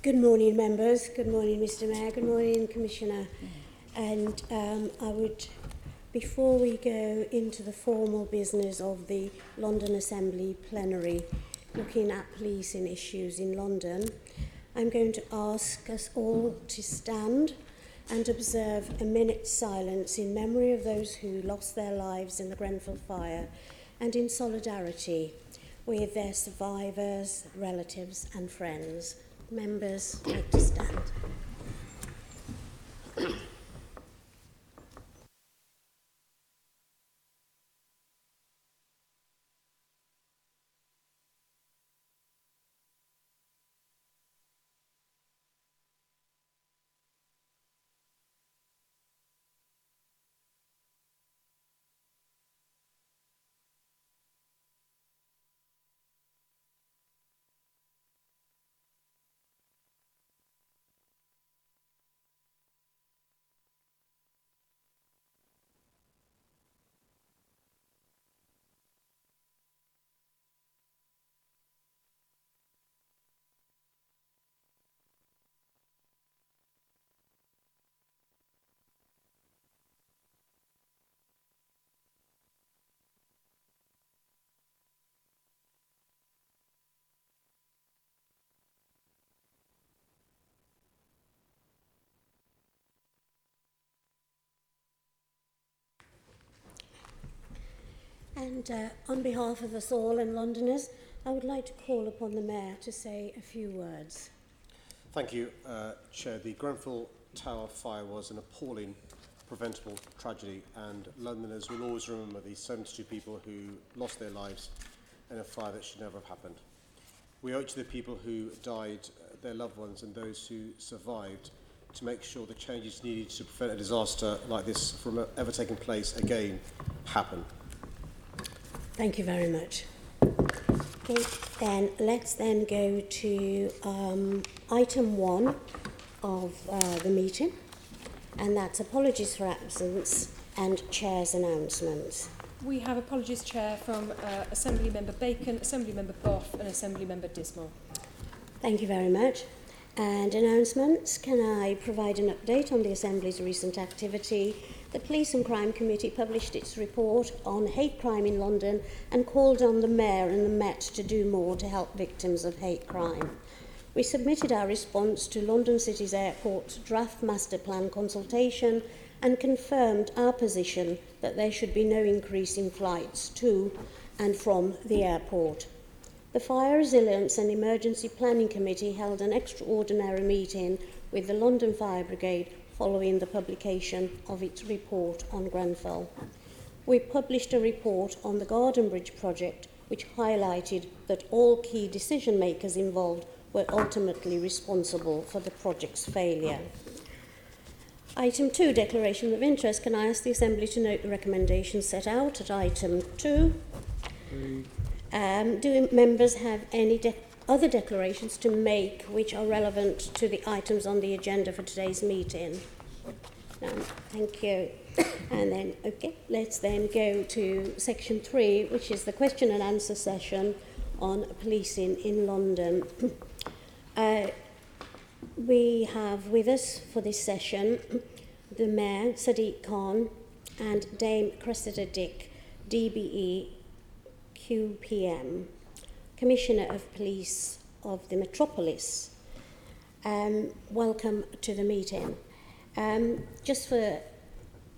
Good morning, members. Good morning, Mr. Mayor. Good morning, Commissioner. And I would, before we go into the formal business of the London Assembly Plenary, looking at policing issues in London, I'm going to ask us all to stand and observe a minute's silence in memory of those who lost their lives in the Grenfell fire and in solidarity with their survivors, relatives and friends. Members, take to stand. And on behalf of us all and Londoners, I would like to call upon the Mayor to say a few words. Thank you, Chair. The Grenfell Tower fire was an appalling, preventable tragedy, and Londoners will always remember the 72 people who lost their lives in a fire that should never have happened. We owe it to the people who died, their loved ones, and those who survived to make sure the changes needed to prevent a disaster like this from ever taking place again happen. Thank you very much. Okay, then let's then go to item 1 of the meeting, and that's apologies for absence and Chair's announcements. We have apologies, Chair, from Assembly Member Bacon, Assembly Member Boff and Assembly Member Dismal. Thank you very much. And announcements, can I provide an update on the Assembly's recent activity? The Police and Crime Committee published its report on hate crime in London and called on the Mayor and the Met to do more to help victims of hate crime. We submitted our response to London City's Airport's draft master plan consultation and confirmed our position that there should be no increase in flights to and from the airport. The Fire Resilience and Emergency Planning Committee held an extraordinary meeting with the London Fire Brigade following the publication of its report on Grenfell. We published a report on the Garden Bridge project which highlighted that all key decision makers involved were ultimately responsible for the project's failure. Item 2, Declaration of Interest. Can I ask the Assembly to note the recommendations set out at item 2? Do members have any other declarations to make which are relevant to the items on the agenda for today's meeting? No, thank you. And then, okay, let's then go to section 3, which is the question and answer session on policing in London. We have with us for this session the Mayor, Sadiq Khan, and Dame Cressida Dick, DBE QPM, Commissioner of Police of the Metropolis. Welcome to the meeting. Just for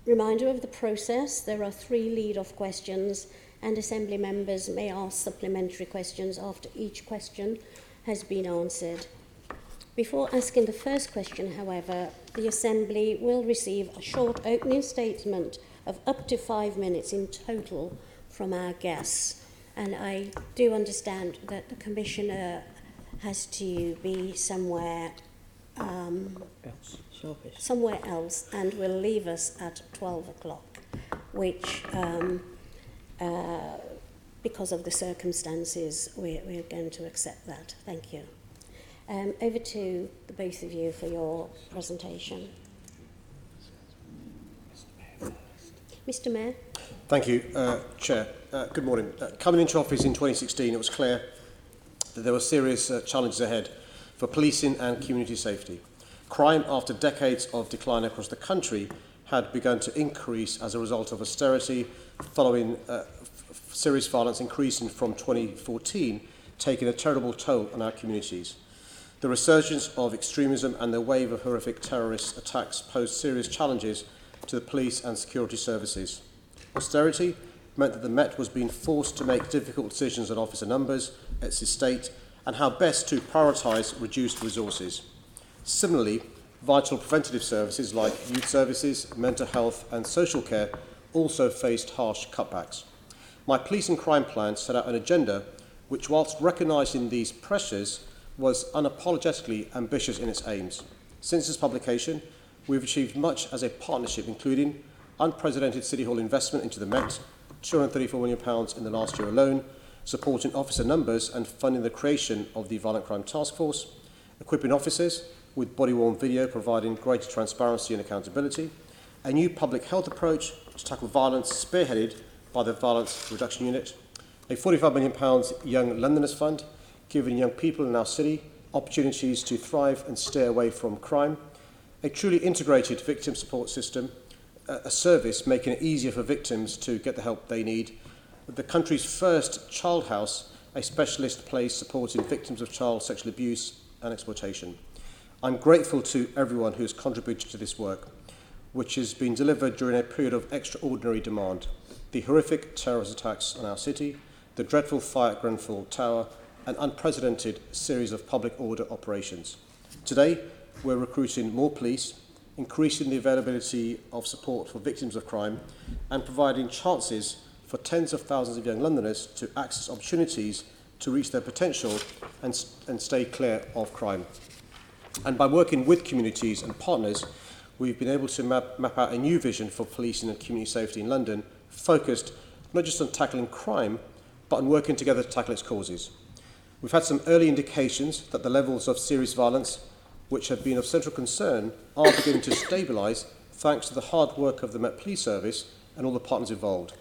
reminder of the process, there are 3 lead-off questions and Assembly members may ask supplementary questions after each question has been answered. Before asking the first question, however, the Assembly will receive a short opening statement of up to 5 minutes in total from our guests. And I do understand that the Commissioner has to be somewhere else and will leave us at 12 o'clock, which, because of the circumstances, we're going to accept that. Thank you. Over to the both of you for your presentation. Mr. Mayor. Thank you, Chair. Good morning. Coming into office in 2016, it was clear that there were serious challenges ahead for policing and community safety. Crime, after decades of decline across the country, had begun to increase as a result of austerity, following serious violence increasing from 2014, taking a terrible toll on our communities. The resurgence of extremism and the wave of horrific terrorist attacks posed serious challenges to the police and security services. Austerity meant that the Met was being forced to make difficult decisions on officer numbers, its estate, and how best to prioritise reduced resources. Similarly, vital preventative services like youth services, mental health and social care also faced harsh cutbacks. My police and crime plan set out an agenda which, whilst recognising these pressures, was unapologetically ambitious in its aims. Since its publication, we've achieved much as a partnership, including unprecedented City Hall investment into the Met, £234 million in the last year alone, supporting officer numbers and funding the creation of the Violent Crime Task Force, equipping officers with body-worn video providing greater transparency and accountability, a new public health approach to tackle violence spearheaded by the Violence Reduction Unit, a £45 million Young Londoners Fund, giving young people in our city opportunities to thrive and stay away from crime, a truly integrated victim support system, a service making it easier for victims to get the help they need, the country's first child house, a specialist place supporting victims of child sexual abuse and exploitation. I'm grateful to everyone who has contributed to this work, which has been delivered during a period of extraordinary demand. The horrific terrorist attacks on our city, the dreadful fire at Grenfell Tower, an unprecedented series of public order operations. Today, we're recruiting more police, increasing the availability of support for victims of crime, and providing chances for tens of thousands of young Londoners to access opportunities to reach their potential and stay clear of crime. And by working with communities and partners, we've been able to map out a new vision for policing and community safety in London, focused not just on tackling crime, but on working together to tackle its causes. We've had some early indications that the levels of serious violence, which have been of central concern, are beginning to stabilise thanks to the hard work of the Met Police Service and all the partners involved.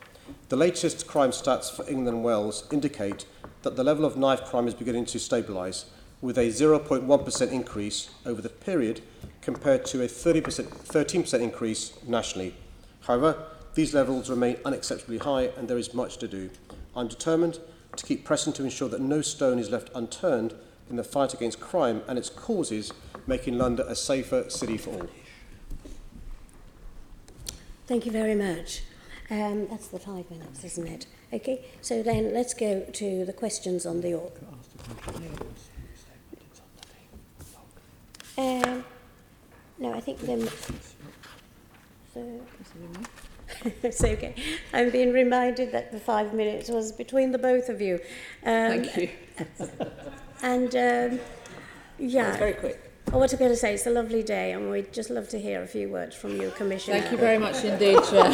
The latest crime stats for England and Wales indicate that the level of knife crime is beginning to stabilise, with a 0.1% increase over the period compared to a 13% increase nationally. However, these levels remain unacceptably high and there is much to do. I'm determined to keep pressing to ensure that no stone is left unturned in the fight against crime and its causes, making London a safer city for all. Thank you very much. That's the 5 minutes, isn't it? Okay, so then let's go to the questions on the order. No, I think them. So it's okay. I'm being reminded that the 5 minutes was between the both of you. Thank you. And yeah, That's very quick. what I'm going to say, it's a lovely day, and we'd just love to hear a few words from you, Commissioner. Thank you very much indeed, Chair.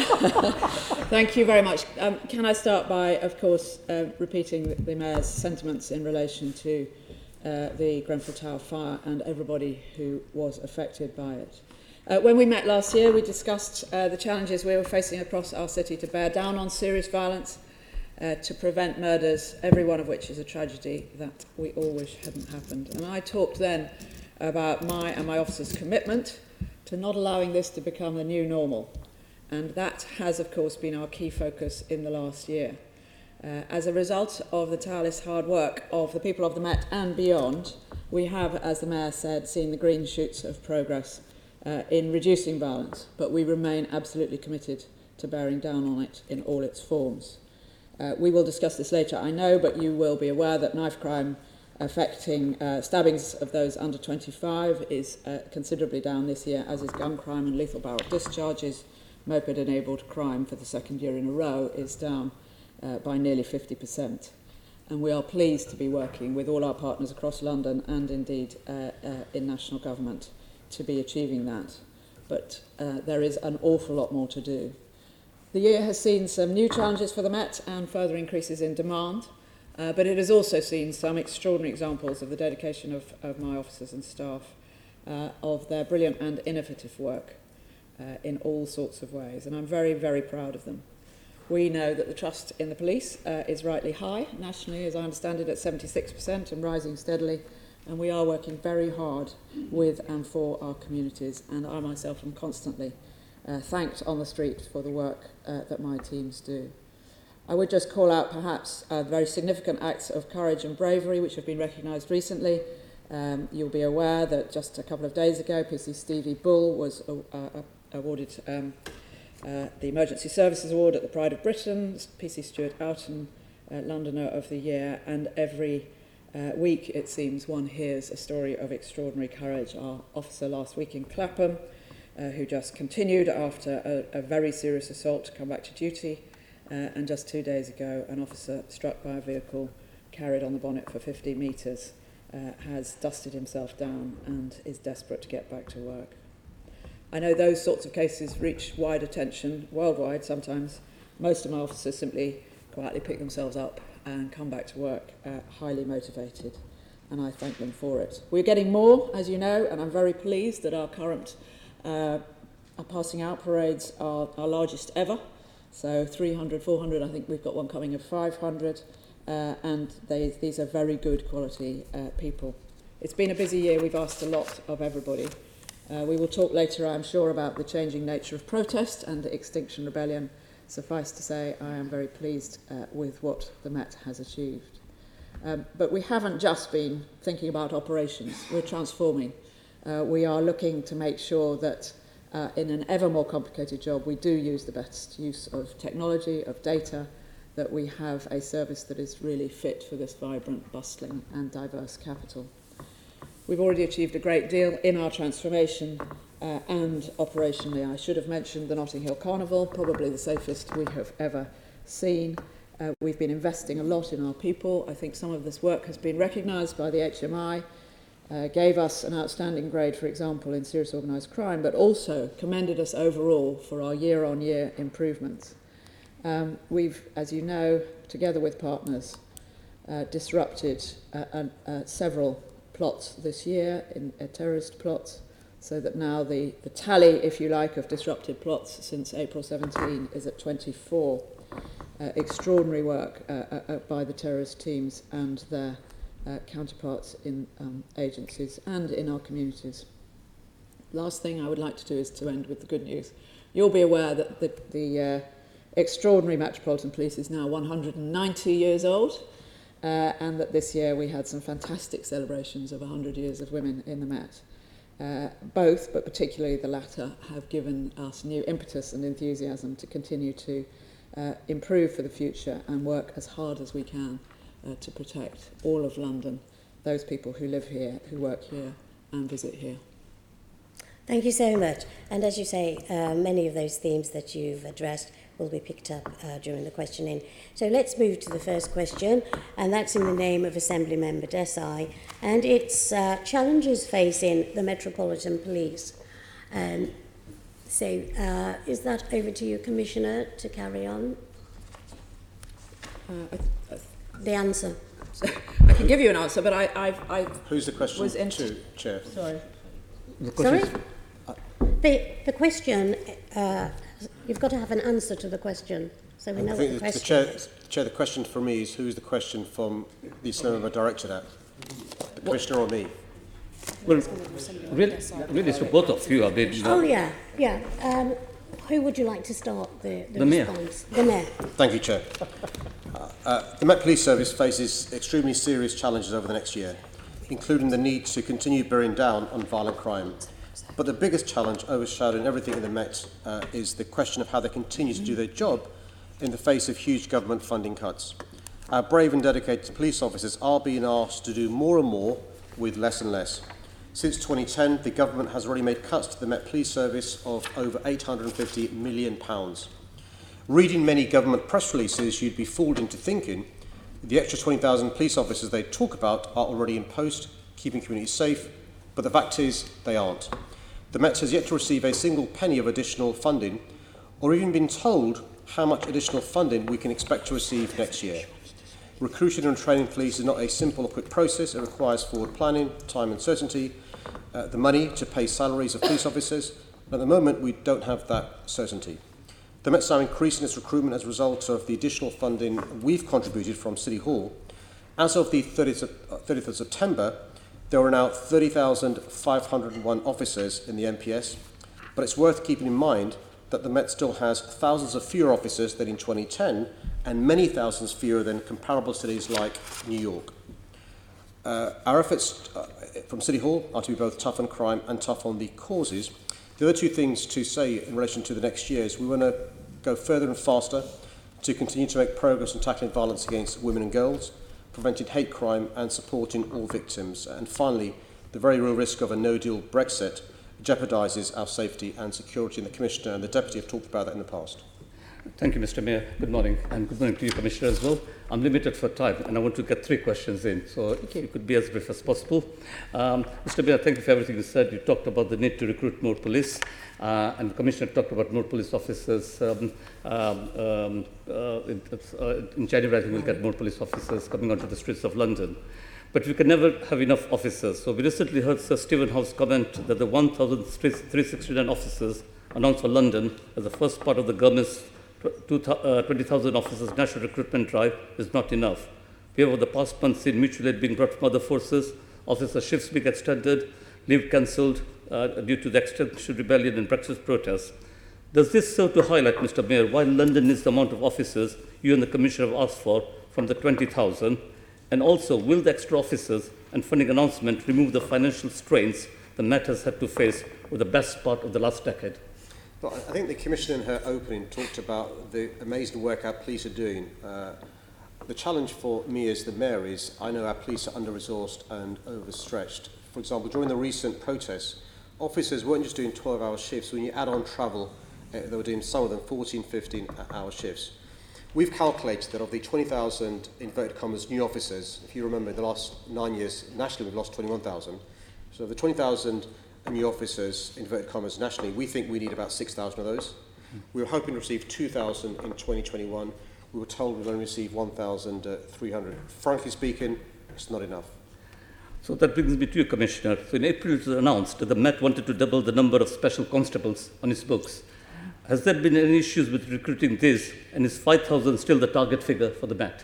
Thank you very much. Can I start by, of course, repeating the Mayor's sentiments in relation to the Grenfell Tower fire and everybody who was affected by it. When we met last year, we discussed the challenges we were facing across our city to bear down on serious violence, to prevent murders, every one of which is a tragedy that we all wish hadn't happened. And I talked then about my and my office's commitment to not allowing this to become the new normal. And that has, of course, been our key focus in the last year. As a result of the tireless hard work of the people of the Met and beyond, we have, as the Mayor said, seen the green shoots of progress in reducing violence, but we remain absolutely committed to bearing down on it in all its forms. We will discuss this later, I know, but you will be aware that knife crime affecting stabbings of those under 25 is considerably down this year, as is gun crime and lethal barrel discharges. Moped-enabled crime for the second year in a row is down by nearly 50%. And we are pleased to be working with all our partners across London and indeed in national government to be achieving that. But there is an awful lot more to do. The year has seen some new challenges for the Met and further increases in demand, but it has also seen some extraordinary examples of the dedication of my officers and staff, of their brilliant and innovative work in all sorts of ways, and I'm very, very proud of them. We know that the trust in the police is rightly high nationally, as I understand it, at 76% and rising steadily. And we are working very hard with and for our communities. And I myself am constantly thanked on the street for the work that my teams do. I would just call out perhaps very significant acts of courage and bravery which have been recognised recently. You'll be aware that just a couple of days ago, PC Stevie Bull was awarded the Emergency Services Award at the Pride of Britain, PC Stuart Oughton, Londoner of the Year, and every week, it seems, one hears a story of extraordinary courage. Our officer last week in Clapham, who just continued after a very serious assault to come back to duty, and just 2 days ago, an officer struck by a vehicle carried on the bonnet for 50 metres has dusted himself down and is desperate to get back to work. I know those sorts of cases reach wide attention worldwide. Sometimes most of my officers simply quietly pick themselves up and come back to work highly motivated, and I thank them for it. We're getting more, as you know, and I'm very pleased that our current our passing out parades are our largest ever. So 300, 400, I think we've got one coming of 500, and these are very good quality people. It's been a busy year. We've asked a lot of everybody. We will talk later, I'm sure, about the changing nature of protest and the Extinction Rebellion. Suffice to say, I am very pleased with what the Met has achieved. But we haven't just been thinking about operations. We're transforming. We are looking to make sure that in an ever more complicated job, we do use the best use of technology, of data, that we have a service that is really fit for this vibrant, bustling and diverse capital. We've already achieved a great deal in our transformation and operationally. I should have mentioned the Notting Hill Carnival, probably the safest we have ever seen. We've been investing a lot in our people. I think some of this work has been recognised by the HMI, gave us an outstanding grade, for example, in serious organised crime, but also commended us overall for our year-on-year improvements. We've, as you know, together with partners, disrupted several plots this year, in terrorist plots, so that now the tally, if you like, of disrupted plots since April 17 is at 24. Extraordinary work by the terrorist teams and their counterparts in agencies and in our communities. Last thing I would like to do is to end with the good news. You'll be aware that the extraordinary Metropolitan Police is now 190 years old, and that this year we had some fantastic celebrations of 100 years of women in the Met. Both, but particularly the latter, have given us new impetus and enthusiasm to continue to improve for the future and work as hard as we can to protect all of London, those people who live here, who work here and visit here. Thank you so much. And as you say, many of those themes that you've addressed will be picked up during the questioning. So let's move to the first question, and that's in the name of Assembly Member Desai, and it's challenges facing the Metropolitan Police. So is that over to you, Commissioner, to carry on? The answer. I can give you an answer, but I Who's the question was to, Chair? Sorry. Sorry? The question, you've got to have an answer to the question, so we know what the question is. Chair, the question for me is who's the question from the Assembly Member directed at? The Commissioner or me? Well, really support of you. Oh, yeah. Who would you like to start the response? Mayor. The Mayor. Thank you, Chair. The Met Police Service faces extremely serious challenges over the next year, including the need to continue bearing down on violent crime. But the biggest challenge overshadowing everything in the Met is the question of how they continue to do their job in the face of huge government funding cuts. Our brave and dedicated police officers are being asked to do more and more with less and less. Since 2010, the government has already made cuts to the Met Police Service of over £850 million. Reading many government press releases, you'd be fooled into thinking the extra 20,000 police officers they talk about are already in post, keeping communities safe, but the fact is they aren't. The Met has yet to receive a single penny of additional funding, or even been told how much additional funding we can expect to receive next year. Recruiting and training police is not a simple or quick process. It requires forward planning, time and certainty, the money to pay salaries of police officers. At the moment, we don't have that certainty. The Met's now increasing its recruitment as a result of the additional funding we've contributed from City Hall. As of the 30th of September, there are now 30,501 officers in the MPS, but it's worth keeping in mind that the Met still has thousands of fewer officers than in 2010 and many thousands fewer than comparable cities like New York. Our efforts from City Hall are to be both tough on crime and tough on the causes. The other two things to say in relation to the next year is we want to go further and faster to continue to make progress in tackling violence against women and girls, preventing hate crime and supporting all victims. And finally, the very real risk of a no-deal Brexit jeopardises our safety and security, and the Commissioner and the Deputy have talked about that in the past. Thank you, Mr. Mayor. Good morning, and good morning to you, Commissioner, as well. I'm limited for time, and I want to get 3 questions in, so if you could be as brief as possible. Mr. Mayor, thank you for everything you said. You talked about the need to recruit more police, and the Commissioner talked about more police officers. In January, I think we'll get more police officers coming onto the streets of London. But we can never have enough officers. So we recently heard Sir Stephen Howe's comment that the 1,369 officers announced for London as the first part of the government's 20,000 officers national recruitment drive is not enough. We have over the past months seen mutual aid being brought from other forces, officer shifts being extended, leave cancelled due to the Extinction Rebellion and Brexit protests. Does this serve to highlight, Mr. Mayor, why London needs the amount of officers you and the Commissioner have asked for from the 20,000? And also, will the extra officers and funding announcement remove the financial strains the Met has had to face over the best part of the last decade? Well, I think the Commissioner in her opening talked about the amazing work our police are doing. The challenge for me as the Mayor is I know our police are under-resourced and overstretched. For example, during the recent protests, officers weren't just doing 12-hour shifts. When you add on travel, they were doing some of them 14, 15-hour shifts. We've calculated that of the 20,000, inverted commas, new officers, if you remember, in the last 9 years, nationally we've lost 21,000. So the 20,000 new officers, inverted commas, nationally, we think we need about 6,000 of those. We were hoping to receive 2,000 in 2021. We were told we'd only receive 1,300. Frankly speaking, it's not enough. So that brings me to you, Commissioner. So in April, it was announced that the Met wanted to double the number of special constables on its books. Has there been any issues with recruiting this, and is 5,000 still the target figure for the Met?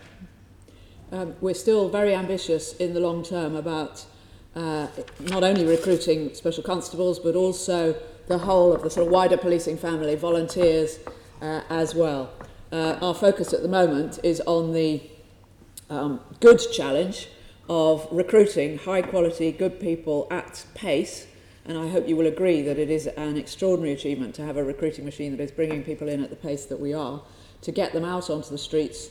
We're still very ambitious in the long term about not only recruiting special constables, but also the whole of the sort of wider policing family, volunteers as well. Our focus at the moment is on the good challenge of recruiting high quality, good people at pace. And I hope you will agree that it is an extraordinary achievement to have a recruiting machine that is bringing people in at the pace that we are, to get them out onto the streets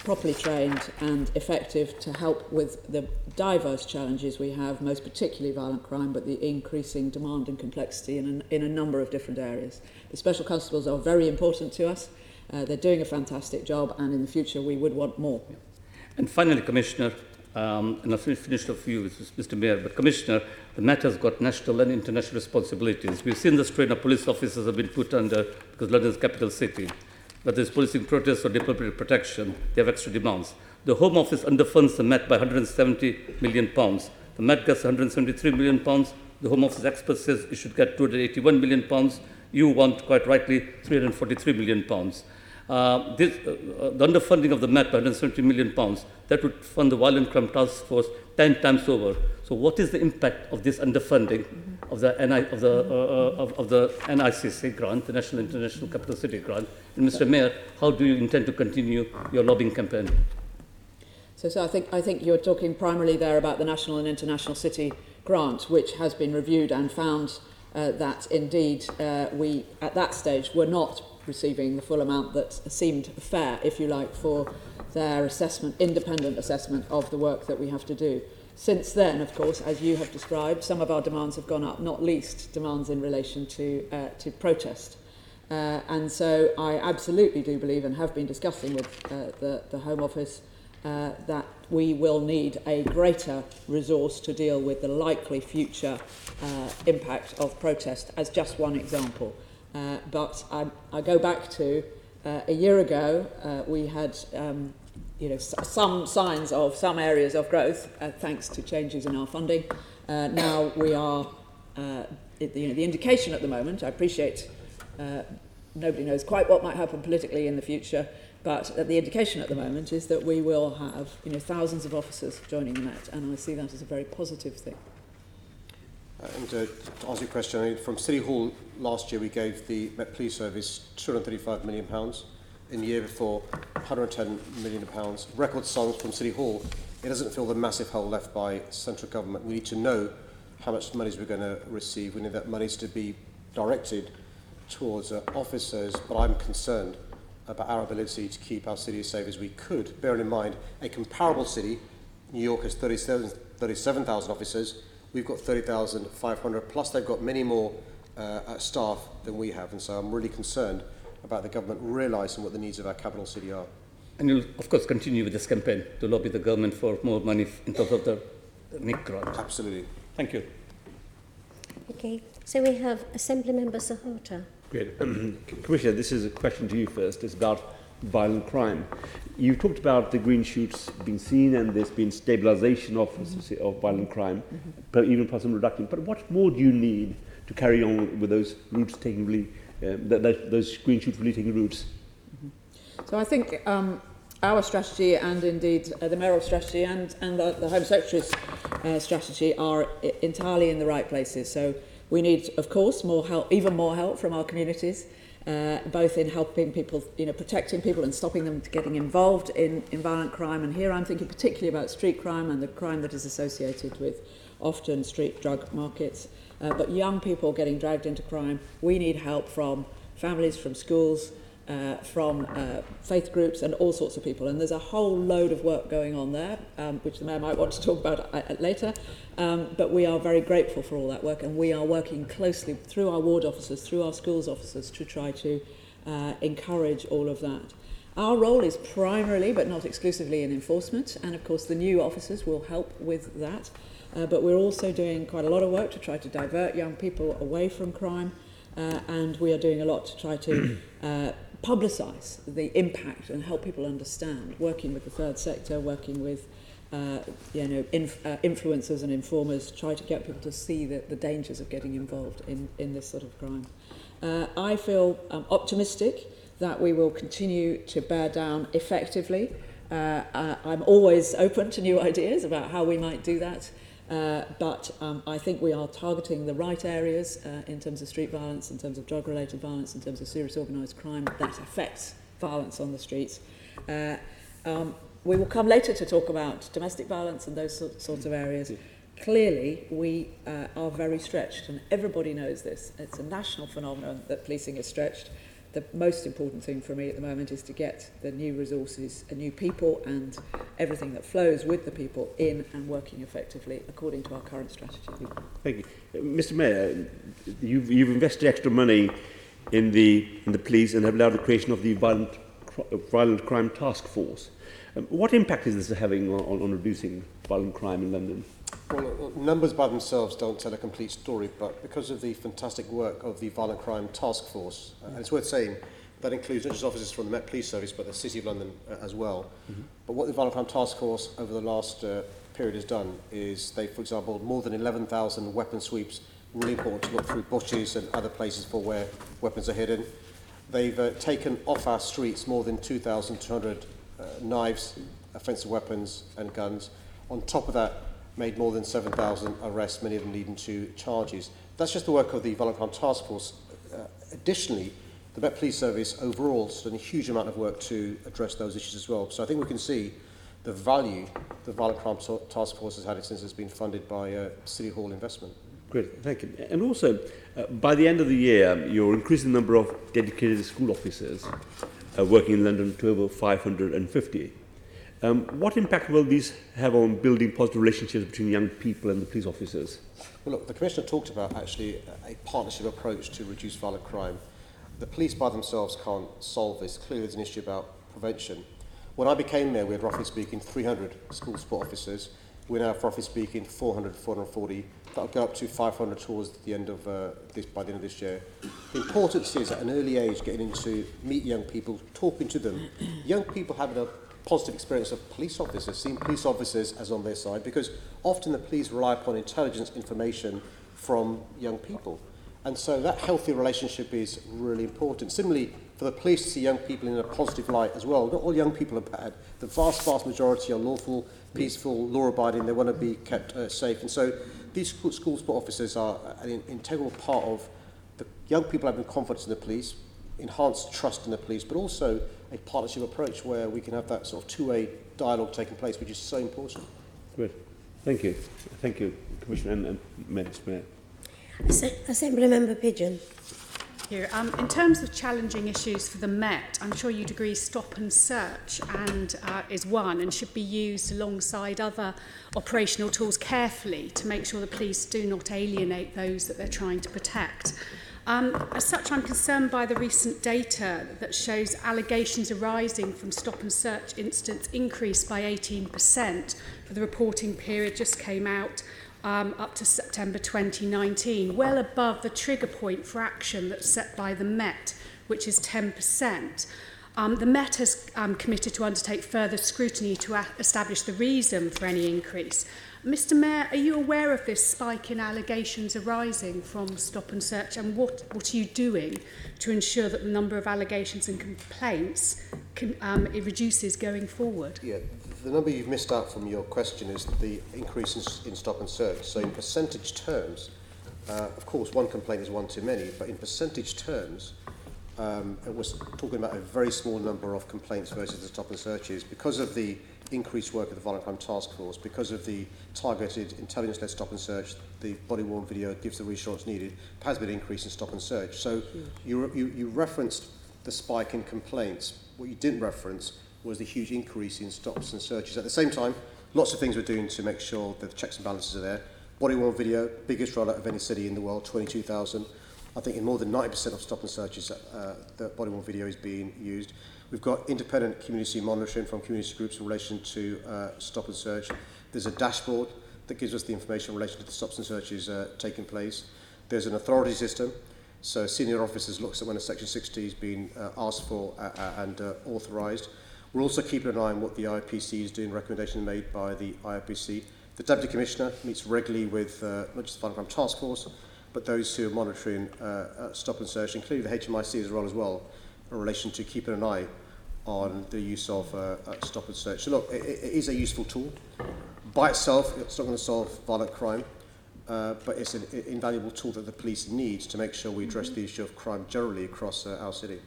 properly trained and effective to help with the diverse challenges we have, most particularly violent crime, but the increasing demand and complexity in a number of different areas. The special constables are very important to us. They're doing a fantastic job, and in the future we would want more. And finally, Commissioner, and I've finished off you, Mr. Mayor, but Commissioner, the Met has got national and international responsibilities. We've seen the strain of police officers have been put under because London is the capital city. Whether it's policing protests or diplomatic protection, they have extra demands. The Home Office underfunds the Met by £170 million. The Met gets £173 million. The Home Office expert says it should get £281 million. You want, quite rightly, £343 million. The underfunding of the Met by £170 million, that would fund the Violent Crime Task Force 10 times over. So what is the impact of this underfunding of the NICC grant, the National International Capital City grant? And Mr. Mayor, how do you intend to continue your lobbying campaign? So I think you're talking primarily there about the National and International City grant, which has been reviewed and found that indeed we, at that stage, were not receiving the full amount that seemed fair, if you like, for their assessment, independent assessment of the work that we have to do. Since then, of course, as you have described, some of our demands have gone up, not least demands in relation to protest. And so I absolutely do believe, and have been discussing with the Home Office, that we will need a greater resource to deal with the likely future impact of protest, as just one example. But I go back to a year ago, we had some signs of some areas of growth thanks to changes in our funding. Now we are, the indication at the moment, I appreciate nobody knows quite what might happen politically in the future, but the indication at the moment is that we will have thousands of officers joining the Met, and I see that as a very positive thing. And to answer your question, I mean, from City Hall last year we gave the Met Police Service £235 million. In the year before, £110 million. Record sums from City Hall. It doesn't fill the massive hole left by central government. We need to know how much money we're going to receive. We need that money to be directed towards officers, but I'm concerned about our ability to keep our city as safe as we could. Bearing in mind, a comparable city, New York has 37,000 officers. We've got 30,500, plus they've got many more staff than we have. And so I'm really concerned about the government realising what the needs of our capital city are. And you'll, of course, continue with this campaign to lobby the government for more money in terms of the NIC grant. Absolutely. Thank you. Okay, so we have Assembly Member Sahota. Great. Commissioner, this is a question to you first. It's about violent crime. You talked about the green shoots being seen and there's been stabilisation of violent crime, but even possible reduction. But what more do you need to carry on with those roots taking really, those green shoots really taking roots? So I think our strategy, and indeed the mayoral strategy and the Home Secretary's strategy are entirely in the right places. So we need, of course, more help, even more help from our communities, both in helping people, protecting people and stopping them getting involved in violent crime. And here I'm thinking particularly about street crime and the crime that is associated with often street drug markets. But young people getting dragged into crime, we need help from families, from schools, from faith groups and all sorts of people. And there's a whole load of work going on there, which the Mayor might want to talk about later. But we are very grateful for all that work, and we are working closely through our ward officers, through our schools officers, to try to encourage all of that. Our role is primarily, but not exclusively, in enforcement, and of course the new officers will help with that. But we're also doing quite a lot of work to try to divert young people away from crime, and we are doing a lot to try to publicise the impact and help people understand, working with the third sector, working with influencers and informers, try to get people to see the dangers of getting involved in this sort of crime. I feel optimistic that we will continue to bear down effectively. I'm always open to new ideas about how we might do that. But I think we are targeting the right areas in terms of street violence, in terms of drug-related violence, in terms of serious organised crime that affects violence on the streets. We will come later to talk about domestic violence and those sorts of areas. Clearly, we are very stretched, and everybody knows this. It's a national phenomenon that policing is stretched. The most important thing for me at the moment is to get the new resources, new people, and everything that flows with the people in and working effectively according to our current strategy. Thank you. Mr. Mayor, you've invested extra money in the police and have allowed the creation of the violent crime task force. What impact is this having on reducing violent crime in London? Well, numbers by themselves don't tell a complete story, but because of the fantastic work of the Violent Crime Task Force, and it's worth saying that includes not just officers from the Met Police Service, but the City of London as well. But what the Violent Crime Task Force over the last period has done is they, for example, more than 11,000 weapon sweeps, really important to look through bushes and other places for where weapons are hidden. They've taken off our streets more than 2,200 knives, offensive weapons and guns. On top of that, made more than 7,000 arrests, many of them leading to charges. That's just the work of the Violent Crime Task Force. Additionally, the Met Police Service overall has done a huge amount of work to address those issues as well. So I think we can see the value the Violent Crime Task Force has had since it's been funded by City Hall investment. Great, thank you. And also, by the end of the year, you're increasing the number of dedicated school officers working in London to over 550. What impact will these have on building positive relationships between young people and the police officers? Well, look, the Commissioner talked about actually a partnership approach to reduce violent crime. The police by themselves can't solve this. Clearly there's an issue about prevention. When I became mayor, we had roughly speaking 300 school support officers. We're now roughly speaking 400, 440. That'll go up to 500 towards the end of by the end of this year. The importance is at an early age getting into meet young people, talking to them. Young people having a positive experience of police officers, seeing police officers as on their side, because often the police rely upon intelligence information from young people. And so that healthy relationship is really important. Similarly, for the police to see young people in a positive light as well. Not all young people are bad. The vast, vast majority are lawful, peaceful, law-abiding. They want to be kept safe. And so these school support officers are an integral part of the young people having confidence in the police, enhanced trust in the police, but also a partnership approach where we can have that sort of two-way dialogue taking place, which is so important. Good. Thank you. Thank you, Commissioner and Mr. Mayor. Assembly Member Pigeon. Here. In terms of challenging issues for the Met, I'm sure you'd agree stop and search is one and should be used alongside other operational tools carefully to make sure the police do not alienate those that they're trying to protect. As such, I'm concerned by the recent data that shows allegations arising from stop and search incidents increased by 18% for the reporting period just came out up to September 2019, well above the trigger point for action that's set by the Met, which is 10%. The Met has committed to undertake further scrutiny to establish the reason for any increase. Mr. Mayor, are you aware of this spike in allegations arising from stop and search, and what are you doing to ensure that the number of allegations and complaints it reduces going forward? Yeah, the number you've missed out from your question is the increase in stop and search. So in percentage terms, of course, one complaint is one too many, but in percentage terms, it was talking about a very small number of complaints versus the stop and searches because of the increased work of the Violent Crime Task Force, because of the targeted intelligence-led stop and search, the body-worn video gives the reassurance needed, there has been an increase in stop and search. So you referenced the spike in complaints. What you didn't reference was the huge increase in stops and searches. At the same time, lots of things we're doing to make sure that the checks and balances are there. Body-worn video, biggest rollout of any city in the world, 22,000. I think in more than 90% of stop and searches, the body-worn video is being used. We've got independent community monitoring from community groups in relation to stop and search. There's a dashboard that gives us the information in relation to the stops and searches taking place. There's an authority system. So senior officers looks at when a Section 60 is being asked for and authorised. We're also keeping an eye on what the IPC is doing, recommendations made by the IPC. The Deputy Commissioner meets regularly with not just the Violent Crime Task Force, but those who are monitoring stop and search, including the HMIC as well, in relation to keeping an eye on the use of stop and search. So look, it is a useful tool. By itself, it's not going to solve violent crime, but it's an invaluable tool that the police need to make sure we address the issue of crime generally across our city.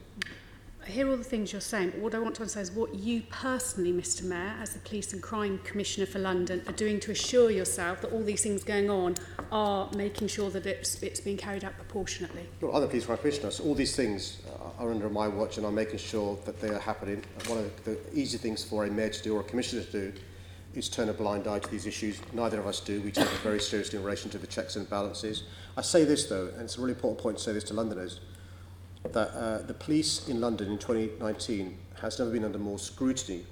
I hear all the things you're saying, but what I want to understand is what you personally, Mr. Mayor, as the Police and Crime Commissioner for London, are doing to assure yourself that all these things going on are making sure that it's being carried out proportionately. Well, I'm the Police and Crime Commissioner, so all these things are under my watch and I'm making sure that they are happening. One of the easy things for a mayor to do or a commissioner to do is turn a blind eye to these issues. Neither of us do. We take it very seriously in relation to the checks and balances. I say this, though, and it's a really important point to say this to Londoners, that the police in London in 2019 has never been under more scrutiny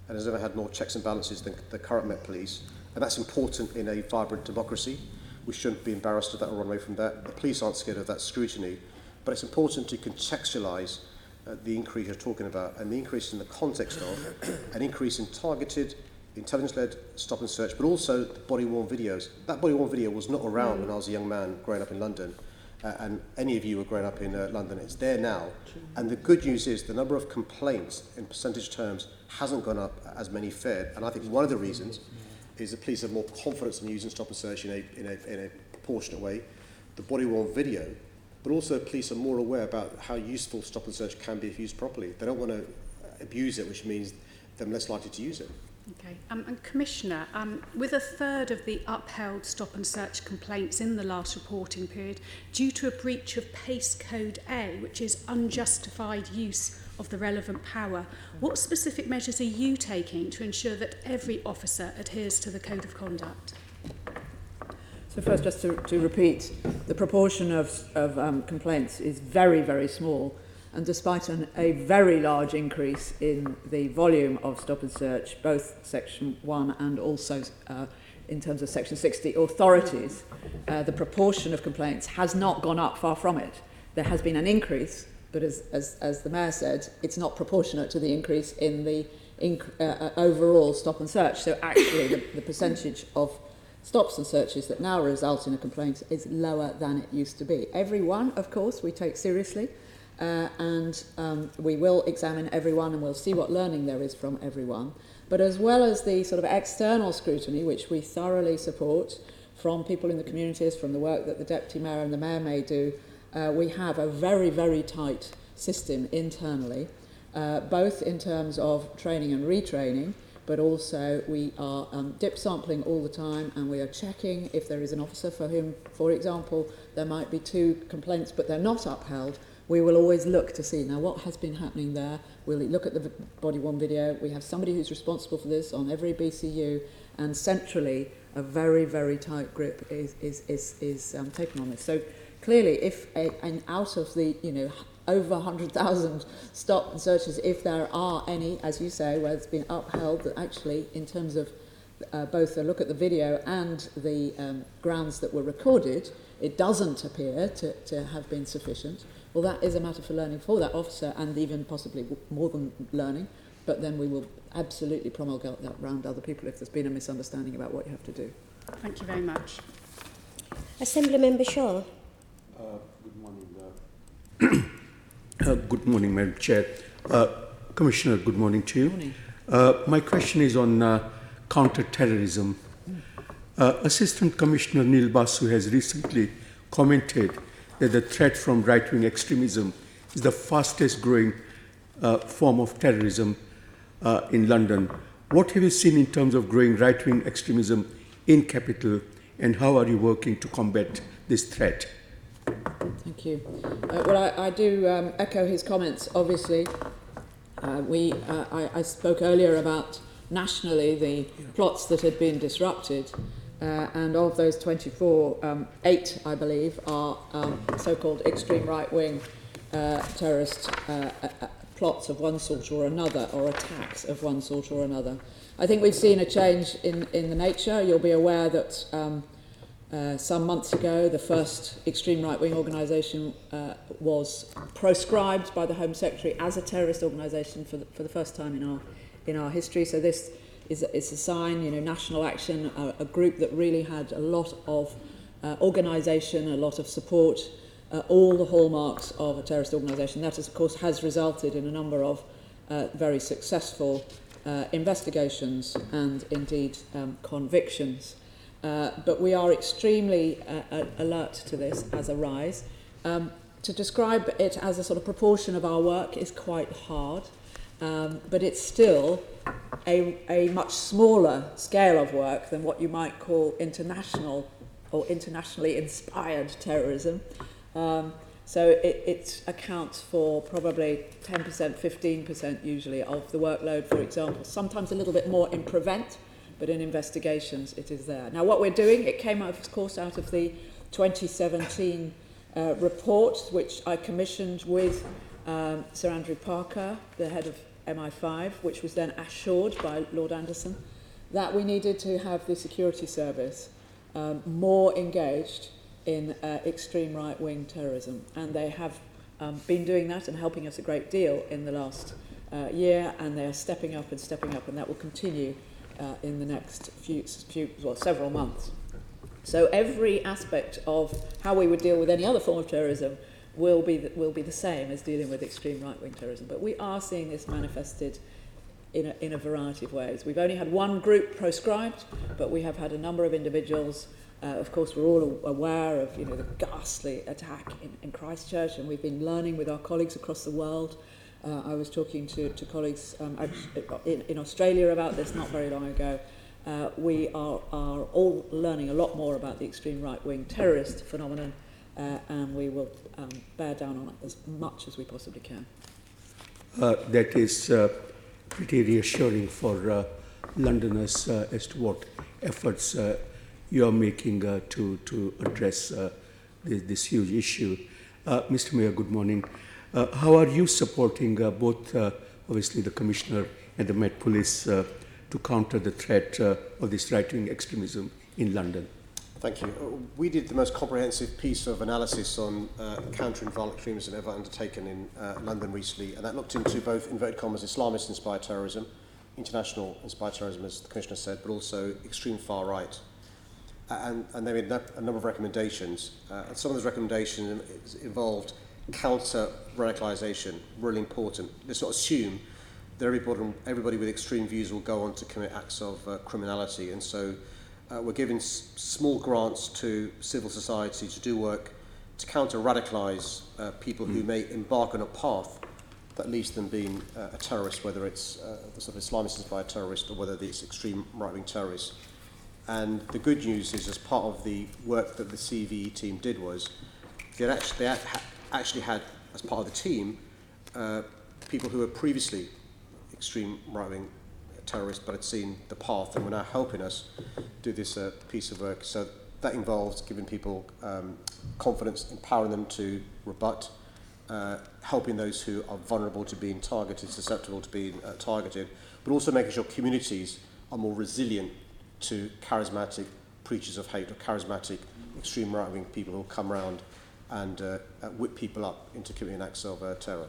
and has never had more checks and balances than the current Met Police. And that's important in a vibrant democracy. We shouldn't be embarrassed of that or run away from that. The police aren't scared of that scrutiny. But it's important to contextualise the increase you're talking about, and the increase in the context of an increase in targeted, intelligence-led stop and search, but also the body-worn videos. That body-worn video was not around when I was a young man growing up in London. And any of you were growing up in London, it's there now. And the good news is the number of complaints in percentage terms hasn't gone up as many fared. And I think one of the reasons is the police have more confidence in using stop and search in a proportionate way. The body-worn video, but also police are more aware about how useful stop and search can be if used properly. They don't want to abuse it, which means they're less likely to use it. Okay. And Commissioner, with a third of the upheld stop and search complaints in the last reporting period due to a breach of PACE Code A, which is unjustified use of the relevant power, what specific measures are you taking to ensure that every officer adheres to the Code of Conduct? So first, just to repeat, the proportion of complaints is very, very small. And despite a very large increase in the volume of stop and search, both Section 1 and also in terms of Section 60 authorities, the proportion of complaints has not gone up, far from it. There has been an increase, but as the Mayor said, it's not proportionate to the increase in the overall stop and search. So actually the percentage of stops and searches that now result in a complaint is lower than it used to be. Every one, of course, we take seriously, and we will examine everyone and we'll see what learning there is from everyone. But as well as the sort of external scrutiny, which we thoroughly support from people in the communities, from the work that the Deputy Mayor and the Mayor may do, we have a very, very tight system internally, both in terms of training and retraining, but also we are dip sampling all the time, and we are checking if there is an officer for whom, for example, there might be 2 complaints but they're not upheld. We will always look to see now what has been happening there. We'll look at the body worn video. We have somebody who's responsible for this on every BCU, and centrally a very, very tight grip is taken on this. So clearly, if and out of the over 100,000 stop and searches, if there are any, as you say, where it's been upheld, that actually in terms of both a look at the video and the grounds that were recorded, it doesn't appear to have been sufficient. Well, that is a matter for learning for that officer, and even possibly more than learning, but then we will absolutely promulgate that around other people if there's been a misunderstanding about what you have to do. Thank you very much. Assembly Member Shaw. Good morning. Good morning, Madam Chair. Commissioner, good morning to you. Morning. My question is on counter-terrorism. Assistant Commissioner Neil Basu has recently commented that the threat from right-wing extremism is the fastest growing form of terrorism in London. What have you seen in terms of growing right-wing extremism in capital, and how are you working to combat this threat? Thank you. Well, I do echo his comments, obviously. I spoke earlier about nationally the plots that had been disrupted, and of those 24, 8, I believe, are so-called extreme right-wing terrorist plots of one sort or another, or attacks of one sort or another. I think we've seen a change in the nature. You'll be aware that some months ago, the first extreme right-wing organisation was proscribed by the Home Secretary as a terrorist organisation for the first time in our history. So this is a sign, national action, a group that really had a lot of organisation, a lot of support, all the hallmarks of a terrorist organisation. That, of course, has resulted in a number of very successful investigations and indeed convictions. But we are extremely alert to this as a rise. To describe it as a sort of proportion of our work is quite hard, but it's still a much smaller scale of work than what you might call international or internationally inspired terrorism. So it accounts for probably 10%, 15% usually of the workload, for example. Sometimes a little bit more in prevent, but in investigations it is there. Now what we're doing, it came out, of course, out of the 2017 report, which I commissioned with Sir Andrew Parker, the head of MI5, which was then assured by Lord Anderson, that we needed to have the security service more engaged in extreme right-wing terrorism. And they have been doing that and helping us a great deal in the last year, and they are stepping up, and that will continue in the next several months. So every aspect of how we would deal with any other form of terrorism will be the same as dealing with extreme right-wing terrorism. But we are seeing this manifested in a variety of ways. We've only had one group proscribed, but we have had a number of individuals. Of course, we're all aware of the ghastly attack in Christchurch, and we've been learning with our colleagues across the world. I was talking to colleagues in Australia about this not very long ago. We are all learning a lot more about the extreme right-wing terrorist phenomenon, and we will bear down on it as much as we possibly can. That is pretty reassuring for Londoners as to what efforts you are making to address this huge issue. Mr. Mayor, good morning. How are you supporting both, obviously, the Commissioner and the Met Police to counter the threat of this right-wing extremism in London? Thank you. We did the most comprehensive piece of analysis on countering violent extremism ever undertaken in London recently, and that looked into both, inverted commas, Islamist-inspired terrorism, international-inspired terrorism, as the Commissioner said, but also extreme far-right. and they made a number of recommendations. And some of those recommendations involved counter radicalisation, really important. Let's not assume that everybody with extreme views will go on to commit acts of criminality, and so we're giving small grants to civil society to do work to counter radicalise people who may embark on a path that leads to them being a terrorist, whether it's the sort of Islamist-inspired terrorist or whether it's extreme right-wing terrorists. And the good news is, as part of the work that the CVE team did, was they actually had, as part of the team, people who were previously extreme right-wing terrorists but had seen the path and were now helping us do this piece of work. So that involves giving people confidence, empowering them to rebut, helping those who are vulnerable to being targeted, susceptible to being targeted, but also making sure communities are more resilient to charismatic preachers of hate or charismatic extreme right-wing people who come around and whip people up into committing acts of terror.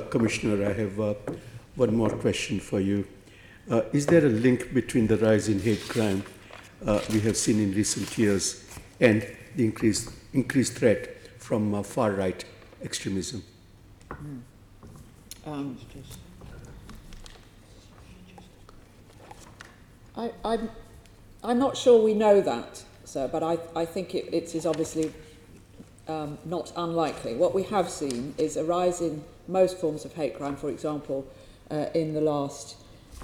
Commissioner, I have one more question for you. Is there a link between the rise in hate crime we have seen in recent years and the increased threat from far-right extremism? I'm not sure we know that, sir, but I think it is obviously not unlikely. What we have seen is a rise in most forms of hate crime, for example, in the last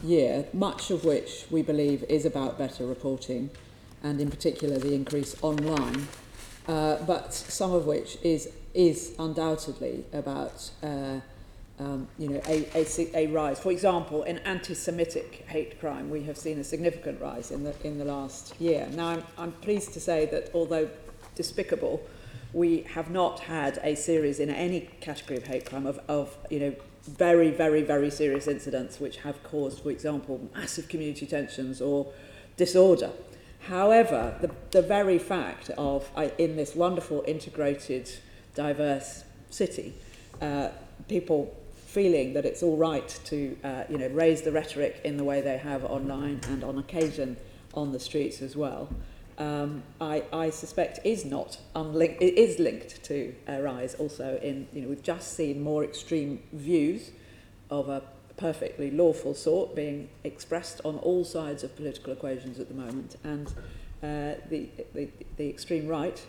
year, much of which we believe is about better reporting, and in particular the increase online, but some of which is undoubtedly about a rise. For example, in anti-Semitic hate crime, we have seen a significant rise in the last year. Now, I'm pleased to say that although despicable, we have not had a series in any category of hate crime of very, very, very serious incidents which have caused, for example, massive community tensions or disorder. However, the very fact of, in this wonderful, integrated, diverse city, people feeling that it's all right to raise the rhetoric in the way they have online and on occasion on the streets as well, I suspect is not unlinked. It is linked to a rise also in, we've just seen more extreme views of a perfectly lawful sort being expressed on all sides of political equations at the moment, and the extreme right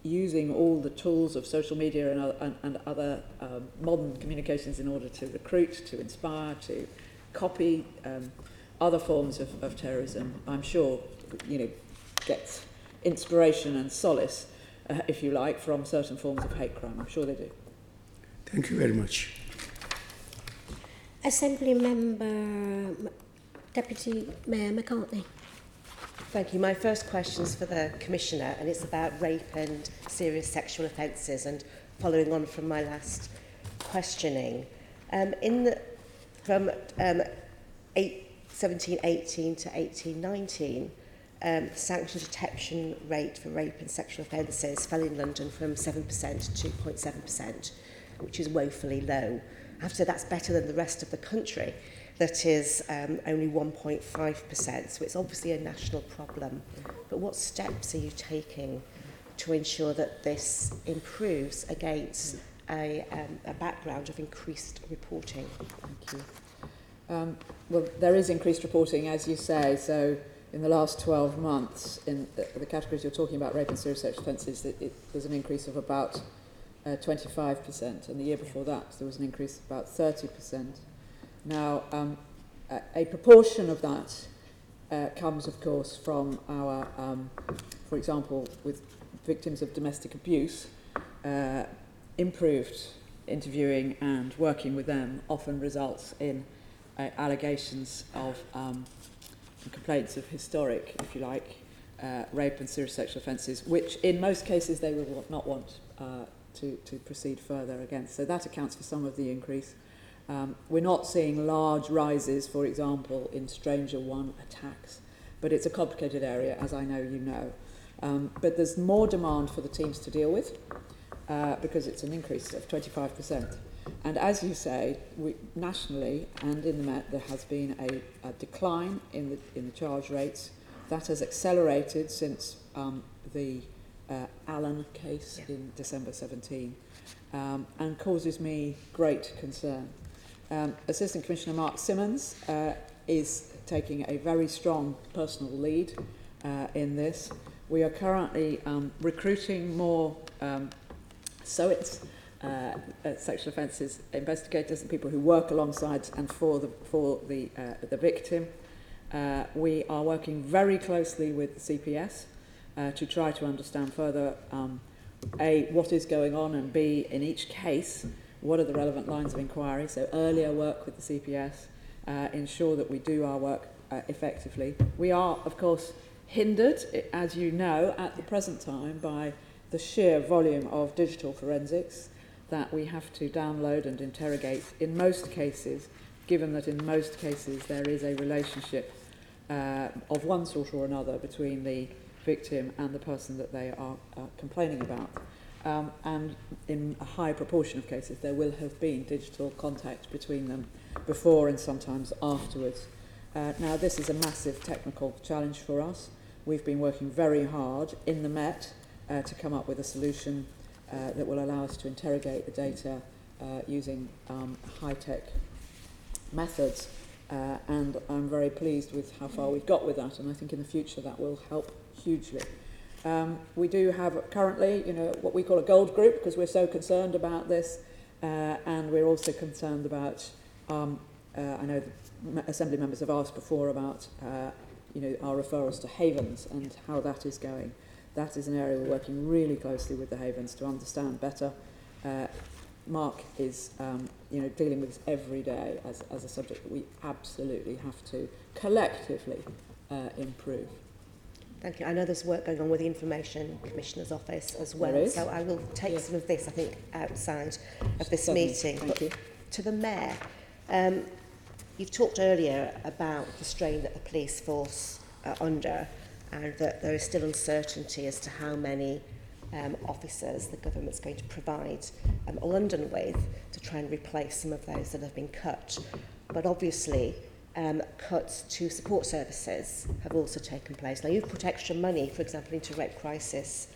using all the tools of social media and other modern communications in order to recruit, to inspire, to copy other forms of terrorism, I'm sure, gets inspiration and solace, if you like, from certain forms of hate crime. I'm sure they do. Thank you very much. Assembly Member Deputy Mayor McCartney. Thank you. My first question is for the Commissioner, and it's about rape and serious sexual offences, and following on from my last questioning. From 1718 to 1819, the sanction detection rate for rape and sexual offences fell in London from 7% to 2.7%, which is woefully low. After that's better than the rest of the country, that is only 1.5%. So it's obviously a national problem. But what steps are you taking to ensure that this improves against a background of increased reporting? Thank you. Well, there is increased reporting, as you say. So in the last 12 months, in the categories you're talking about, rape and serious sexual offences, there's an increase of about 25%, and the year before that there was an increase of about 30%. Now, a proportion of that comes, of course, from our, for example, with victims of domestic abuse, improved interviewing and working with them often results in allegations of complaints of historic, if you like, rape and serious sexual offences, which in most cases they will not want to proceed further against. So that accounts for some of the increase. We're not seeing large rises, for example, in stranger one attacks, but it's a complicated area, as I know you know. But there's more demand for the teams to deal with because it's an increase of 25%. And as you say, nationally and in the Met, there has been a decline in the charge rates. That has accelerated since the Allen case in December 17, and causes me great concern. Assistant Commissioner Mark Simmons is taking a very strong personal lead in this. We are currently recruiting more SOITs, sexual offences investigators, and people who work alongside and for the victim. We are working very closely with the CPS to try to understand further, A, what is going on, and B, in each case, what are the relevant lines of inquiry. So earlier work with the CPS, ensure that we do our work effectively. We are, of course, hindered, as you know, at the present time by the sheer volume of digital forensics that we have to download and interrogate in most cases, given that in most cases there is a relationship of one sort or another between the victim and the person that they are complaining about. And in a high proportion of cases there will have been digital contact between them before and sometimes afterwards. Now this is a massive technical challenge for us. We've been working very hard in the Met to come up with a solution that will allow us to interrogate the data using high-tech methods, and I'm very pleased with how far we've got with that, and I think in the future that will help hugely. We do have currently, what we call a gold group, because we're so concerned about this, and we're also concerned about, I know the Assembly members have asked before about, our referrals to havens and how that is going. That is an area we're working really closely with the havens to understand better. Mark is, dealing with this every day as a subject that we absolutely have to collectively improve. Thank you. I know there's work going on with the Information Commissioner's Office as well, so I will take some of this, I think, outside of this meeting. Thank you. To the Mayor, you've talked earlier about the strain that the police force are under, and that there is still uncertainty as to how many officers the government's going to provide London with to try and replace some of those that have been cut. But obviously, cuts to support services have also taken place. Now, you've put extra money, for example, into rape crisis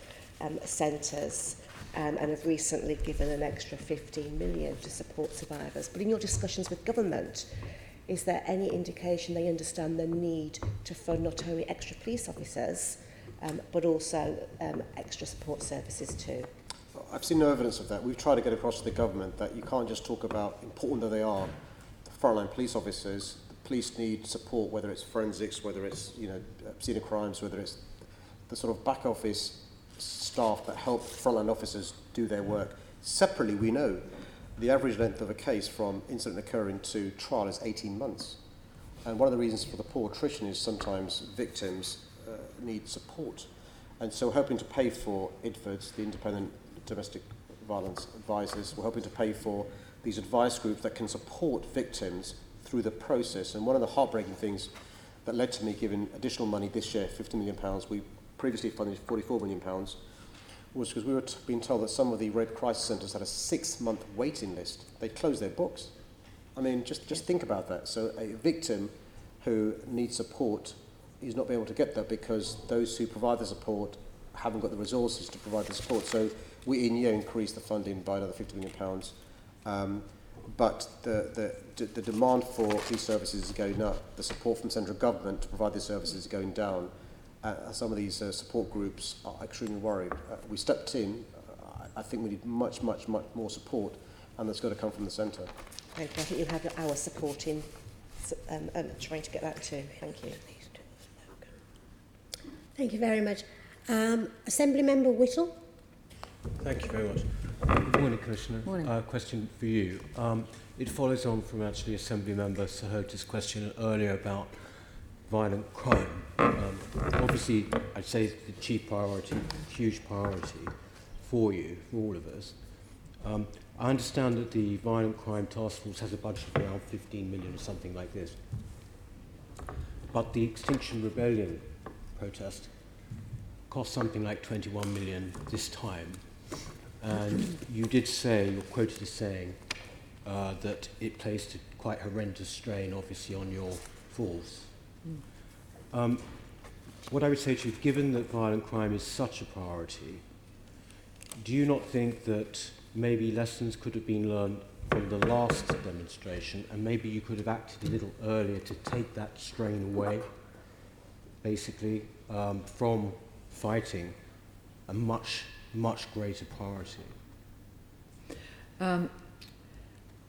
centres, and have recently given an extra 15 million to support survivors. But in your discussions with government, is there any indication they understand the need to fund not only extra police officers, but also extra support services too? I've seen no evidence of that. We've tried to get across to the government that you can't just talk about important though they are, the frontline police officers. The police need support, whether it's forensics, whether it's scene of crimes, whether it's the sort of back office staff that help frontline officers do their work. Separately, we know the average length of a case from incident occurring to trial is 18 months. And one of the reasons for the poor attrition is sometimes victims need support. And so we're hoping to pay for IDVADs, the Independent Domestic Violence Advisors. We're hoping to pay for these advice groups that can support victims through the process. And one of the heartbreaking things that led to me giving additional money this year, £50 million, we previously funded £44 million, was because we were being told that some of the rape crisis centres had a 6-month waiting list. They closed their books. I mean, just think about that. So a victim who needs support is not being able to get that because those who provide the support haven't got the resources to provide the support. So we in year increased the funding by another £50 million. But the demand for these services is going up. The support from central government to provide these services is going down. Some of these support groups are extremely worried. We stepped in. I think we need much more support, and that's got to come from the centre. Thank you. I think you'll have our support in trying to get that too. Thank you. Thank you very much. Assembly Member Whittle. Thank you very much. Good morning, Commissioner. Morning. Question for you. It follows on from actually Assembly Member Sahota's question earlier about violent crime. Obviously, I'd say it's the chief priority, huge priority for you, for all of us. I understand that the Violent Crime Task Force has a budget of around 15 million or something like this. But the Extinction Rebellion protest cost something like 21 million this time. And you did say, you're quoted as saying, that it placed a quite horrendous strain, obviously, on your force. what I would say to you, given that violent crime is such a priority, do you not think that maybe lessons could have been learned from the last demonstration, and maybe you could have acted a little earlier to take that strain away, basically, from fighting a much, much greater priority?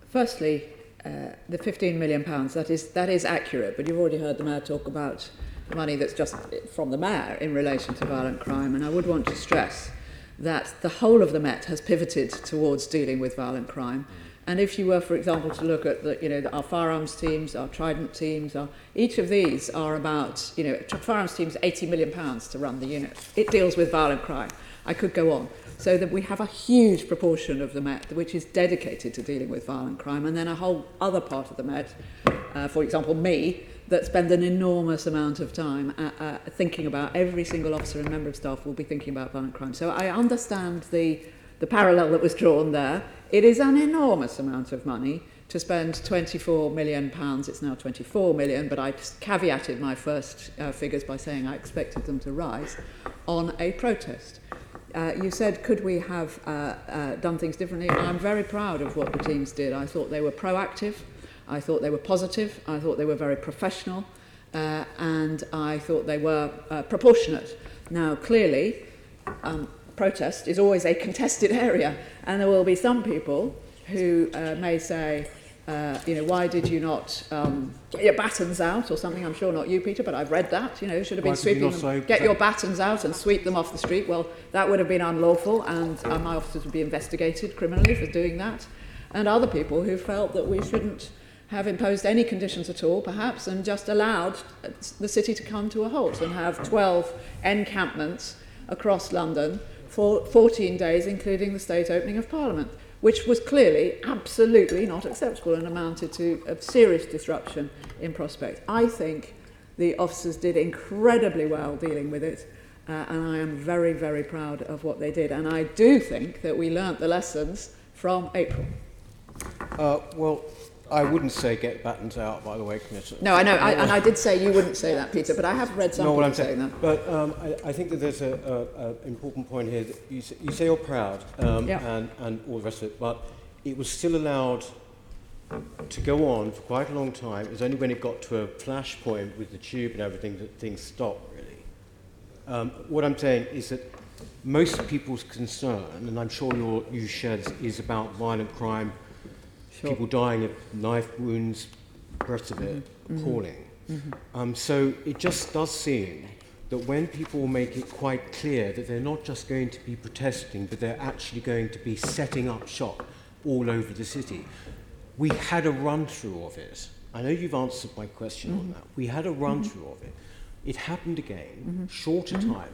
Firstly, the £15 million, that is accurate, but you've already heard the Mayor talk about money that's just from the Mayor in relation to violent crime, and I would want to stress that the whole of the Met has pivoted towards dealing with violent crime. And if you were, for example, to look at our firearms teams, our Trident teams, each of these are about, firearms teams, £80 million to run the unit. It deals with violent crime. I could go on. So that we have a huge proportion of the Met which is dedicated to dealing with violent crime, and then a whole other part of the Met, for example me, that spend an enormous amount of time thinking about, every single officer and member of staff will be thinking about violent crime. So I understand the parallel that was drawn there. It is an enormous amount of money to spend £24 million. It's now 24 million, but I caveated my first figures by saying I expected them to rise on a protest. You said, could we have done things differently? I'm very proud of what the teams did. I thought they were proactive. I thought they were positive. I thought they were very professional. And I thought they were proportionate. Now, clearly, protest is always a contested area. And there will be some people who may say, why did you not get your batons out or something? I'm sure not you, Peter, but I've read that. Should have been sweeping them. Get your batons out and sweep them off the street. Well, that would have been unlawful, and my officers would be investigated criminally for doing that. And other people who felt that we shouldn't have imposed any conditions at all, perhaps, and just allowed the city to come to a halt and have 12 encampments across London for 14 days, including the state opening of Parliament, which was clearly absolutely not acceptable and amounted to a serious disruption in prospect. I think the officers did incredibly well dealing with it, and I am very, very proud of what they did. And I do think that we learnt the lessons from April. Well, I wouldn't say get batons out, by the way, Commissioner. No, I know, and I did say you wouldn't say that, Peter, but I have read some people saying that. But I think that there's an important point here. That you say you're proud and all the rest of it, but it was still allowed to go on for quite a long time. It was only when it got to a flash point with the tube and everything that things stopped, really. What I'm saying is that most people's concern, and I'm sure you share this, is about violent crime, sure. People dying of knife wounds, the rest of it, appalling. So it just does seem that when people make it quite clear that they're not just going to be protesting, but they're actually going to be setting up shop all over the city. We had a run-through of it. I know you've answered my question on that. We had a run-through of it. It happened again, shorter time.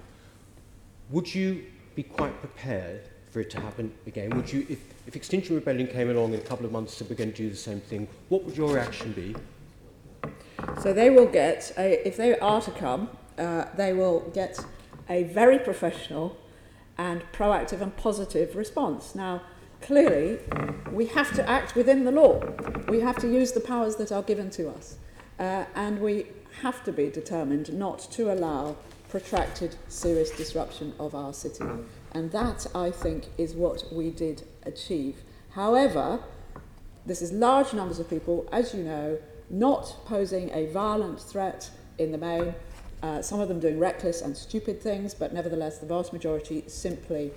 Would you be quite prepared for it to happen again? Would you, if Extinction Rebellion came along in a couple of months to begin to do the same thing, what would your reaction be? So they will get, if they are to come, they will get a very professional and proactive and positive response. Now, clearly, we have to act within the law. We have to use the powers that are given to us. And we have to be determined not to allow protracted, serious disruption of our city. And that, I think, is what we did achieve. However, this is large numbers of people, as you know, not posing a violent threat in the main, some of them doing reckless and stupid things, but nevertheless, the vast majority simply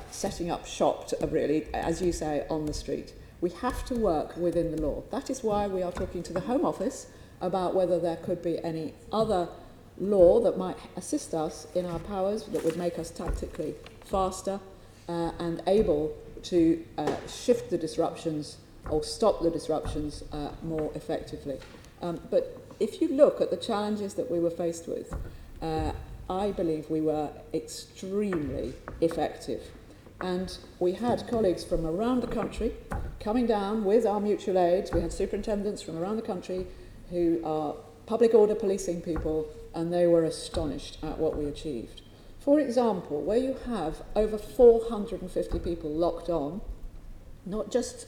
setting up shop, really, as you say, on the street. We have to work within the law. That is why we are talking to the Home Office about whether there could be any other law that might assist us in our powers, that would make us tactically faster and able to shift the disruptions or stop the disruptions more effectively. But if you look at the challenges that we were faced with, I believe we were extremely effective. And we had colleagues from around the country coming down with our mutual aids. We had superintendents from around the country who are public order policing people, and they were astonished at what we achieved. For example, where you have over 450 people locked on, not just,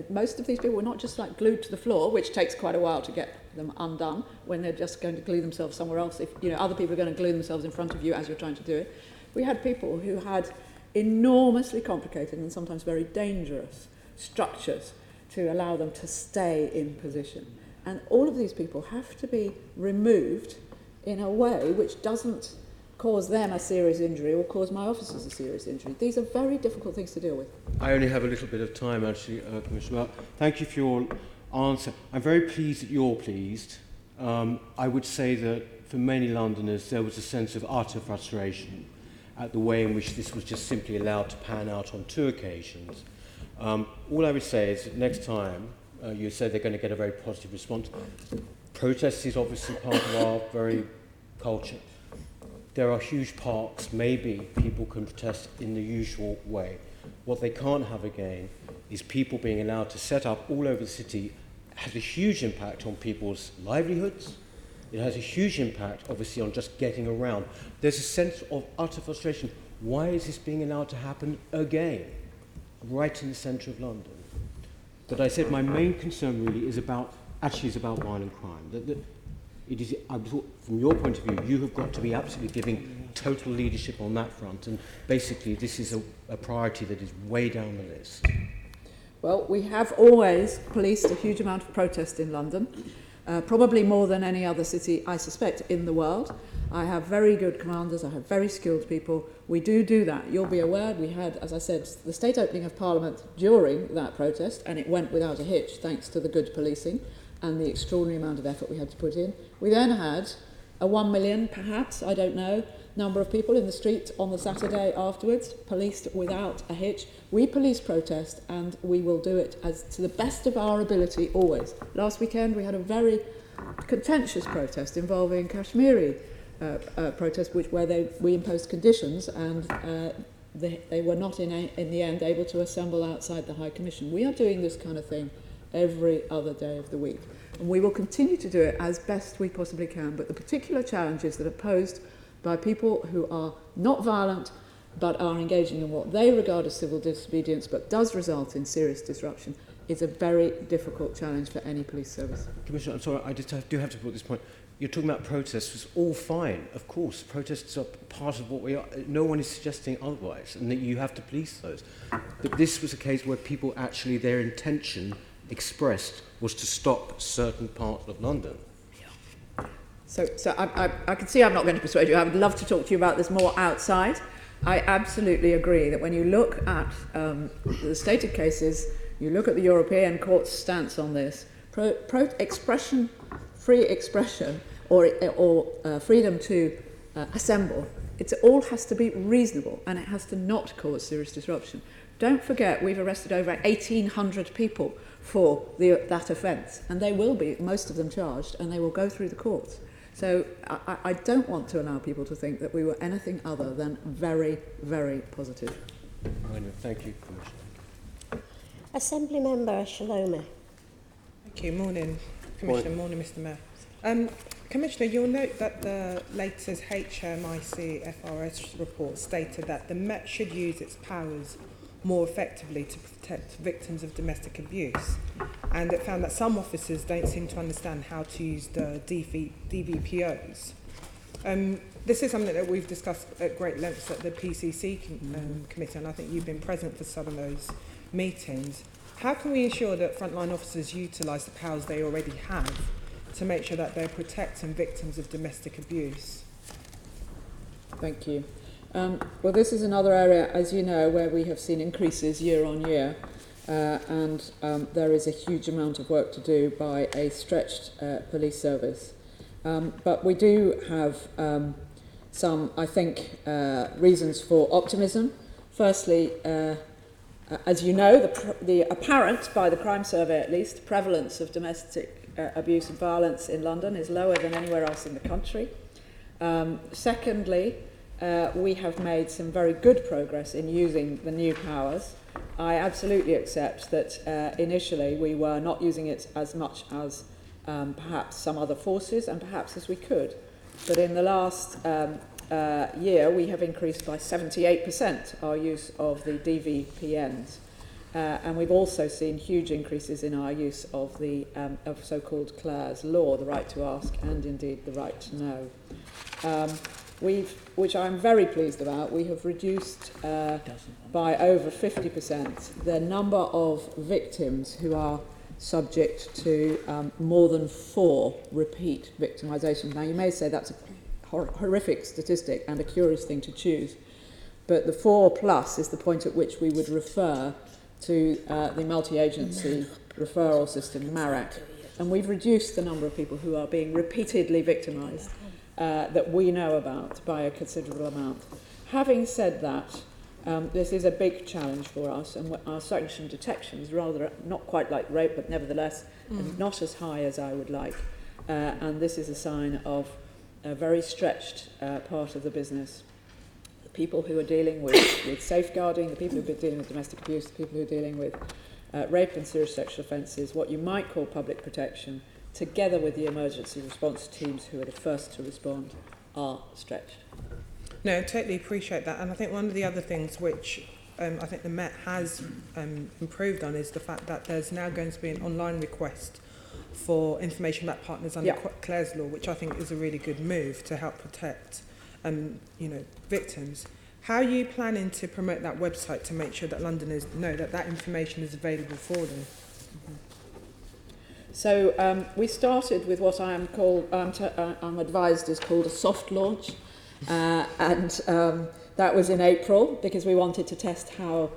most of these people were not just like glued to the floor, which takes quite a while to get them undone when they're just going to glue themselves somewhere else. If other people are going to glue themselves in front of you as you're trying to do it. We had people who had enormously complicated and sometimes very dangerous structures to allow them to stay in position. And all of these people have to be removed in a way which doesn't cause them a serious injury or cause my officers a serious injury. These are very difficult things to deal with. I only have a little bit of time, actually, Commissioner. Thank you for your answer. I'm very pleased that you're pleased. I would say that for many Londoners, there was a sense of utter frustration at the way in which this was just simply allowed to pan out on 2 occasions. All I would say is that next time, you said they're going to get a very positive response. Protest is obviously part of our very culture. There are huge parks, maybe people can protest in the usual way. What they can't have again is people being allowed to set up all over the city. It has a huge impact on people's livelihoods. It has a huge impact, obviously, on just getting around. There's a sense of utter frustration. Why is this being allowed to happen again, right in the centre of London? But I said my main concern really is about violent crime. It is, I thought, from your point of view, you have got to be absolutely giving total leadership on that front, and basically this is a priority that is way down the list. Well, we have always policed a huge amount of protest in London, probably more than any other city, I suspect, in the world. I have very good commanders, I have very skilled people. We do that. You'll be aware we had, as I said, the state opening of Parliament during that protest, and it went without a hitch thanks to the good policing and the extraordinary amount of effort we had to put in. We then had a 1 million, perhaps, I don't know, number of people in the street on the Saturday afterwards, policed without a hitch. We police protest, and we will do it as to the best of our ability always. Last weekend we had a very contentious protest involving Kashmiri protest, where we imposed conditions, and they were not in the end able to assemble outside the High Commission. We are doing this kind of thing every other day of the week, and we will continue to do it as best we possibly can. But the particular challenges that are posed by people who are not violent but are engaging in what they regard as civil disobedience but does result in serious disruption is a very difficult challenge for any police service. Commissioner, I'm sorry, I just do have to put this point. You're talking about protests. It's all fine, of course. Protests are part of what we are. No one is suggesting otherwise, and that you have to police those. But this was a case where people actually, their intention expressed was to stop certain parts of London. So I can see I'm not going to persuade you. I would love to talk to you about this more outside. I absolutely agree that when you look at the stated cases, you look at the European Court's stance on this, free expression or freedom to assemble, it all has to be reasonable and it has to not cause serious disruption. Don't forget, we've arrested over 1,800 people for that offence, and they will be, most of them, charged, and they will go through the courts. So I don't want to allow people to think that we were anything other than very, very positive. Thank you, Commissioner. Assembly Member Shaloma. Thank you. Morning, Commissioner. Morning, Mr. Mayor. Commissioner, you'll note that the latest HMIC FRS report stated that the Met should use its powers more effectively to protect victims of domestic abuse. And it found that some officers don't seem to understand how to use the DVPOs. This is something that we've discussed at great lengths at the PCC committee, and I think you've been present for some of those meetings. How can we ensure that frontline officers utilise the powers they already have to make sure that they're protecting victims of domestic abuse? Thank you. Well, this is another area, as you know, where we have seen increases year on year, and there is a huge amount of work to do by a stretched police service. But we do have some, I think, reasons for optimism. Firstly, as you know, the apparent, by the crime survey at least, prevalence of domestic abuse and violence in London is lower than anywhere else in the country. Secondly, we have made some very good progress in using the new powers. I absolutely accept that initially we were not using it as much as perhaps some other forces and perhaps as we could. But in the last year we have increased by 78% our use of the DVPNs. And we've also seen huge increases in our use of the of so-called Clare's law, the right to ask and indeed the right to know. Which I'm very pleased about, we have reduced by over 50% the number of victims who are subject to more than 4 repeat victimisations. Now, you may say that's a horrific statistic and a curious thing to choose, but the 4+ is the point at which we would refer to the multi-agency referral system, MARAC. And we've reduced the number of people who are being repeatedly victimised that we know about by a considerable amount. Having said that, this is a big challenge for us, and our sanction detection is rather not quite like rape, but nevertheless not as high as I would like. And this is a sign of a very stretched part of the business. The people who are dealing with safeguarding, the people who are dealing with domestic abuse, the people who are dealing with rape and serious sexual offences, what you might call public protection, together with the emergency response teams who are the first to respond, are stretched. No, I totally appreciate that. And I think one of the other things which I think the Met has improved on is the fact that there's now going to be an online request for information about partners under Clare's law, which I think is a really good move to help protect victims. How are you planning to promote that website to make sure that Londoners know that that information is available for them? Mm-hmm. So we started with what I'm advised is called a soft launch, and that was in April because we wanted to test how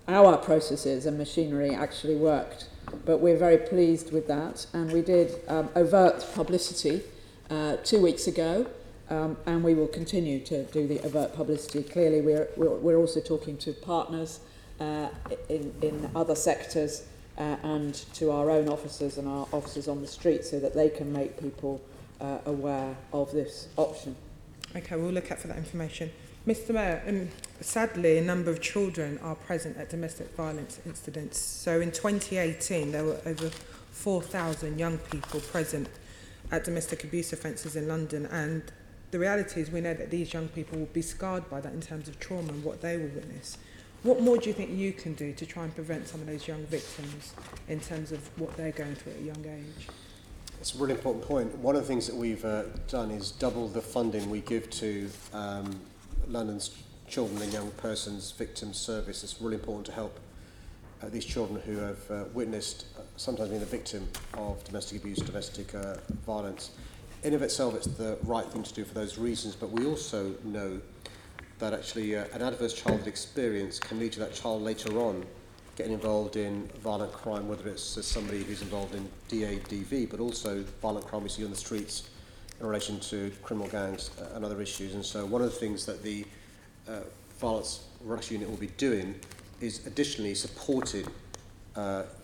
our processes and machinery actually worked. But we're very pleased with that, and we did overt publicity 2 weeks ago, and we will continue to do the overt publicity. Clearly, we're also talking to partners in other sectors. And to our own officers and our officers on the street so that they can make people aware of this option. Okay, we'll look out for that information. Mr. Mayor, sadly, a number of children are present at domestic violence incidents. So in 2018, there were over 4,000 young people present at domestic abuse offences in London. And the reality is we know that these young people will be scarred by that in terms of trauma and what they will witness. What more do you think you can do to try and prevent some of those young victims in terms of what they're going through at a young age? It's a really important point. One of the things that we've done is double the funding we give to London's Children and Young Persons Victims Service. It's really important to help these children who have witnessed, sometimes being the victim of domestic abuse, domestic violence. In of itself, it's the right thing to do for those reasons, but we also know that actually an adverse childhood experience can lead to that child later on getting involved in violent crime, whether it's somebody who's involved in DADV, but also violent crime we see on the streets in relation to criminal gangs and other issues. And so one of the things that the Violence Reduction Unit will be doing is additionally supporting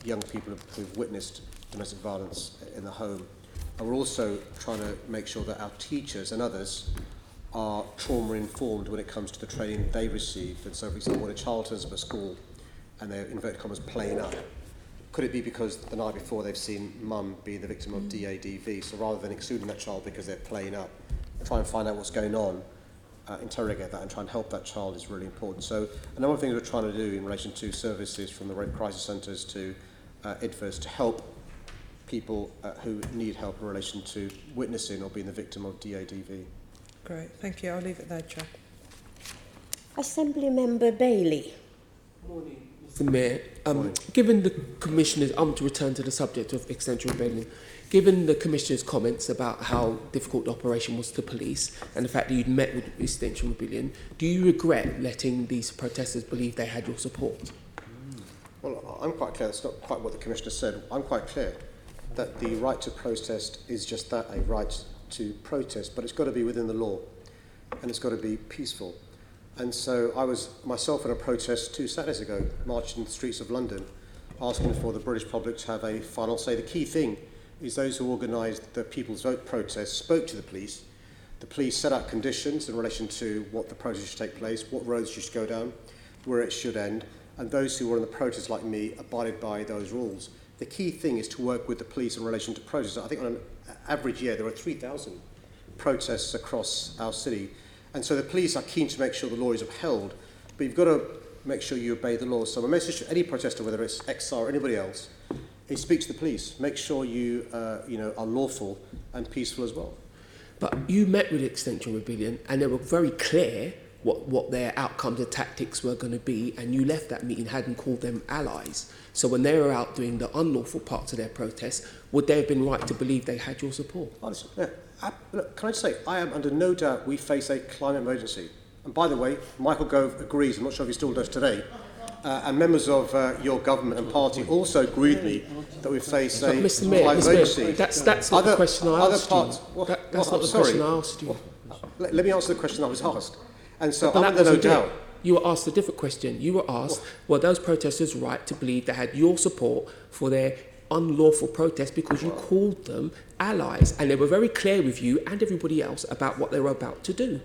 young people who've witnessed domestic violence in the home. And we're also trying to make sure that our teachers and others are trauma-informed when it comes to the training they receive. And so, for example, when a child turns up at school and they're, inverted commas, playing up, could it be because the night before they've seen mum be the victim of DADV? So rather than excluding that child because they're playing up, try and find out what's going on, interrogate that and try and help that child is really important. So a number of things we're trying to do in relation to services from the rape crisis centres to IDFAs to help people who need help in relation to witnessing or being the victim of DADV. Great, thank you. I'll leave it there, Chair. Assembly Member Bailey. Morning, Mr. Mayor. Given the Commissioner's, to return to the subject of extension rebellion, given the Commissioner's comments about how difficult the operation was to police and the fact that you'd met with extension rebellion, do you regret letting these protesters believe they had your support? Well, I'm quite clear. That's not quite what the Commissioner said. I'm quite clear that the right to protest is just that, a right to protest, but it's got to be within the law and it's got to be peaceful. And so I was myself in a protest 2 Saturdays ago, marching in the streets of London, asking for the British public to have a final say. The key thing is those who organised the People's Vote protest spoke to the police. The police set out conditions in relation to what the protest should take place, what roads you should go down, where it should end, and those who were in the protest, like me, abided by those rules. The key thing is to work with the police in relation to protests. I think on an average year there are 3,000 protests across our city. And so the police are keen to make sure the law is upheld, but you've got to make sure you obey the law. So my message to any protester, whether it's XR or anybody else, is speak to the police. Make sure you, are lawful and peaceful as well. But you met with Extinction Rebellion and they were very clear what their outcomes and tactics were going to be, and you left that meeting, hadn't called them allies. So when they were out doing the unlawful parts of their protest, would they have been right to believe they had your support? Honestly, look, can I just say, I am under no doubt we face a climate emergency. And by the way, Michael Gove agrees, I'm not sure if he still does today, and members of your government and party also agree with me that we face a climate emergency. That's not the question I asked you. That's not the question I asked you. Let me answer the question I was asked. And so but I'm under no doubt. You were asked a different question. You were asked, were those protesters right to believe they had your support for their unlawful protest because you called them allies, and they were very clear with you and everybody else about what they were about to do.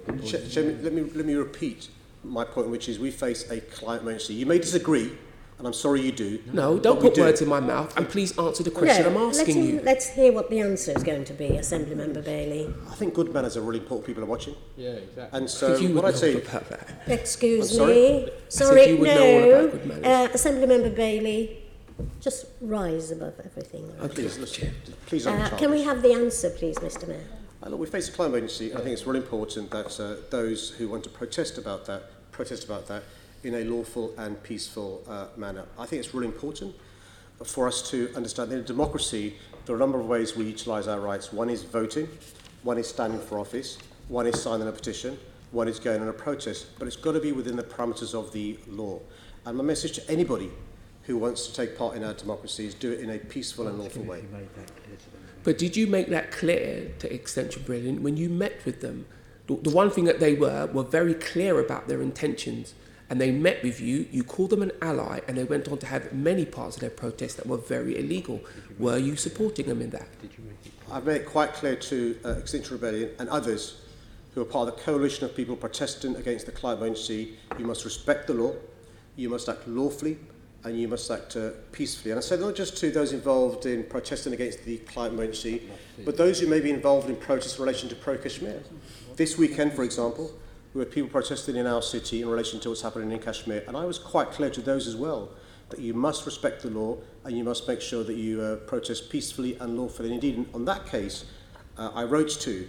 Let me repeat my point, which is we face a climate emergency. You may disagree, and I'm sorry you do. No, don't put words in my mouth, and please answer the question I'm asking you. Let's hear what the answer is going to be, Assemblymember Bailey. I think good manners are really important. People are watching. Yeah, exactly. And so what I'd say... Excuse I'm me. Sorry, no. Assemblymember Bailey, just rise above everything. Please don't can we have the answer, please, Mr Mayor? Look, we face a climate emergency, and I think it's really important that those who want to protest about that in a lawful and peaceful manner. I think it's really important for us to understand that in a democracy, there are a number of ways we utilise our rights. One is voting, one is standing for office, one is signing a petition, one is going on a protest, but it's got to be within the parameters of the law. And my message to anybody who wants to take part in our democracy is do it in a peaceful and lawful way. But did you make that clear to Extinction Rebellion when you met with them? The one thing that they were very clear about their intentions, and they met with you, you called them an ally, and they went on to have many parts of their protest that were very illegal. Were you supporting them in that? I've made it quite clear to Extinction Rebellion and others who are part of the coalition of people protesting against the climate emergency, you must respect the law, you must act lawfully, and you must act peacefully. And I say not just to those involved in protesting against the climate emergency, but those who may be involved in protests in relation to pro-Kashmir. This weekend, for example, we had people protesting in our city in relation to what's happening in Kashmir, and I was quite clear to those as well that you must respect the law and you must make sure that you protest peacefully and lawfully. And indeed, on that case, I wrote to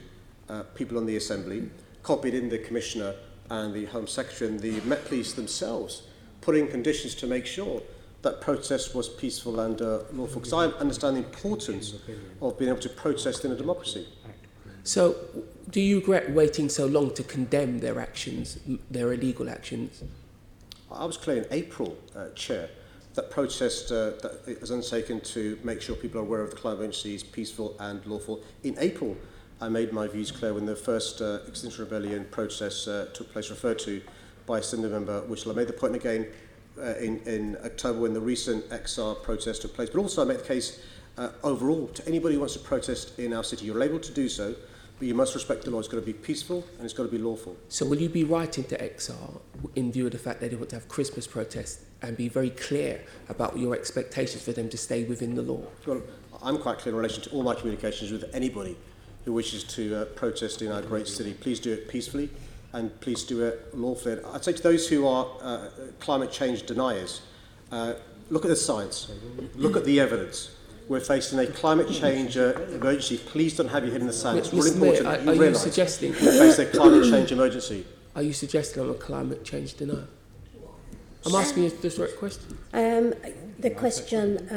people on the Assembly, copied in the Commissioner and the Home Secretary and the Met Police themselves, putting conditions to make sure that protest was peaceful and lawful, because I understand the importance of being able to protest in a democracy. So, do you regret waiting so long to condemn their actions, their illegal actions? I was clear in April, Chair, that protest that is undertaken to make sure people are aware of the climate emergency is peaceful and lawful. In April, I made my views clear when the first Extinction Rebellion protest took place, referred to by a Assembly member, which I made the point again in October when the recent XR protest took place. But also I made the case overall to anybody who wants to protest in our city. You're able to do so, but you must respect the law. It's got to be peaceful and it's got to be lawful. So will you be writing to XR in view of the fact that they want to have Christmas protests and be very clear about your expectations for them to stay within the law? Well, I'm quite clear in relation to all my communications with anybody who wishes to protest in our great city. Please do it peacefully and please do it lawfully. I'd say to those who are climate change deniers, look at the science, look at the evidence. We're facing a climate change emergency. Please don't have your head in the sand. It's really important that you realise we're facing a climate change emergency. Are you suggesting I'm a climate change denier? I'm asking you the direct question. The question,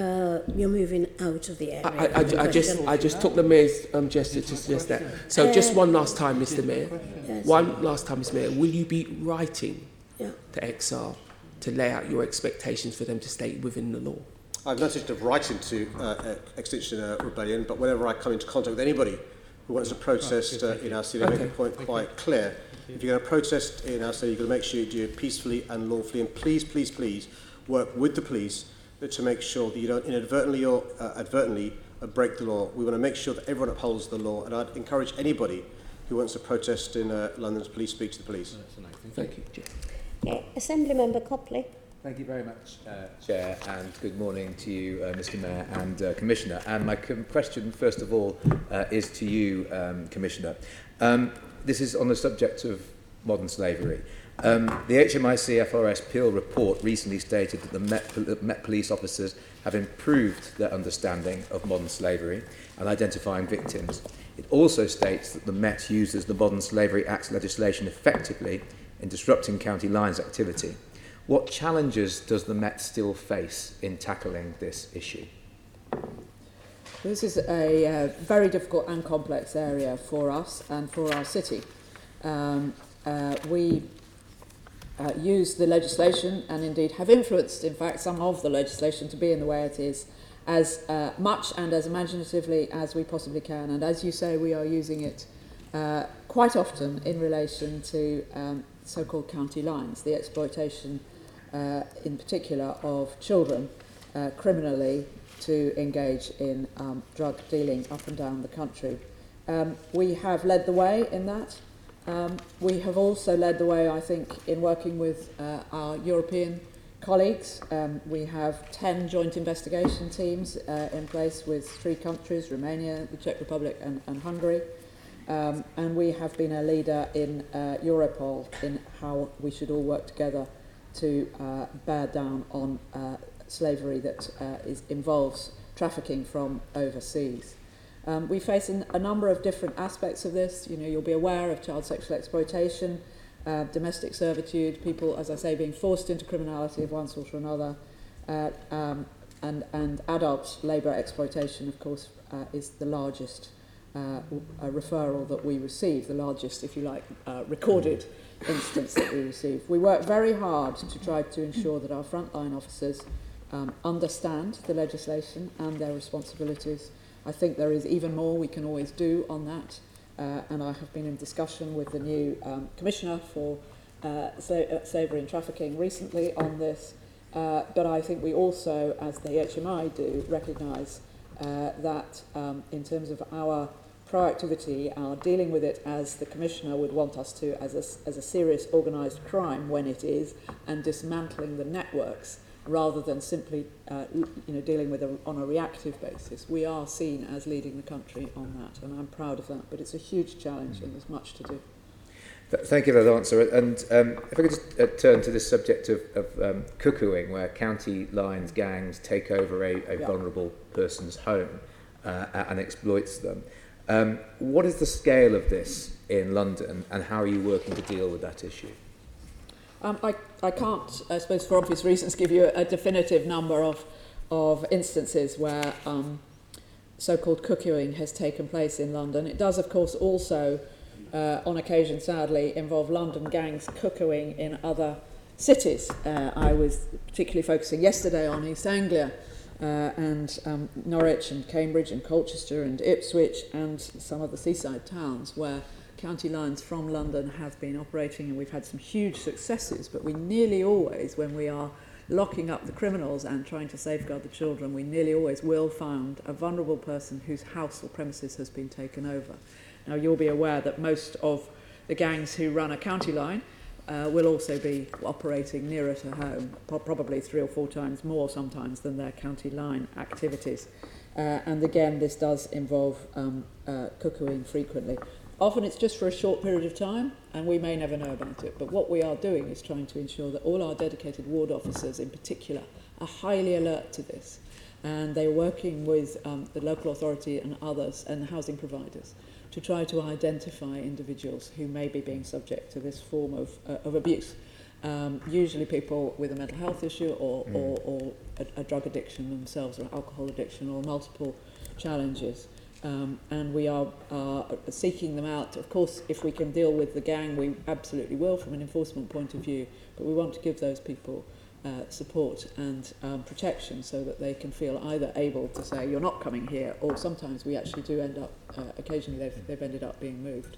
you're moving out of the area. I just took the Mayor's gesture to suggest that. So just one last time, Mr Mayor. Yes. One last time, Mr Mayor. Will you be writing to XR to lay out your expectations for them to stay within the law? I've noticed of writing to Extinction Rebellion, but whenever I come into contact with anybody who wants to protest in our city, I make the point quite clear. If you're going to protest in our city, you've got to make sure you do it peacefully and lawfully. And please, please, please work with the police to make sure that you don't inadvertently or advertently break the law. We want to make sure that everyone upholds the law. And I'd encourage anybody who wants to protest in London's police speak to the police. Thank you. Assembly Member Copley. Thank you very much, Chair, and good morning to you, Mr Mayor and Commissioner. And my question, first of all, is to you, Commissioner. This is on the subject of modern slavery. The HMIC FRS Peel report recently stated that the Met police officers have improved their understanding of modern slavery and identifying victims. It also states that the Met uses the Modern Slavery Act legislation effectively in disrupting county lines activity. What challenges does the Met still face in tackling this issue? This is a very difficult and complex area for us and for our city. We use the legislation and indeed have influenced, in fact, some of the legislation to be in the way it is as much and as imaginatively as we possibly can. And as you say, we are using it quite often in relation to so-called county lines, the exploitation in particular of children criminally to engage in drug dealing up and down the country. We have led the way in that. We have also led the way, I think, in working with our European colleagues. We have 10 joint investigation teams in place with 3 countries, Romania, the Czech Republic and Hungary. And we have been a leader in Europol in how we should all work together to bear down on slavery that involves trafficking from overseas. We face a number of different aspects of this. You know, you'll be aware of child sexual exploitation, domestic servitude, people, as I say, being forced into criminality of one sort or another, and adult labour exploitation, of course, is the largest referral that we receive, the largest, if you like, recorded instance that we receive. We work very hard to try to ensure that our frontline officers understand the legislation and their responsibilities. I think there is even more we can always do on that, and I have been in discussion with the new Commissioner for Slavery and Trafficking recently on this, but I think we also, as the HMI do, recognise that in terms of our proactivity, our dealing with it as the Commissioner would want us to, as a serious organised crime when it is, and dismantling the networks rather than simply dealing with it on a reactive basis. We are seen as leading the country on that, and I'm proud of that, but it's a huge challenge and there's much to do. Thank you for that answer. And if I could just turn to this subject of cuckooing, where county lines, gangs take over a vulnerable person's home and exploits them. What is the scale of this in London, and how are you working to deal with that issue? I can't, I suppose for obvious reasons, give you a definitive number of instances where so-called cuckooing has taken place in London. It does, of course, also, on occasion, sadly, involve London gangs cuckooing in other cities. I was particularly focusing yesterday on East Anglia and Norwich and Cambridge and Colchester and Ipswich and some of the seaside towns where county lines from London have been operating, and we've had some huge successes, but we nearly always, when we are locking up the criminals and trying to safeguard the children, we nearly always will find a vulnerable person whose house or premises has been taken over. Now, you'll be aware that most of the gangs who run a county line will also be operating nearer to home, probably 3 or 4 times more sometimes than their county line activities. And again, this does involve cuckooing frequently. Often it's just for a short period of time, and we may never know about it. But what we are doing is trying to ensure that all our dedicated ward officers in particular are highly alert to this. And they're working with the local authority and others and housing providers to try to identify individuals who may be being subject to this form of abuse. Usually people with a mental health issue or a drug addiction themselves, or alcohol addiction, or multiple challenges. And we are seeking them out. Of course, if we can deal with the gang, we absolutely will from an enforcement point of view, but we want to give those people support and protection so that they can feel either able to say, you're not coming here, or sometimes we actually do end up, occasionally they've ended up being moved.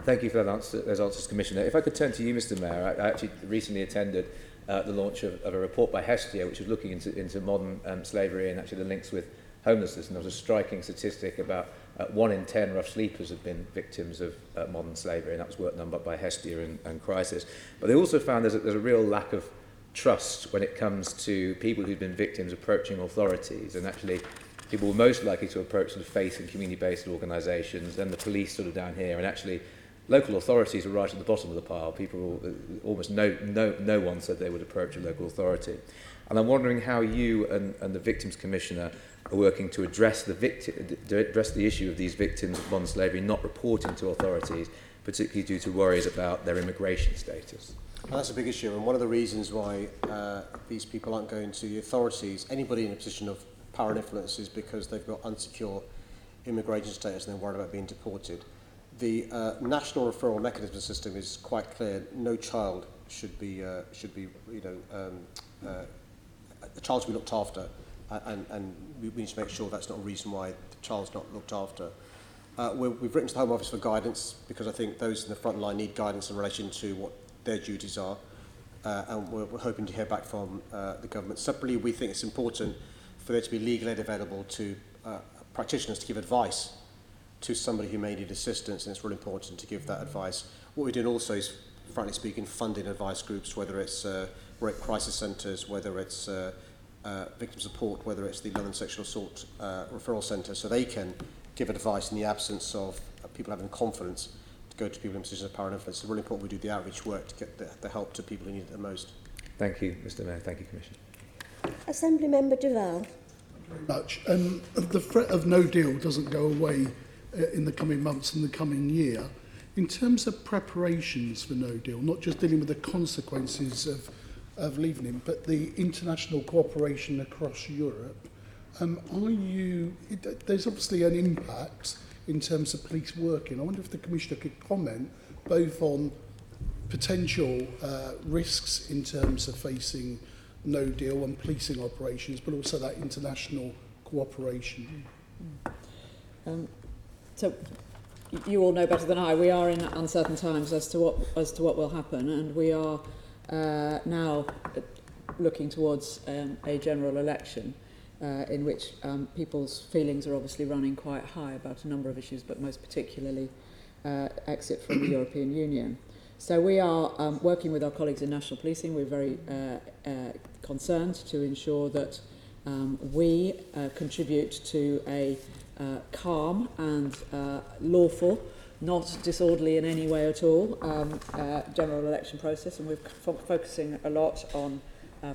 Thank you for that those answers, Commissioner. If I could turn to you, Mr. Mayor, I actually recently attended the launch of a report by Hestia, which was looking into modern slavery and actually the links with homelessness, and there was a striking statistic about 1 in 10 rough sleepers have been victims of modern slavery, and that was work done by Hestia and Crisis. But they also found there's a real lack of trust when it comes to people who've been victims approaching authorities, and actually people were most likely to approach sort of faith and community-based organisations and the police sort of down here, and actually local authorities were right at the bottom of the pile. People, almost no one said they would approach a local authority. And I'm wondering how you and the Victims Commissioner are working to address the issue of these victims of modern slavery not reporting to authorities, particularly due to worries about their immigration status. Well, that's a big issue, and one of the reasons why these people aren't going to the authorities, anybody in a position of power and influence, is because they've got unsecure immigration status and they're worried about being deported. The national referral mechanism system is quite clear. No child should be a child should be looked after, and we need to make sure that's not a reason why the child's not looked after. We've written to the Home Office for guidance, because I think those in the front line need guidance in relation to what their duties are, and we're hoping to hear back from the government. Separately, we think it's important for there to be legal aid available to practitioners to give advice to somebody who may need assistance, and it's really important to give that advice. What we're doing also is, frankly speaking, funding advice groups, whether it's rape crisis centres, whether it's victim support, whether it's the London Sexual Assault Referral Centre, so they can give advice in the absence of people having confidence to go to people in positions of power and influence. It's really important we do the outreach work to get the help to people who need it the most. Thank you, Mr. Mayor. Thank you, Commissioner. Assembly Member Duval. Much. The threat of no deal doesn't go away in the coming months and the coming year. In terms of preparations for no deal, not just dealing with the consequences of leaving him, but the international cooperation across Europe, there's obviously an impact in terms of police working. I wonder if the Commissioner could comment both on potential risks in terms of facing no deal and policing operations, but also that international cooperation. So you all know better than I, we are in uncertain times as to what will happen, and we are now looking towards a general election in which people's feelings are obviously running quite high about a number of issues, but most particularly exit from the European Union. So we are working with our colleagues in national policing. We're very concerned to ensure that we contribute to a calm and lawful, not disorderly in any way at all, general election process, and we're focusing a lot on,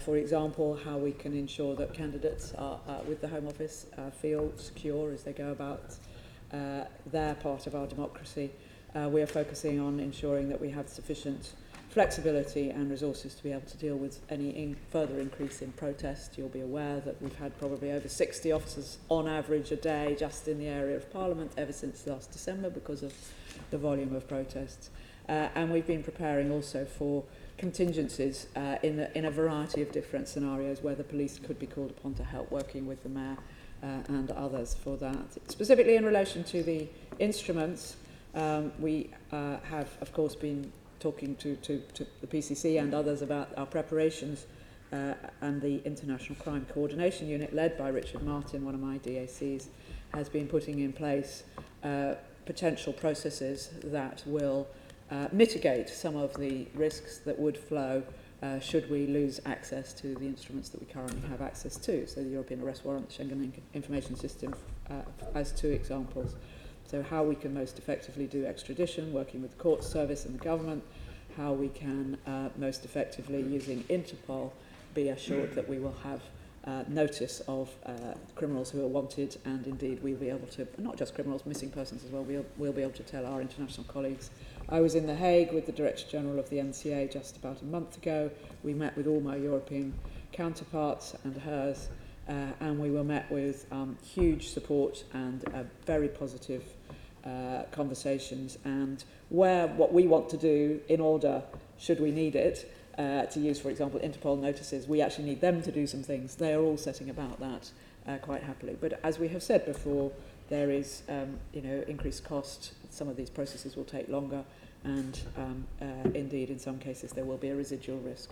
for example, how we can ensure that candidates are, with the Home Office feel secure as they go about their part of our democracy. We are focusing on ensuring that we have sufficient flexibility and resources to be able to deal with any further increase in protest. You'll be aware that we've had probably over 60 officers on average a day just in the area of Parliament ever since last December because of the volume of protests. And we've been preparing also for contingencies in a variety of different scenarios where the police could be called upon to help, working with the Mayor and others for that. Specifically in relation to the instruments, we have, of course, been talking to the PCC and others about our preparations, and the International Crime Coordination Unit, led by Richard Martin, one of my DACs, has been putting in place potential processes that will mitigate some of the risks that would flow should we lose access to the instruments that we currently have access to. So the European Arrest Warrant, the Schengen Information System, as two examples. So how we can most effectively do extradition, working with the court service and the government, how we can most effectively, using Interpol, be assured that we will have notice of criminals who are wanted, and indeed we'll be able to, not just criminals, missing persons as well, we'll be able to tell our international colleagues. I was in The Hague with the Director General of the NCA just about a month ago. We met with all my European counterparts and hers, and we were met with huge support and very positive conversations, and what we want to do in order, should we need it, to use, for example, Interpol notices, we actually need them to do some things. They are all setting about that quite happily. But as we have said before, there is increased cost. Some of these processes will take longer, and indeed, in some cases, there will be a residual risk.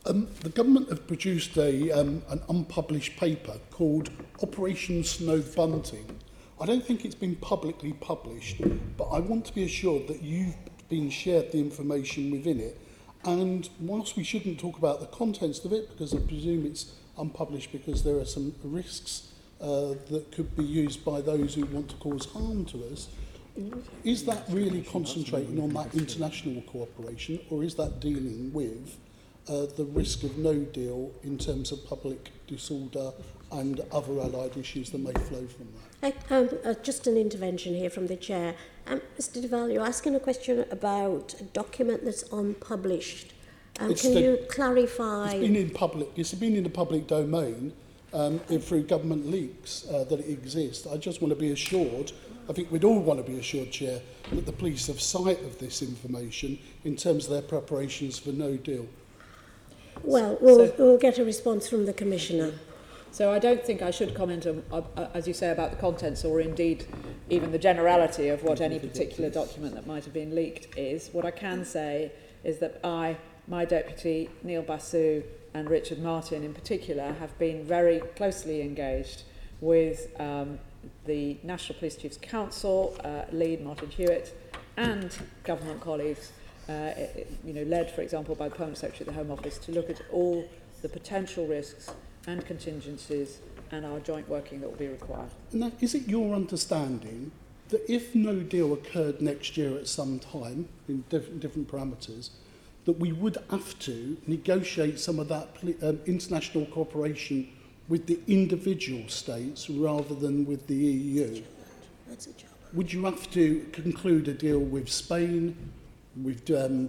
The government have produced an unpublished paper called Operation Snow Bunting. I don't think it's been publicly published, but I want to be assured that you've been shared the information within it. And whilst we shouldn't talk about the contents of it, because I presume it's unpublished because there are some risks that could be used by those who want to cause harm to us, is that really concentrating on that international cooperation, or is that dealing with the risk of no deal in terms of public disorder and other allied issues that may flow from that? Just an intervention here from the Chair. Mr Duval, you're asking a question about a document that's unpublished. Can you clarify? It's been in the public domain through government leaks that it exists. I just want to be assured, I think we'd all want to be assured, Chair, that the police have sight of this information in terms of their preparations for no deal. Well, we'll get a response from the Commissioner. So I don't think I should comment on, as you say, about the contents or indeed even the generality of what any particular document that might have been leaked is. What I can say is that my deputy, Neil Basu, and Richard Martin in particular have been very closely engaged with the National Police Chiefs Council, lead Martin Hewitt, and government colleagues, led, for example, by the Permanent Secretary of the Home Office, to look at all the potential risks and contingencies and our joint working that will be required. Now, is it your understanding that if no deal occurred next year at some time, in different parameters, that we would have to negotiate some of that international cooperation with the individual states rather than with the EU? Would you have to conclude a deal with Spain, with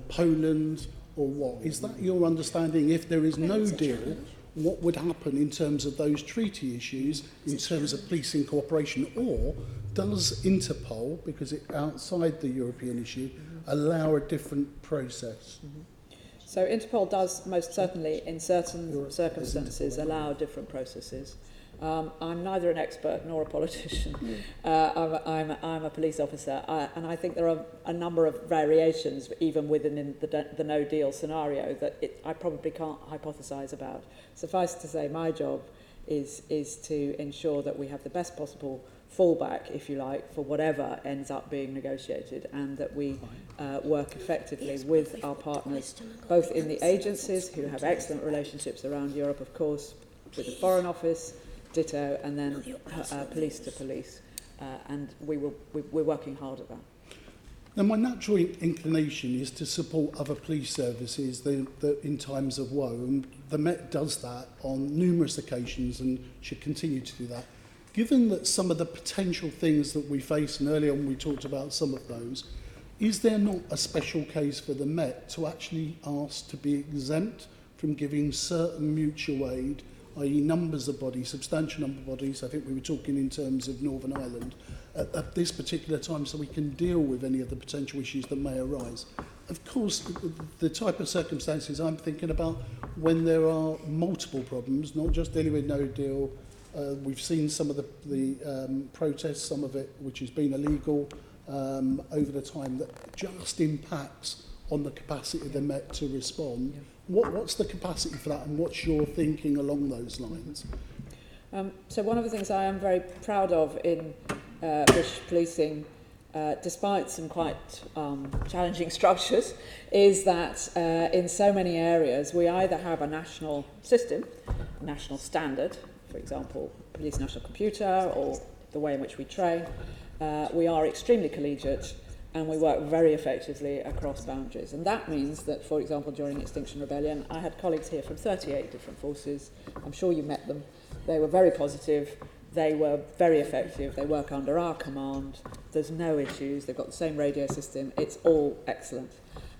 Poland, or what? Is that your understanding? If there is no deal, what would happen in terms of those treaty issues, in terms of policing cooperation? Or does Interpol, because it's outside the European issue, allow a different process? So Interpol does most certainly, in certain circumstances, allow different processes. I'm neither an expert nor a politician. I'm a police officer, and I think there are a number of variations, even within the no-deal scenario, that I probably can't hypothesize about. Suffice to say, my job is to ensure that we have the best possible fallback, if you like, for whatever ends up being negotiated, and that we work effectively with our partners, both in the agencies, who have excellent relationships around Europe, of course, with the Foreign Office, ditto, and then police to police. And we're working hard at that. Now, my natural inclination is to support other police services in times of woe, and the Met does that on numerous occasions and should continue to do that. Given that some of the potential things that we face, and earlier on we talked about some of those, is there not a special case for the Met to actually ask to be exempt from giving certain mutual aid, i.e. numbers of bodies, substantial number of bodies, I think we were talking in terms of Northern Ireland, at this particular time, so we can deal with any of the potential issues that may arise? Of course, the type of circumstances I'm thinking about when there are multiple problems, not just dealing with no deal. We've seen some of the protests, some of it which has been illegal over the time, that just impacts on the capacity of the Met to respond. What's the capacity for that, and what's your thinking along those lines? So one of the things I am very proud of in British policing, despite some quite challenging structures, is that in so many areas we either have a national system, a national standard, for example, Police National Computer, or the way in which we train. We are extremely collegiate, and we work very effectively across boundaries. And that means that, for example, during Extinction Rebellion, I had colleagues here from 38 different forces. I'm sure you met them. They were very positive. They were very effective. They work under our command. There's no issues. They've got the same radio system. It's all excellent.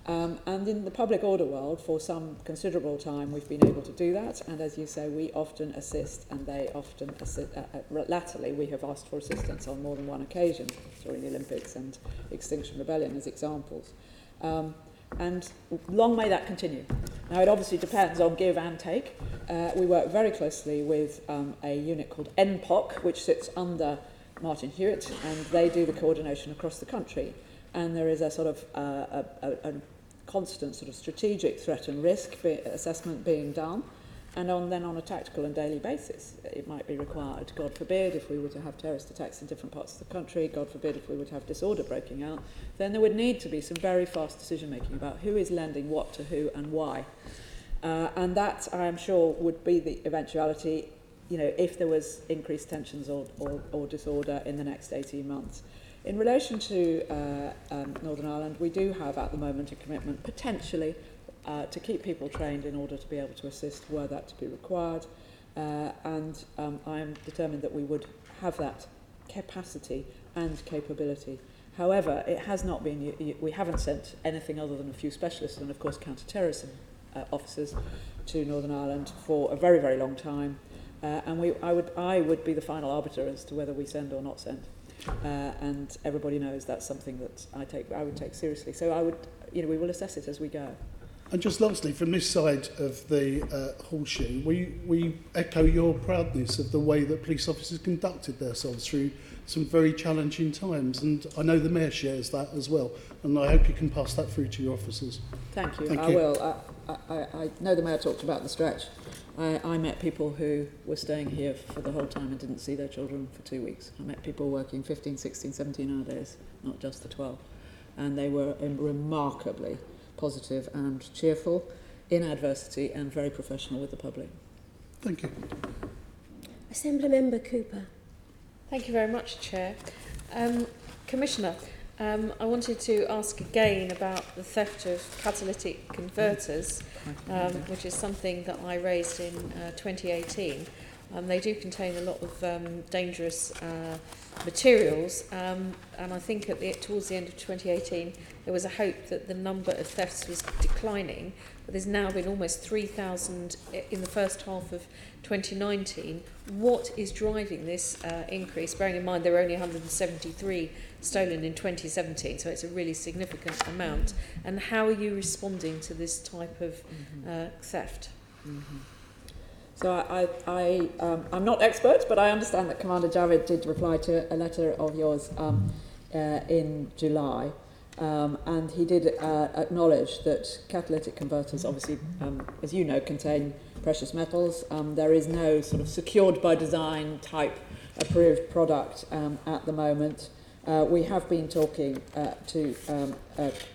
And in the public order world, for some considerable time, we've been able to do that. And as you say, we often assist, and they often assist. Latterly, we have asked for assistance on more than one occasion, during the Olympics and Extinction Rebellion as examples. And long may that continue. Now, it obviously depends on give and take. We work very closely with a unit called NPOC, which sits under Martin Hewitt, and they do the coordination across the country. And there is a sort of a constant sort of strategic threat and risk assessment being done, and then on a tactical and daily basis it might be required. God forbid if we were to have terrorist attacks in different parts of the country, God forbid if we were to have disorder breaking out, then there would need to be some very fast decision making about who is lending what to who and why. And that, I am sure, would be the eventuality, if there was increased tensions or disorder in the next 18 months. In relation to Northern Ireland, we do have at the moment a commitment potentially to keep people trained in order to be able to assist were that to be required, and I am determined that we would have that capacity and capability. However, it has not been, we haven't sent anything other than a few specialists and of course counter-terrorism officers to Northern Ireland for a very, very long time, and I would be the final arbiter as to whether we send or not send. And everybody knows that's something that I would take seriously. So we will assess it as we go. And just lastly, from this side of the horseshoe, we echo your proudness of the way that police officers conducted themselves through some very challenging times. And I know the Mayor shares that as well. And I hope you can pass that through to your officers. Thank you. Thank I you. will. I know the Mayor talked about the stretch. I met people who were staying here for the whole time and didn't see their children for 2 weeks. I met people working 15, 16, 17-hour days, not just the 12. And they were remarkably positive and cheerful in adversity and very professional with the public. Thank you. Assembly Member Cooper. Thank you very much, Chair. Commissioner, I wanted to ask again about the theft of catalytic converters, which is something that I raised in 2018. They do contain a lot of dangerous materials, and I think towards the end of 2018 there was a hope that the number of thefts was declining, but there's now been almost 3,000 in the first half of 2019. What is driving this increase? Bearing in mind there were only 173 stolen in 2017, so it's a really significant amount. And how are you responding to this type of theft? So I'm not expert, but I understand that Commander Javid did reply to a letter of yours in July, and he did acknowledge that catalytic converters obviously, as you know, contain precious metals. There is no sort of secured by design type approved product at the moment. We have been talking to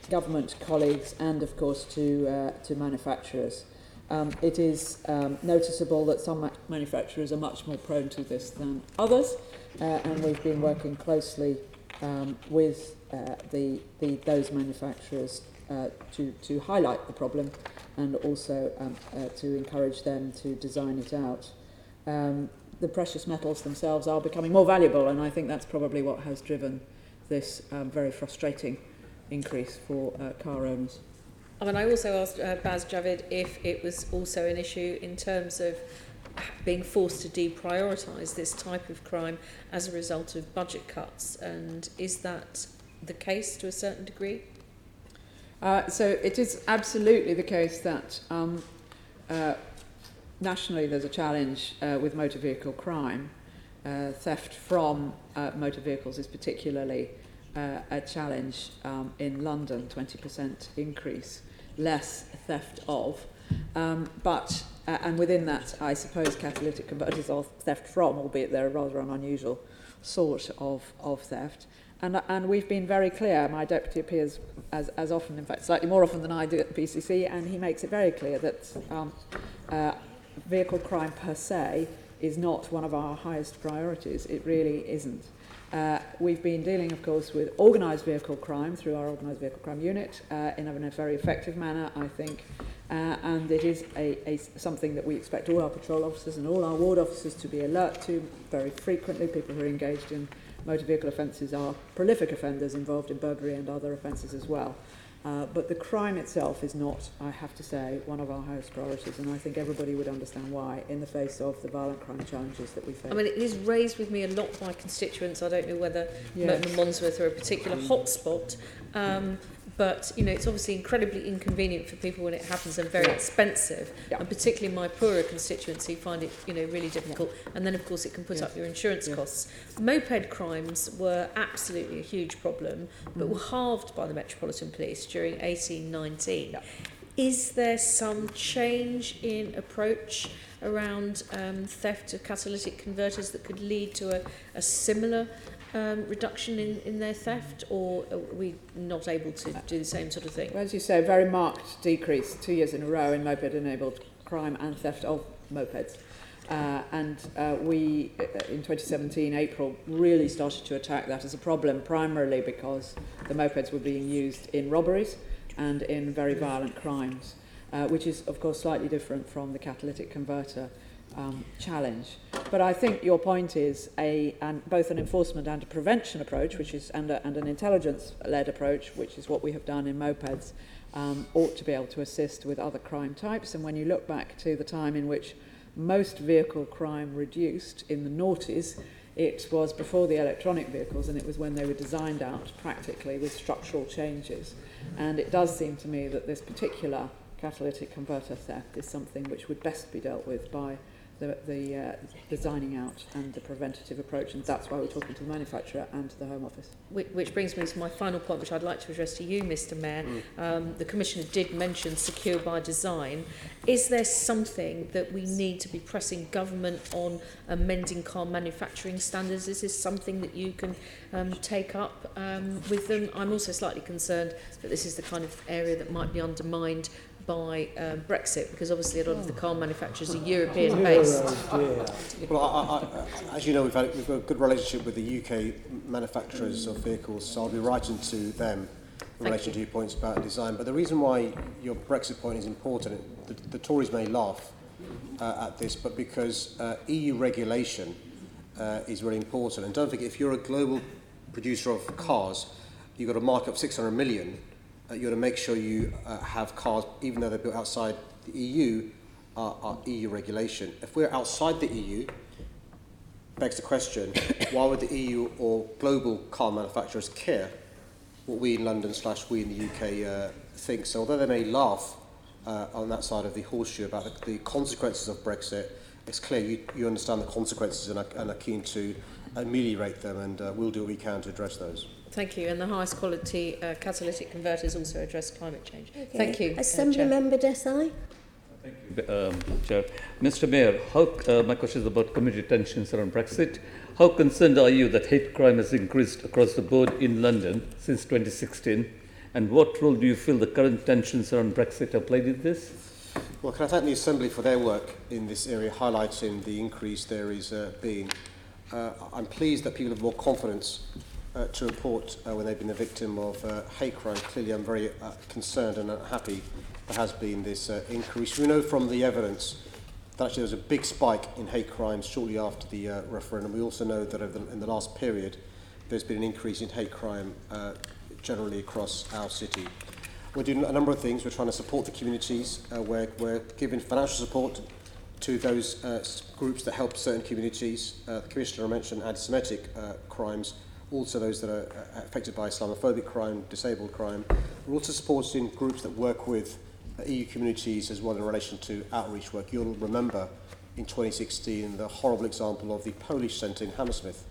government colleagues and of course to manufacturers. It is noticeable that some manufacturers are much more prone to this than others, and we've been working closely with those manufacturers to highlight the problem and also to encourage them to design it out. The precious metals themselves are becoming more valuable, and I think that's probably what has driven this very frustrating increase for car owners. And I also asked Baz Javid if it was also an issue in terms of being forced to deprioritise this type of crime as a result of budget cuts, and is that the case to a certain degree? So it is absolutely the case that nationally there's a challenge with motor vehicle crime. Theft from motor vehicles is particularly a challenge in London, 20% increase, less theft of. But and within that, I suppose catalytic converters are theft from, albeit they're rather an unusual sort of theft. And we've been very clear. My deputy appears as often, in fact, slightly more often than I do at the PCC, and he makes it very clear that vehicle crime per se is not one of our highest priorities. It really isn't. We've been dealing, of course, with organised vehicle crime through our organised vehicle crime unit in a very effective manner, I think. And it is something that we expect all our patrol officers and all our ward officers to be alert to very frequently. People who are engaged in motor vehicle offences are prolific offenders involved in burglary and other offences as well. But the crime itself is not, I have to say, one of our highest priorities, and I think everybody would understand why in the face of the violent crime challenges that we face. I mean, it is raised with me a lot by constituents. I don't know whether Merton and Wandsworth are a particular hotspot, but you know, it's obviously incredibly inconvenient for people when it happens and very expensive, and particularly my poorer constituents who find it, you know, really difficult. And then, of course, it can put up your insurance costs. Moped crimes were absolutely a huge problem, but were halved by the Metropolitan Police during 1819. Is there some change in approach around theft of catalytic converters that could lead to a similar reduction in their theft, or are we not able to do the same sort of thing? Well, as you say, very marked decrease 2 years in a row in moped-enabled crime and theft of mopeds. We, in 2017, April, really started to attack that as a problem, primarily because the mopeds were being used in robberies and in very violent crimes, which is, of course, slightly different from the catalytic converter challenge. But I think your point is both an enforcement and a prevention approach, which is and an intelligence-led approach, which is what we have done in mopeds, ought to be able to assist with other crime types. And when you look back to the time in which most vehicle crime reduced in the noughties, it was before the electronic vehicles, and it was when they were designed out practically with structural changes. And it does seem to me that this particular catalytic converter theft is something which would best be dealt with by the designing out and the preventative approach, and that's why we're talking to the manufacturer and to the Home Office. Which brings me to my final point, which I'd like to address to you, Mr. Mayor. The Commissioner did mention secure by design. Is there something that we need to be pressing government on amending car manufacturing standards? Is this something that you can take up with them? I'm also slightly concerned that this is the kind of area that might be undermined by Brexit, because obviously a lot of the car manufacturers are European based. Well, as you know, we've got a good relationship with the UK manufacturers of vehicles, so I'll be writing to them in relation to your points about design. But the reason why your Brexit point is important, the Tories may laugh at this, but because EU regulation is really important. And don't forget, if you're a global producer of cars, you've got a market of 600 million. You've got to make sure you have cars, even though they're built outside the EU, are EU regulation. If we're outside the EU, begs the question, why would the EU or global car manufacturers care what we in London / we in the UK think? So although they may laugh on that side of the horseshoe about the consequences of Brexit, it's clear you understand the consequences and are keen to ameliorate them, and we'll do what we can to address those. Thank you. And the highest quality catalytic converters also address climate change. Okay. Thank you. Assembly Member Desai. Thank you, Chair. Mr. Mayor, my question is about community tensions around Brexit. How concerned are you that hate crime has increased across the board in London since 2016? And what role do you feel the current tensions around Brexit have played in this? Well, can I thank the Assembly for their work in this area, highlighting the increase there is being. I'm pleased that people have more confidence to report when they've been the victim of hate crime. Clearly, I'm very concerned and unhappy there has been this increase. We know from the evidence that actually there was a big spike in hate crimes shortly after the referendum. We also know that in the last period, there's been an increase in hate crime generally across our city. We're doing a number of things. We're trying to support the communities. We're giving financial support to those groups that help certain communities. The Commissioner mentioned anti-Semitic crimes, also those that are affected by Islamophobic crime, disabled crime. We're also supporting groups that work with EU communities as well in relation to outreach work. You'll remember in 2016 the horrible example of the Polish centre in Hammersmith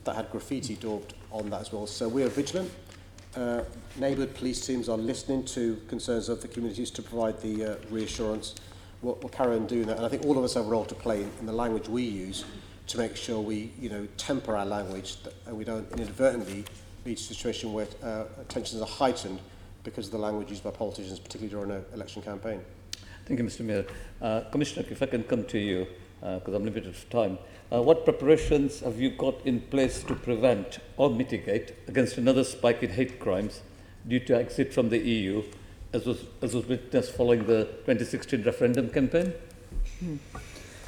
that had graffiti daubed on that as well. So we are vigilant. Neighbourhood police teams are listening to concerns of the communities to provide the reassurance. We'll carry on doing that, and I think all of us have a role to play in the language we use to make sure we, temper our language and we don't inadvertently lead to a situation where tensions are heightened because of the language used by politicians, particularly during an election campaign. Thank you, Mr. Mayor. Commissioner, if I can come to you, because I'm limited of time. What preparations have you got in place to prevent or mitigate against another spike in hate crimes due to exit from the EU, as was witnessed following the 2016 referendum campaign?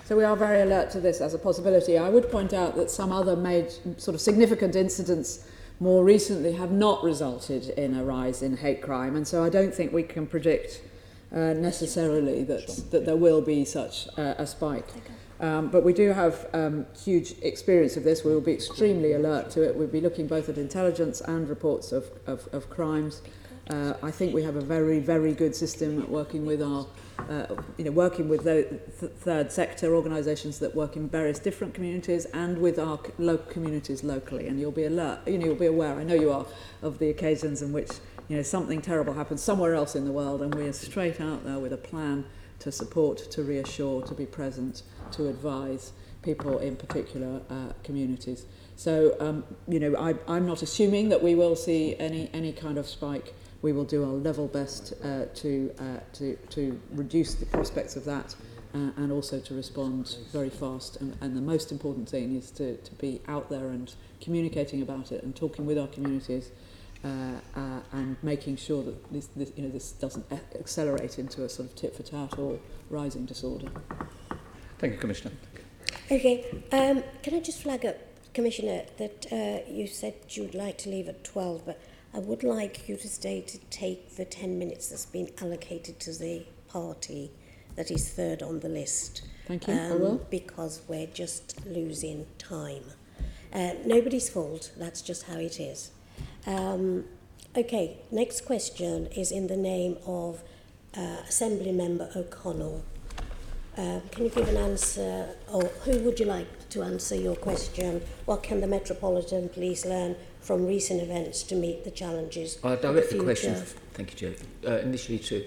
So we are very alert to this as a possibility. I would point out that some other sort of significant incidents more recently have not resulted in a rise in hate crime, and so I don't think we can predict necessarily that there will be such a spike. But we do have huge experience of this. We will be extremely alert to it. We'll be looking both at intelligence and reports of crimes. I think we have a very, very good system at working with our, working with the third sector organisations that work in various different communities and with our local communities locally. And you'll be alert, you'll be aware, I know you are, of the occasions in which something terrible happens somewhere else in the world, and we are straight out there with a plan to support, to reassure, to be present, to advise people in particular communities. So, I'm not assuming that we will see any kind of spike. We will do our level best to reduce the prospects of that and also to respond very fast. And the most important thing is to be out there and communicating about it and talking with our communities and making sure that this doesn't accelerate into a sort of tit-for-tat or rising disorder. Thank you, Commissioner. Okay, can I just flag up, Commissioner, that you said you would like to leave at 12, but I would like you to stay to take the 10 minutes that's been allocated to the party that is third on the list. Thank you, I will. Because we're just losing time. Nobody's fault, that's just how it is. Okay, next question is in the name of Assembly Member O'Connell. Can you give an answer, or who would you like to answer your question? What can the Metropolitan Police learn from recent events to meet the challenges I'll of the direct the future? question, thank you, Chair, initially to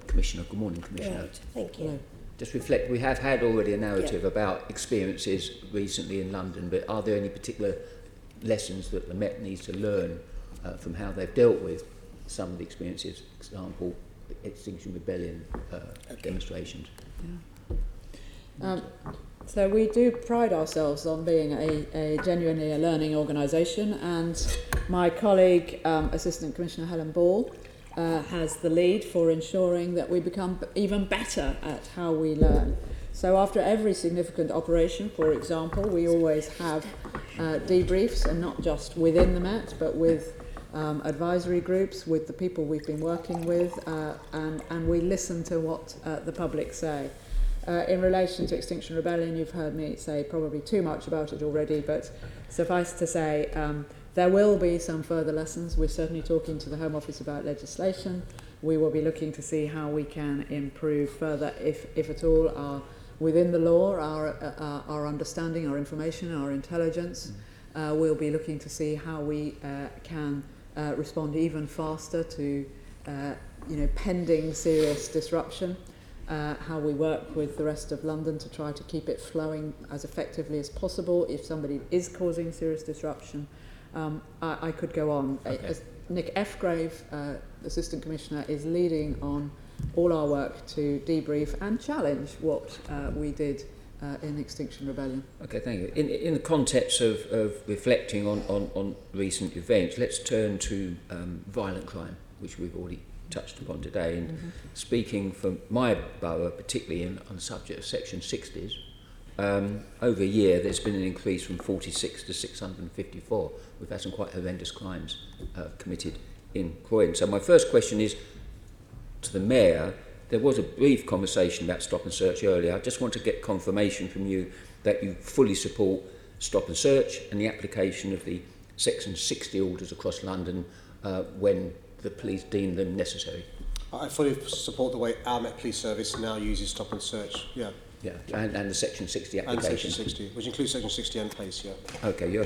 Commissioner. Good morning, Commissioner. Right, thank you. Just reflect, we have had already a narrative about experiences recently in London, but are there any particular lessons that the Met needs to learn from how they've dealt with some of the experiences, for example, Extinction Rebellion demonstrations? Yeah. So we do pride ourselves on being a genuinely a learning organisation, and my colleague, Assistant Commissioner Helen Ball, has the lead for ensuring that we become even better at how we learn. So after every significant operation, for example, we always have debriefs, and not just within the Met, but with advisory groups, with the people we've been working with, and we listen to what the public say. In relation to Extinction Rebellion, you've heard me say probably too much about it already, but suffice to say, there will be some further lessons. We're certainly talking to the Home Office about legislation. We will be looking to see how we can improve further, if at all, within the law, our understanding, our information, our intelligence. We'll be looking to see how we can respond even faster to pending serious disruption. How we work with the rest of London to try to keep it flowing as effectively as possible if somebody is causing serious disruption. I could go on. Okay. Nick Fgrave, Assistant Commissioner, is leading on all our work to debrief and challenge what we did in Extinction Rebellion. Okay, thank you. In the context of reflecting on recent events, let's turn to violent crime, which we've already touched upon today. And speaking from my borough, particularly on the subject of Section 60s, over a year there's been an increase from 46 to 654. We've had some quite horrendous crimes committed in Croydon. So my first question is to the Mayor. There was a brief conversation about stop and search earlier. I just want to get confirmation from you that you fully support stop and search and the application of the Section 60 orders across London when the police deem them necessary. I fully support the way our Met Police Service now uses stop and search, yeah. Yeah, and the Section 60 application. And Section 60, which includes Section 60 and police, yeah. Okay, you're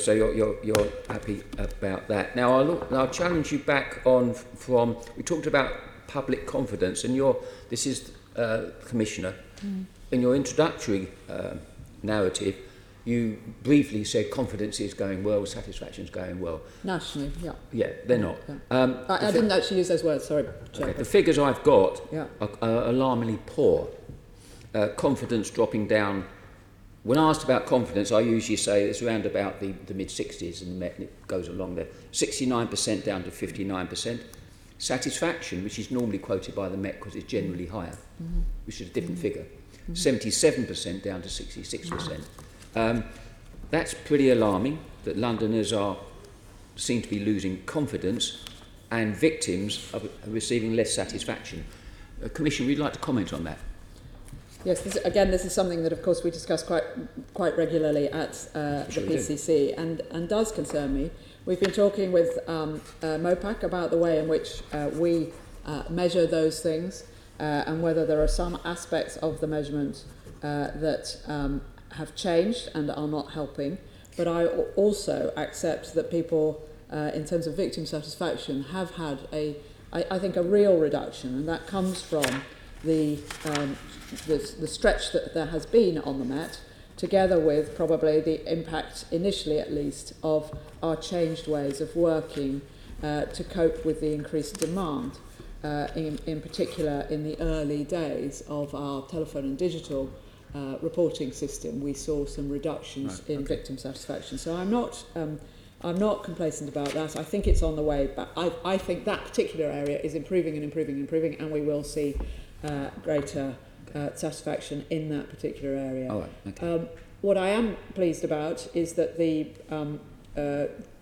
happy about that. Now I'll challenge you back on from, we talked about public confidence, and this is Commissioner, in your introductory narrative, you briefly said confidence is going well, satisfaction is going well. Nationally, yeah. Yeah, they're not. Yeah. I didn't actually use those words, sorry. Okay, the figures I've got are alarmingly poor. Confidence dropping down. When asked about confidence, I usually say it's around about the mid-60s, and it goes along there. 69% down to 59%. Satisfaction, which is normally quoted by the Met because it's generally higher, which is a different figure, 77% down to 66%. That's pretty alarming that Londoners seem to be losing confidence and victims are receiving less satisfaction. Commissioner, would you like to comment on that? Yes, this is something that, of course, we discuss quite regularly at the PCC and does concern me. We've been talking with MOPAC about the way in which we measure those things and whether there are some aspects of the measurement that have changed and are not helping. But I also accept that people, in terms of victim satisfaction, have had I think a real reduction, and that comes from the stretch that there has been on the Met, together with probably the impact, initially at least, of our changed ways of working to cope with the increased demand. in particular in the early days of our telephone and digital reporting system, we saw some reductions in victim satisfaction. So I'm not complacent about that. I think it's on the way, but I think that particular area is improving and improving and improving, and we will see greater satisfaction in that particular area. All right, okay. What I am pleased about is that the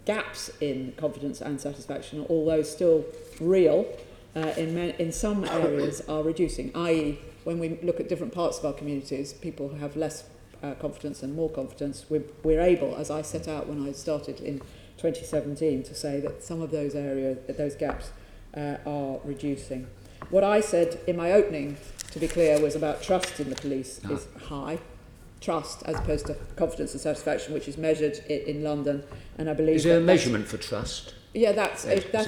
gaps in confidence and satisfaction, although still real, in some areas are reducing, i.e. when we look at different parts of our communities, people who have less confidence and more confidence, we're able, as I set out when I started in 2017, to say that some of those areas, those gaps are reducing. What I said in my opening, to be clear, was about trust in the police is high. Trust as opposed to confidence and satisfaction, which is measured in London, and I believe... Is there a measurement for trust? Yeah, that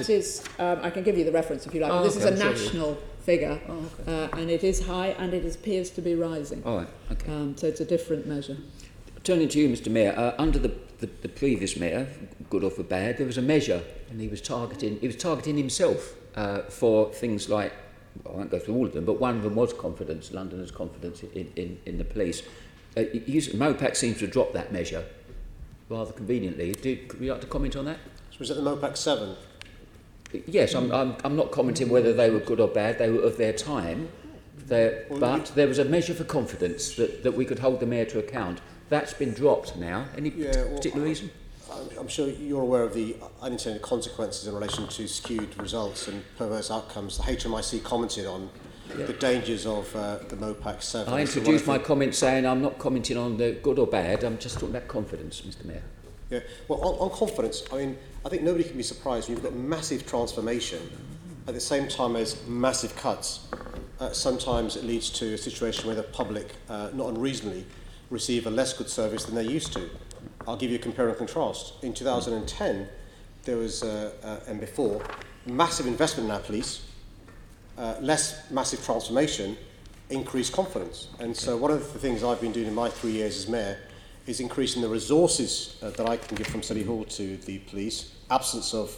is I can give you the reference if you like. This is a national figure, and it is high, and it appears to be rising. All right, okay. So it's a different measure. Turning to you, Mr. Mayor, under the previous mayor, good or for bad, there was a measure, and he was targeting himself for things like, well, I won't go through all of them, but one of them was confidence, Londoners' confidence in the police. MOPAC seems to have dropped that measure rather conveniently. Could we like to comment on that? So was it the MOPAC 7? Yes, I'm not commenting whether they were good or bad. They were of their time. But there was a measure for confidence that we could hold the mayor to account. That's been dropped now. Any particular reason? I'm sure you're aware of the unintended consequences in relation to skewed results and perverse outcomes. The HMIC commented on the dangers of the MOPAC 7. I introduced my comment saying I'm not commenting on the good or bad. I'm just talking about confidence, Mr. Mayor. Yeah, well, on confidence, I mean, I think nobody can be surprised when you've got massive transformation at the same time as massive cuts. Sometimes it leads to a situation where the public, not unreasonably, receive a less good service than they used to. I'll give you a compare and contrast. In 2010, there was, and before, massive investment in our police, less massive transformation, increased confidence. And so one of the things I've been doing in my 3 years as mayor is increasing the resources that I can give from City Hall to the police, absence of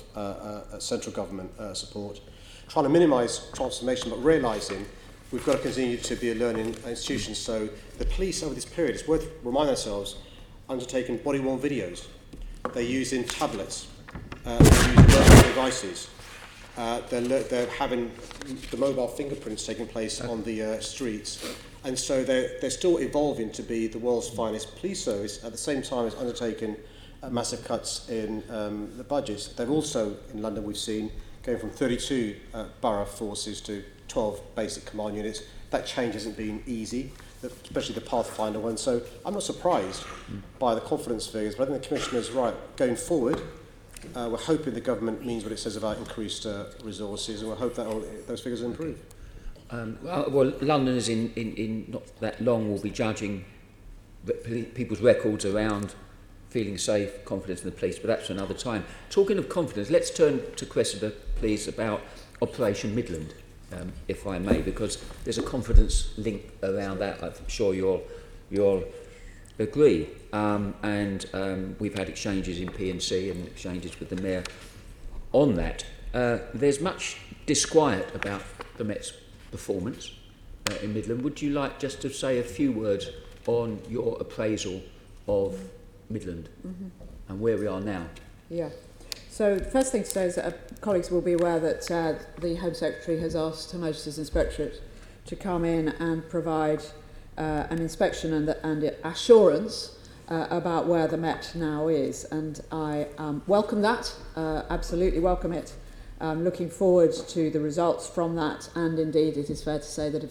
central government support, trying to minimise transformation, but realising we've got to continue to be a learning institution. So the police over this period, it's worth reminding ourselves, undertaking body-worn videos. They're using tablets, they're using mobile devices. They're having the mobile fingerprints taking place on the streets. And so they're still evolving to be the world's finest police service at the same time as undertaking massive cuts in the budgets. They've also, in London, we've seen going from 32 borough forces to 12 basic command units. That change hasn't been easy, especially the Pathfinder one. So I'm not surprised by the confidence figures, but I think the Commissioner's right. Going forward, we're hoping the government means what it says about increased resources, and we hope that those figures will improve. Well, Londoners in not that long will be judging people's records around feeling safe, confidence in the police, but that's for another time. Talking of confidence, let's turn to Cressida, please, about Operation Midland, if I may, because there's a confidence link around that. I'm sure you'll agree. And we've had exchanges in P&C and exchanges with the Mayor on that. There's much disquiet about the Met's performance in Midland. Would you like just to say a few words on your appraisal of Midland and where we are now? Yeah. So the first thing to say is that colleagues will be aware that the Home Secretary has asked Her Majesty's Inspectorate to come in and provide an inspection and assurance about where the Met now is. And I welcome that, absolutely welcome it. I'm looking forward to the results from that, and indeed it is fair to say that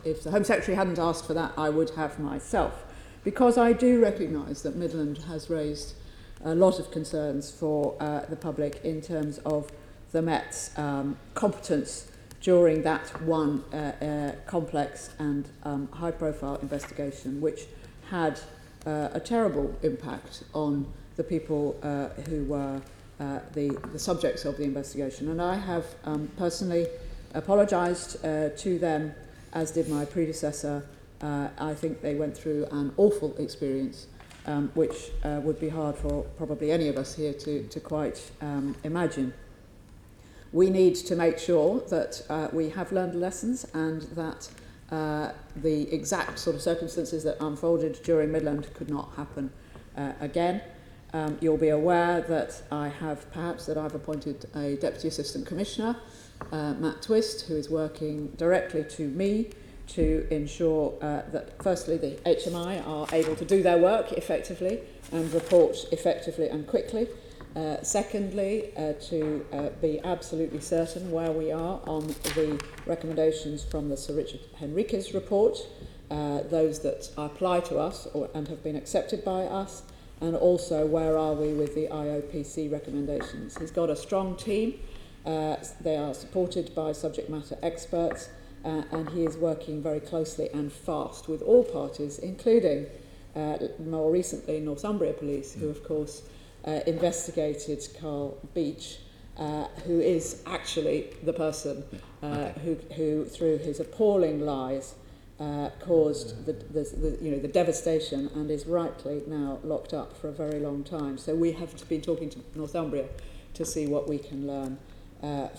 if the Home Secretary hadn't asked for that, I would have myself, because I do recognise that Midland has raised a lot of concerns for the public in terms of the Met's competence during that one complex and high-profile investigation, which had a terrible impact on the people who were the subjects of the investigation. And I have personally apologised to them, as did my predecessor. I think they went through an awful experience, which would be hard for probably any of us here to quite imagine. We need to make sure that we have learned lessons and that the exact sort of circumstances that unfolded during Midland could not happen again. You'll be aware that I've appointed a Deputy Assistant Commissioner, Matt Twist, who is working directly to me to ensure that firstly the HMI are able to do their work effectively and report effectively and quickly. Secondly, to be absolutely certain where we are on the recommendations from the Sir Richard Henriquez report, those that apply to us and have been accepted by us, and also where are we with the IOPC recommendations. He's got a strong team. They are supported by subject matter experts, and he is working very closely and fast with all parties, including more recently Northumbria Police, who of course investigated Carl Beach, who is actually the person who through his appalling lies caused the devastation and is rightly now locked up for a very long time. So we have been talking to Northumbria to see what we can learn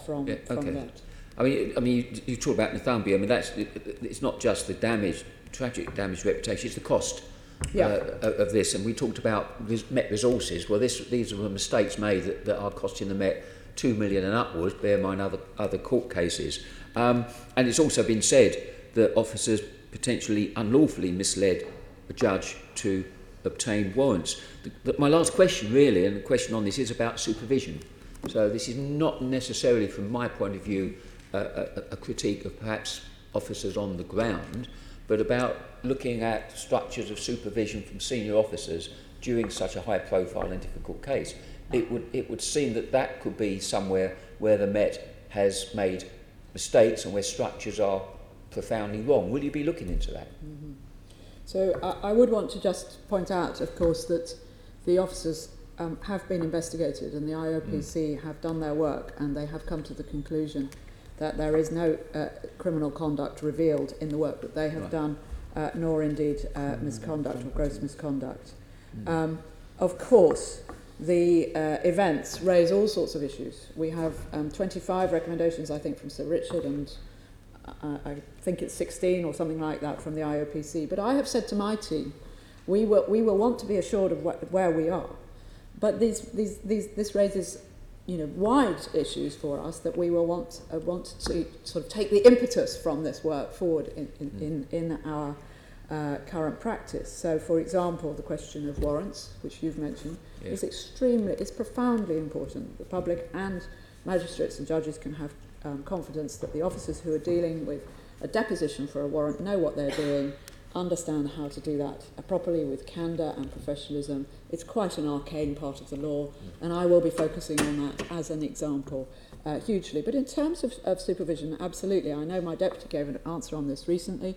from that. I mean, you talk about Northumbria. I mean, it's not just the damage, tragic damage to reputation; it's the cost of this. And we talked about Met resources. Well, these are the mistakes made that are costing the Met $2 million and upwards. Bear in mind other court cases. And it's also been said that officers potentially unlawfully misled a judge to obtain warrants. My last question, really, and the question on this is about supervision. So this is not necessarily, from my point of view, a critique of perhaps officers on the ground, but about looking at structures of supervision from senior officers during such a high-profile and difficult case. It would seem that could be somewhere where the Met has made mistakes and where structures are profoundly wrong. Will you be looking into that? Mm-hmm. So I would want to just point out, of course, that the officers have been investigated and the IOPC have done their work, and they have come to the conclusion that there is no criminal conduct revealed in the work that they have done, nor indeed misconduct or gross misconduct. Of course, the events raise all sorts of issues. We have 25 recommendations, I think, from Sir Richard, and I think it's 16 or something like that from the IOPC. But I have said to my team, we will want to be assured of where we are. But this raises, wide issues for us that we will want to sort of take the impetus from this work forward in our current practice. So, for example, the question of warrants, which you've mentioned, is profoundly important. The public and magistrates and judges can have confidence that the officers who are dealing with a deposition for a warrant know what they're doing, understand how to do that properly with candour and professionalism. It's quite an arcane part of the law, and I will be focusing on that as an example hugely. But in terms of supervision, absolutely. I know my deputy gave an answer on this recently.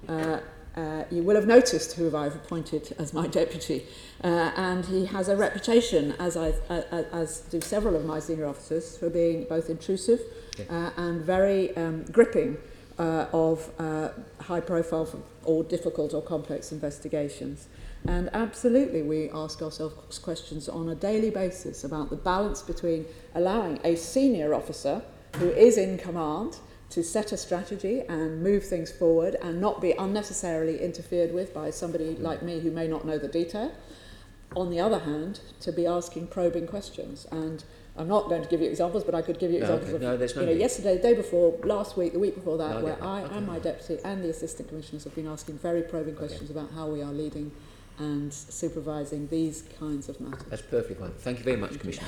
You will have noticed who I've appointed as my deputy, and he has a reputation, as do several of my senior officers, for being both intrusive and very gripping of high-profile or difficult or complex investigations. And absolutely, we ask ourselves questions on a daily basis about the balance between allowing a senior officer who is in command to set a strategy and move things forward and not be unnecessarily interfered with by somebody like me who may not know the detail. On the other hand, to be asking probing questions. And I'm not going to give you examples, but I could give you examples of yesterday, the day before, last week, the week before that, where I and my deputy and the assistant commissioners have been asking very probing questions about how we are leading and supervising these kinds of matters. That's perfectly fine. Thank you very much, Commissioner.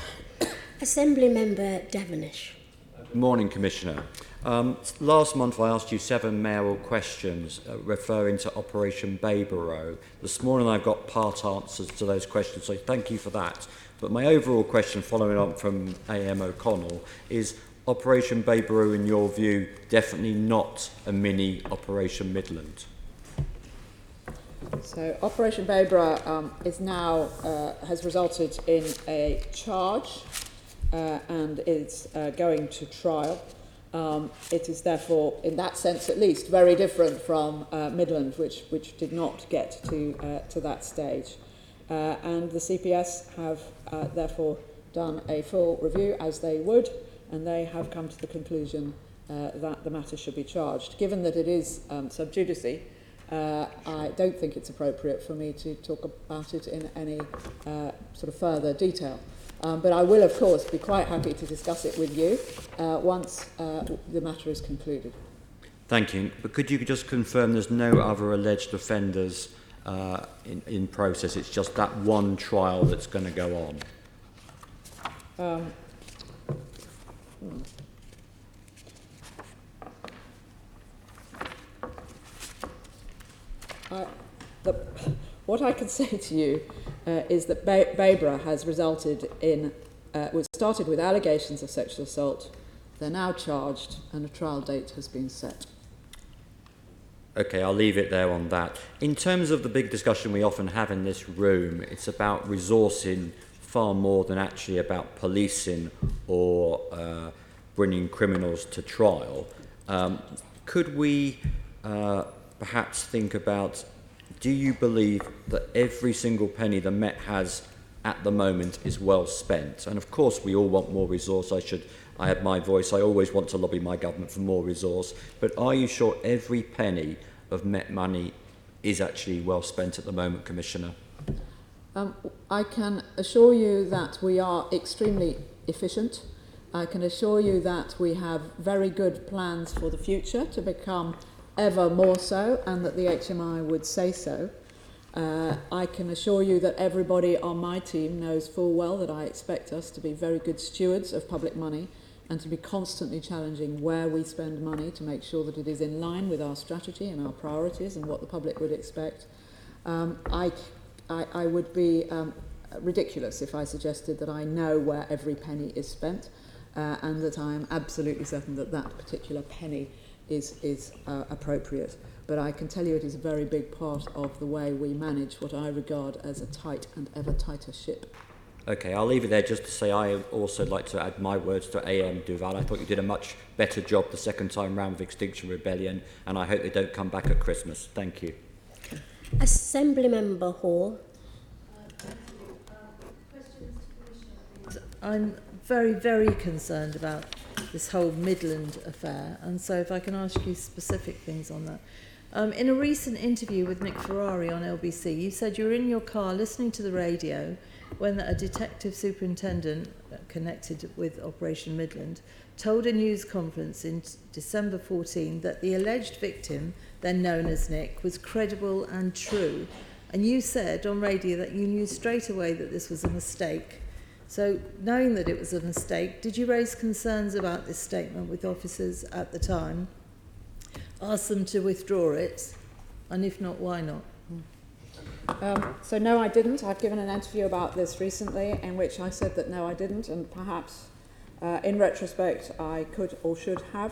Assembly Member Devenish. Good morning, Commissioner. Last month I asked you 7 mayoral questions referring to Operation Bayborough. This morning I've got part answers to those questions, so thank you for that. But my overall question, following on from A.M. O'Connell, is Operation Bayborough, in your view, definitely not a mini Operation Midland? So Operation Bayborough is now has resulted in a charge and is going to trial. It is therefore, in that sense at least, very different from Midland, which did not get to that stage. And the CPS have therefore done a full review, as they would, and they have come to the conclusion that the matter should be charged. Given that it is sub judice, I don't think it's appropriate for me to talk about it in any sort of further detail. But I will, of course, be quite happy to discuss it with you once the matter is concluded. Thank you. But could you just confirm there's no other alleged offenders in process? It's just that one trial that's going to go on? What I can say to you is that Babra has resulted in, was started with allegations of sexual assault. They're now charged and a trial date has been set. Okay, I'll leave it there on that. In terms of the big discussion we often have in this room, it's about resourcing far more than actually about policing or bringing criminals to trial. Could we perhaps think about, do you believe that every single penny the Met has at the moment is well spent? And of course we all want more resource. I had my voice, I always want to lobby my government for more resource, but are you sure every penny of Met money is actually well spent at the moment, Commissioner? I can assure you that we are extremely efficient. I can assure you that we have very good plans for the future to become ever more so, and that the HMI would say so. I can assure you that everybody on my team knows full well that I expect us to be very good stewards of public money and to be constantly challenging where we spend money to make sure that it is in line with our strategy and our priorities and what the public would expect. I would be ridiculous if I suggested that I know where every penny is spent and that I am absolutely certain that that particular penny is appropriate. But I can tell you it is a very big part of the way we manage what I regard as a tight and ever tighter ship. Okay, I'll leave it there just to say I also like to add my words to AM Duval. I thought you did a much better job the second time round with Extinction Rebellion, and I hope they don't come back at Christmas. Thank you. Assembly Member Hall. I'm very, very concerned about this whole Midland affair, and so if I can ask you specific things on that. In a recent interview with Nick Ferrari on LBC, you said you were in your car listening to the radio when a detective superintendent connected with Operation Midland told a news conference in December 14 that the alleged victim, then known as Nick, was credible and true. And you said on radio that you knew straight away that this was a mistake. So, knowing that it was a mistake, did you raise concerns about this statement with officers at the time? Ask them to withdraw it? And if not, why not? So no, I didn't. I've given an interview about this recently in which I said that no, I didn't, and perhaps in retrospect I could or should have.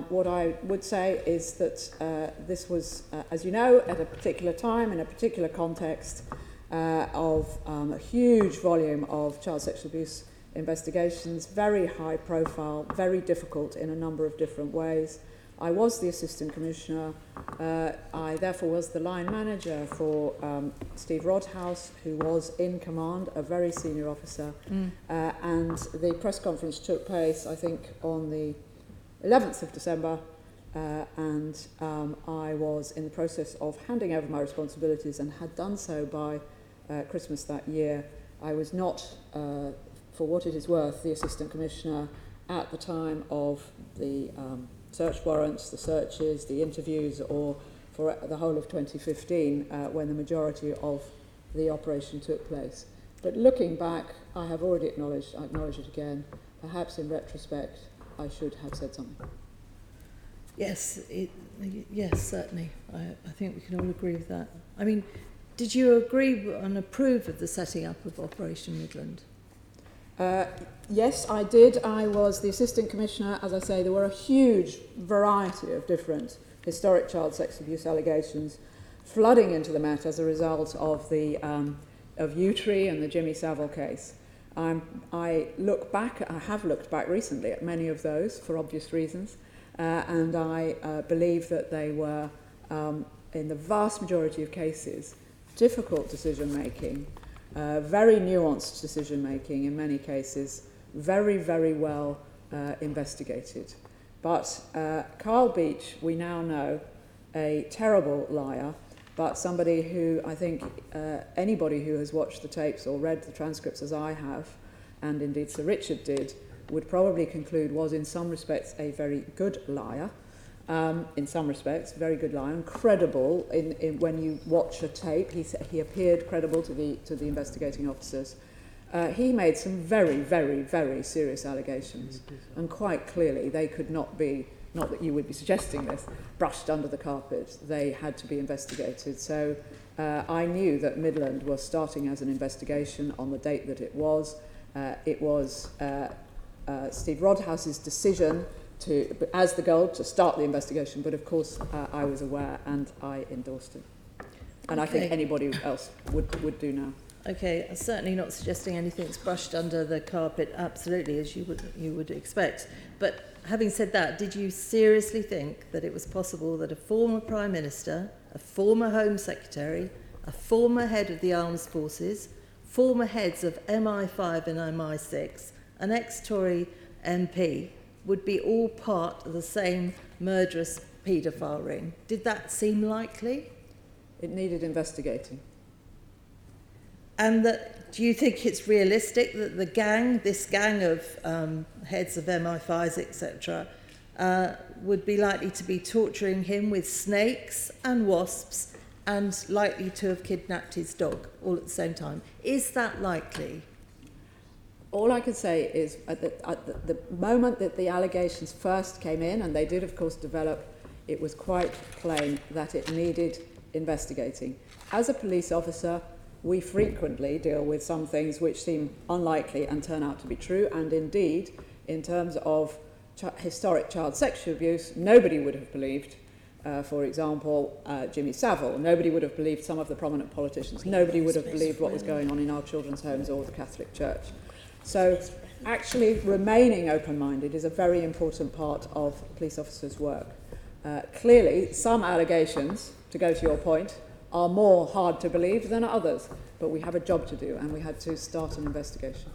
What I would say is that this was, as you know, at a particular time, in a particular context of a huge volume of child sexual abuse investigations, very high profile, very difficult in a number of different ways. I was the Assistant Commissioner. I therefore was the line manager for Steve Rodhouse, who was in command, a very senior officer. And the press conference took place, I think, on the 11th of December, and I was in the process of handing over my responsibilities and had done so by Christmas that year. I was not, for what it is worth, the Assistant Commissioner at the time of the search warrants, the searches, the interviews, or for the whole of 2015 when the majority of the operation took place. But looking back, I have already acknowledged, I acknowledge it again, perhaps in retrospect I should have said something. Yes, yes, certainly. I think we can all agree with that. I mean, did you agree and approve of the setting up of Operation Midland? Yes, I did. I was the Assistant Commissioner. As I say, there were a huge variety of different historic child sex abuse allegations flooding into the Met as a result of the of Utri and the Jimmy Savile case. I look back, I have looked back recently at many of those for obvious reasons, and I believe that they were, in the vast majority of cases, difficult decision-making, very nuanced decision-making in many cases, very, very well investigated. But Carl Beach, we now know, a terrible liar, but somebody who I think anybody who has watched the tapes or read the transcripts as I have, and indeed Sir Richard did, would probably conclude was in some respects a very good liar. In some respects, very good liar, and credible when you watch a tape. He appeared credible to the investigating officers. He made some very, very, very serious allegations, and quite clearly they could not be, not that you would be suggesting this, brushed under the carpet. They had to be investigated. So I knew that Midland was starting as an investigation on the date that it was. It was Steve Rodhouse's decision as the goal to start the investigation, but of course I was aware and I endorsed it. And I think anybody else would do now. Okay, I'm certainly not suggesting anything's brushed under the carpet, absolutely, as you would expect. But having said that, did you seriously think that it was possible that a former Prime Minister, a former Home Secretary, a former head of the Armed Forces, former heads of MI5 and MI6, an ex-Tory MP, would be all part of the same murderous paedophile ring? Did that seem likely? It needed investigating. And do you think it's realistic that this gang of heads of MI5s, etc., would be likely to be torturing him with snakes and wasps and likely to have kidnapped his dog all at the same time? Is that likely? All I can say is at the moment that the allegations first came in, and they did of course develop, it was quite plain that it needed investigating. As a police officer, we frequently deal with some things which seem unlikely and turn out to be true, and indeed, in terms of historic child sexual abuse, nobody would have believed, for example, Jimmy Savile. Nobody would have believed some of the prominent politicians. Nobody would have believed what was going on in our children's homes or the Catholic Church. So actually remaining open-minded is a very important part of police officers' work. Clearly, some allegations, to go to your point, are more hard to believe than others, but we have a job to do and we had to start an investigation.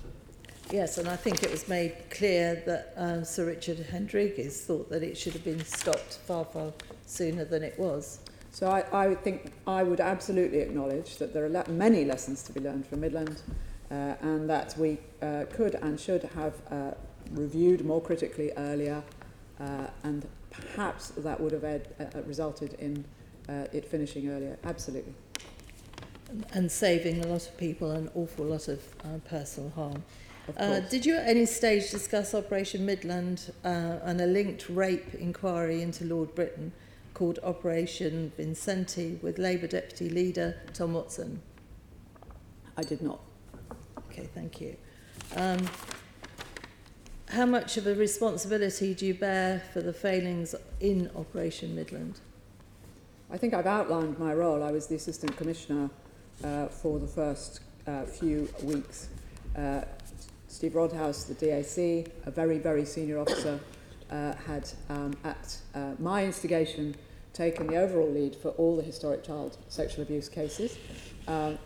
Yes, and I think it was made clear that Sir Richard Hendriguez thought that it should have been stopped far, far sooner than it was. So I think I would absolutely acknowledge that there are many lessons to be learned from Midland, and that we could and should have reviewed more critically earlier, and perhaps that would have resulted in it finishing earlier. Absolutely. And saving a lot of people an awful lot of personal harm. Did you at any stage discuss Operation Midland and a linked rape inquiry into Lord Britain called Operation Vincenti with Labour Deputy Leader Tom Watson? I did not. Okay, thank you. How much of a responsibility do you bear for the failings in Operation Midland? I think I've outlined my role. I was the Assistant Commissioner for the first few weeks. Steve Rodhouse, the DAC, a very, very senior officer, had, at my instigation, taken the overall lead for all the historic child sexual abuse cases.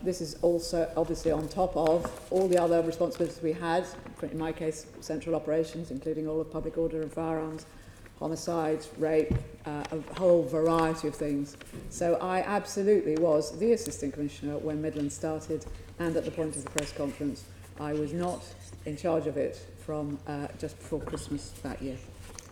This is also obviously on top of all the other responsibilities we had, in my case, central operations, including all of public order and firearms, homicide, rape, a whole variety of things. So I absolutely was the Assistant Commissioner when Midland started, and at the point of the press conference, I was not in charge of it from just before Christmas that year.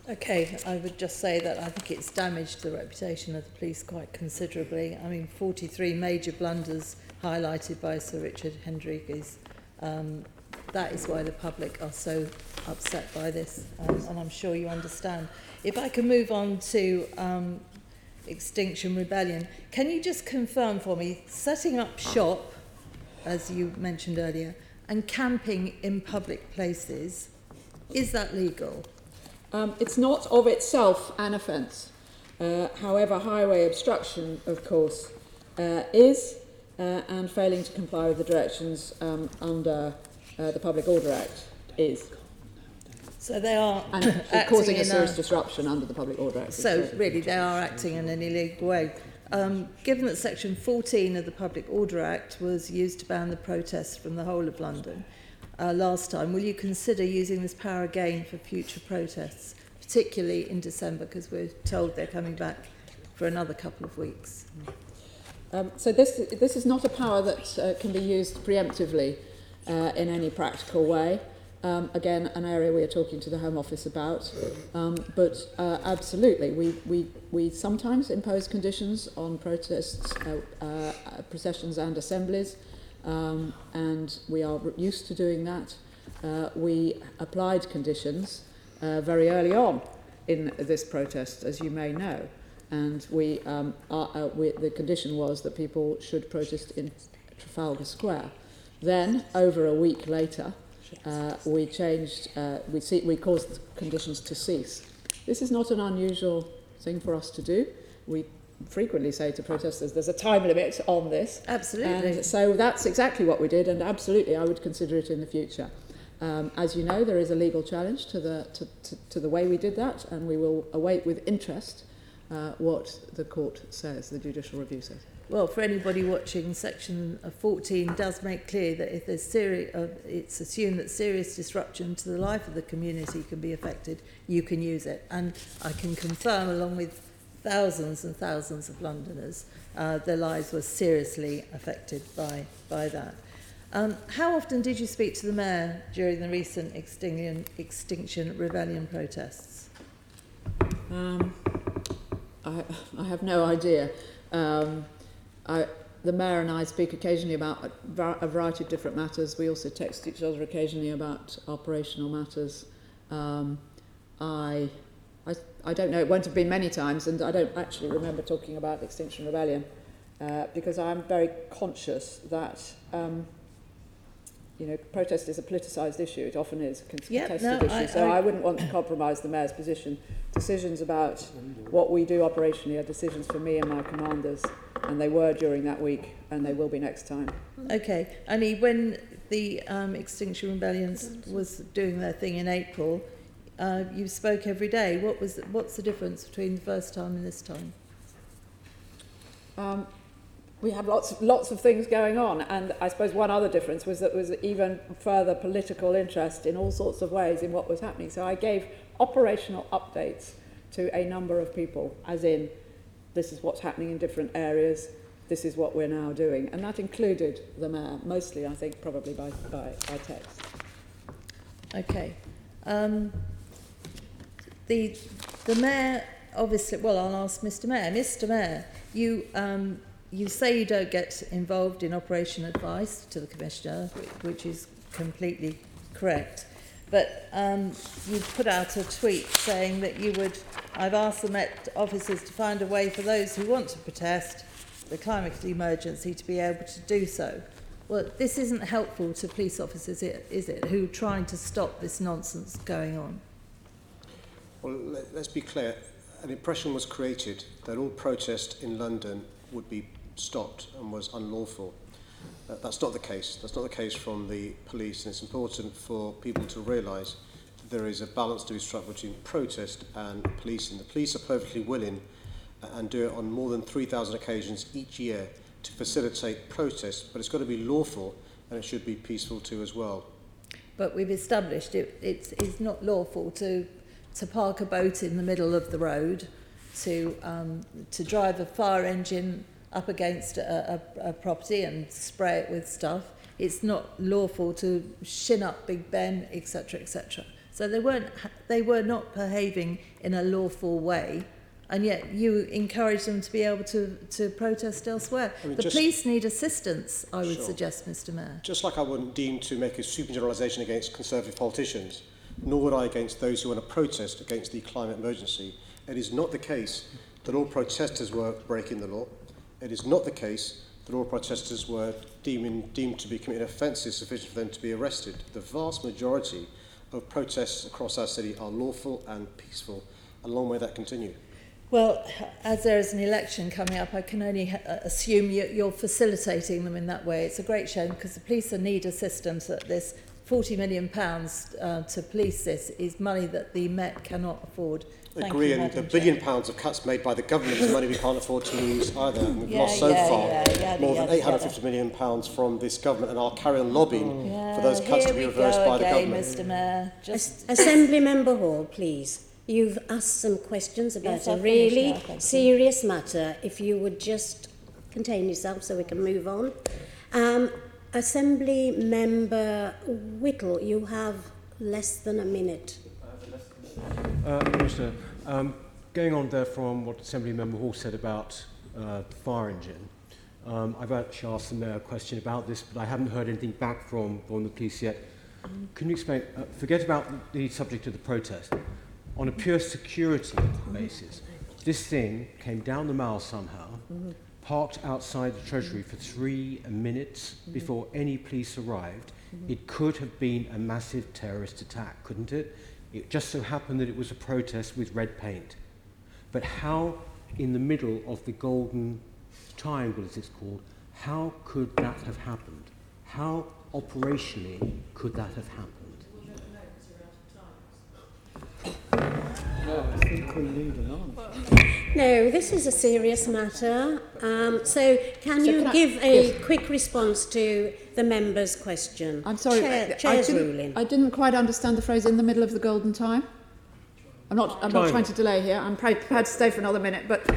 Okay, I would just say that I think it's damaged the reputation of the police quite considerably. I mean, 43 major blunders highlighted by Sir Richard Hendriguez. That is why the public are so upset by this, and I'm sure you understand. If I can move on to Extinction Rebellion, can you just confirm for me, setting up shop, as you mentioned earlier, and camping in public places, is that legal? It's not of itself an offence. However, highway obstruction, of course, is, and failing to comply with the directions under the Public Order Act is. So they are and causing a serious disruption under the Public Order Act. So really they are acting in an illegal way. Given that Section 14 of the Public Order Act was used to ban the protests from the whole of London, last time, will you consider using this power again for future protests, particularly in December, because we're told they're coming back for another couple of weeks? So this is not a power that can be used preemptively in any practical way. Again, an area we are talking to the Home Office about. But absolutely, we sometimes impose conditions on protests, processions and assemblies, and we are used to doing that. We applied conditions very early on in this protest, as you may know. And the condition was that people should protest in Trafalgar Square. Then, over a week later, we changed. We caused conditions to cease. This is not an unusual thing for us to do. We frequently say to protesters, "There's a time limit on this." Absolutely. And so that's exactly what we did, and absolutely, I would consider it in the future. As you know, there is a legal challenge to the way we did that, and we will await with interest what the court says, the judicial review says. Well, for anybody watching, Section 14 does make clear that if there's it's assumed that serious disruption to the life of the community can be affected, you can use it. And I can confirm, along with thousands and thousands of Londoners, their lives were seriously affected by that. How often did you speak to the Mayor during the recent Extinction Rebellion protests? I have no idea. The Mayor and I speak occasionally about a variety of different matters. We also text each other occasionally about operational matters. I don't know, it won't have been many times, and I don't actually remember talking about Extinction Rebellion because I'm very conscious that protest is a politicised issue. It often is a contested issue. So I wouldn't want to compromise the Mayor's position. Decisions about what we do operationally are decisions for me and my commanders, and they were during that week, and they will be next time. Okay. Annie, when the Extinction Rebellion was doing their thing in April, you spoke every day. What's the difference between the first time and this time? We had lots of things going on, and I suppose one other difference was that there was even further political interest in all sorts of ways in what was happening. So I gave operational updates to a number of people, as in, this is what's happening in different areas, this is what we're now doing. And that included the Mayor, mostly, I think, probably by text. Okay. The Mayor, obviously, well, I'll ask Mr. Mayor. Mr. Mayor, you say you don't get involved in operation advice to the Commissioner, which is completely correct. But you put out a tweet saying that I've asked the Met officers to find a way for those who want to protest the climate emergency to be able to do so. Well, this isn't helpful to police officers, is it, who are trying to stop this nonsense going on? Well, let's be clear. An impression was created that all protest in London would be stopped and was unlawful. That's not the case. That's not the case from the police, and it's important for people to realise that there is a balance to be struck between protest and policing. The police are perfectly willing and do it on more than 3,000 occasions each year to facilitate protest, but it's got to be lawful and it should be peaceful too as well. But we've established it's not lawful to park a boat in the middle of the road, to drive a fire engine up against a property and spray it with stuff. It's not lawful to shin up Big Ben, etc., etc. So they were not behaving in a lawful way, and yet you encourage them to be able to protest elsewhere. I mean, the police need assistance, I would suggest, Mr. Mayor. Just like I wouldn't deem to make a sweeping generalisation against Conservative politicians, nor would I against those who want to protest against the climate emergency. It is not the case that all protesters were breaking the law. It is not the case that all protesters were deemed to be committing offences sufficient for them to be arrested. The vast majority of protests across our city are lawful and peaceful, and long may that continue. Well, as there is an election coming up, I can only assume you're facilitating them in that way. It's a great shame because the police need assistance at this £40 million to police this is money that the Met cannot afford. Thank Agree, you, and Madam the £1 billion Chair. of cuts made by the government is money we can't afford to lose either. And we've Yeah, lost so yeah, far yeah, more yada, than yada, £850 million from this government, and I'll carry on lobbying for those cuts to be reversed by the government. Mr. Mayor. Just Assembly Member Hall, please. You've asked some questions about Yes, a I've finished really now, thank you. serious matter. If you would just contain yourself so we can move on. Assembly Member Whittle, you have less than a minute. Commissioner, going on there from what Assembly Member Hall said about the fire engine, I've actually asked the Mayor a question about this, but I haven't heard anything back from the police yet. Can you explain, forget about the subject of the protest, on a pure security basis, this thing came down the Mall somehow, parked outside the Treasury for 3 minutes before any police arrived. It could have been a massive terrorist attack, couldn't it? It just so happened that it was a protest with red paint. But how, in the middle of the Golden Triangle, as it's called, how could that have happened? How operationally could that have happened? I think we need an answer. No, this is a serious matter. So can you give a quick response to the member's question? I'm sorry, Chair's ruling. I didn't quite understand the phrase "in the middle of the golden time." I'm not trying to delay here. I'm prepared to stay for another minute, but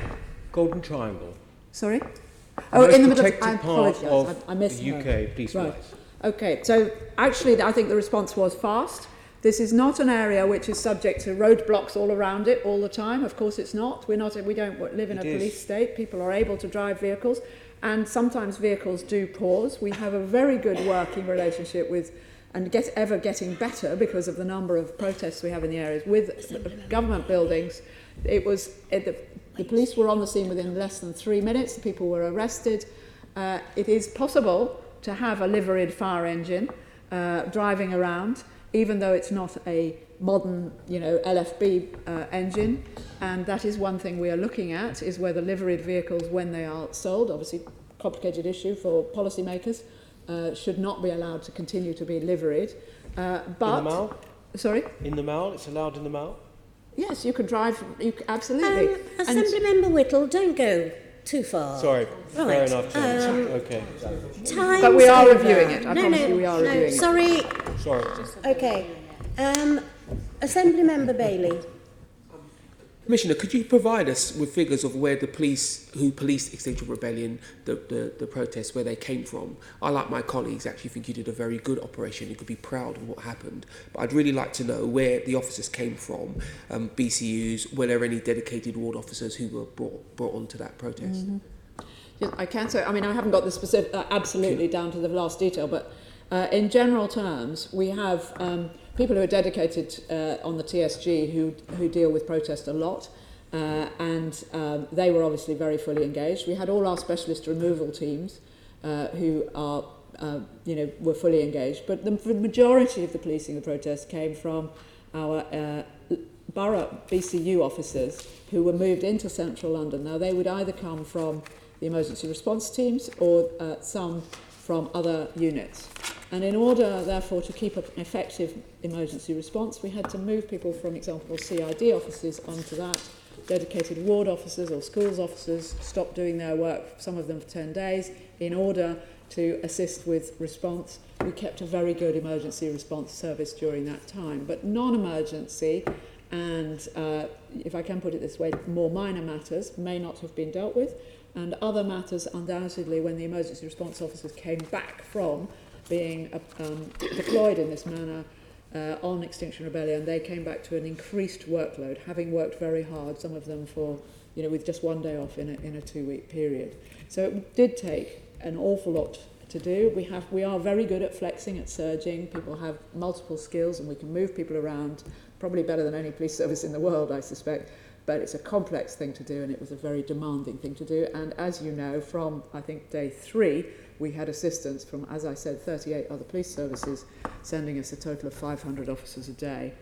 Golden Triangle. Sorry. Most In the middle. protected I part apologise. of I missed the UK police Right. force. Okay. So actually, I think the response was fast. This is not an area which is subject to roadblocks all around it all the time. Of course, it's not. We don't live in a police state. People are able to drive vehicles, and sometimes vehicles do pause. We have a very good working relationship with, and getting better because of the number of protests we have in the areas with government buildings. The police were on the scene within less than 3 minutes. The people were arrested. It is possible to have a liveried fire engine driving around, even though it's not a modern, LFB engine. And that is one thing we are looking at, is whether liveried vehicles, when they are sold, obviously complicated issue for policymakers, should not be allowed to continue to be liveried. But in the Mall? Sorry? In the Mall? It's allowed in the Mall? Yes, you can drive, absolutely. Assembly Member Whittle, don't go too far. Sorry, fair enough, Chair. Okay. But we are reviewing it. I promise you we are reviewing it. Sorry. Okay. Assembly Member Bailey. Commissioner, could you provide us with figures of where who policed Extinction Rebellion, the protests, where they came from? I, like my colleagues, actually think you did a very good operation. You could be proud of what happened. But I'd really like to know where the officers came from, BCUs, were there any dedicated ward officers who were brought onto that protest? Yes, I can say, I haven't got the specific, absolutely down to the last detail, but in general terms, we have people who are dedicated on the TSG who deal with protest a lot, and they were obviously very fully engaged. We had all our specialist removal teams who are, were fully engaged, but the majority of the policing of the protest came from our borough BCU officers who were moved into central London. Now, they would either come from the emergency response teams or some from other units. And in order, therefore, to keep an effective emergency response, we had to move people, for example, CID officers onto that, dedicated ward officers or schools officers stopped doing their work, some of them for 10 days, in order to assist with response. We kept a very good emergency response service during that time. But non-emergency and, if I can put it this way, more minor matters may not have been dealt with, and other matters, undoubtedly, when the emergency response officers came back from being deployed in this manner on Extinction Rebellion, they came back to an increased workload, having worked very hard, some of them for, with just 1 day off in a 2-week period. So it did take an awful lot to do. We are very good at flexing, at surging. People have multiple skills and we can move people around, probably better than any police service in the world, I suspect. But it's a complex thing to do, and it was a very demanding thing to do. And as you know, from, I think, day 3, we had assistance from, as I said, 38 other police services, sending us a total of 500 officers a day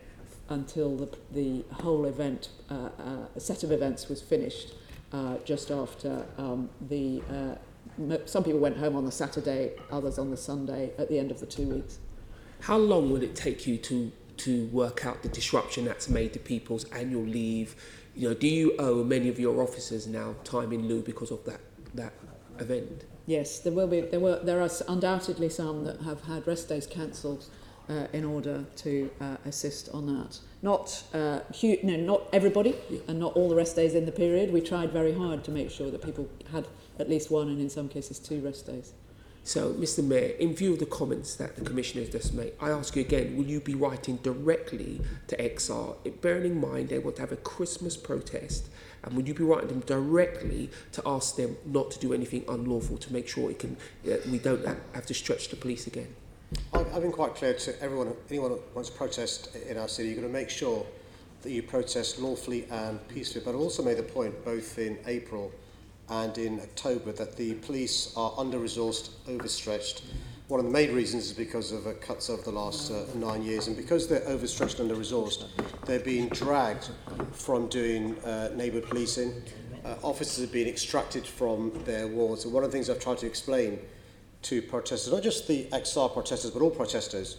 until the whole event, a set of events was finished just after some people went home on the Saturday, others on the Sunday, at the end of the 2 weeks. how long will it take you to work out the disruption that's made to people's annual leave? You know, do you owe many of your officers now time in lieu because of that event? Yes, there will be. There are undoubtedly some that have had rest days cancelled in order to assist on that. Not everybody, and not all the rest days in the period. We tried very hard to make sure that people had at least one, and in some cases 2 rest days. So, Mr. Mayor, in view of the comments that the Commissioner has just made, I ask you again, will you be writing directly to XR, bearing in mind they want to have a Christmas protest, and would you be writing them directly to ask them not to do anything unlawful to make sure we don't have to stretch the police again? I've been quite clear to anyone who wants to protest in our city, you're going to make sure that you protest lawfully and peacefully. But I also made the point, both in April and in October, that the police are under-resourced, overstretched. One of the main reasons is because of cuts over the last 9 years, and because they're overstretched and under-resourced, they're being dragged from doing neighbourhood policing. Officers are being extracted from their wards. And one of the things I've tried to explain to protesters, not just the XR protesters, but all protesters,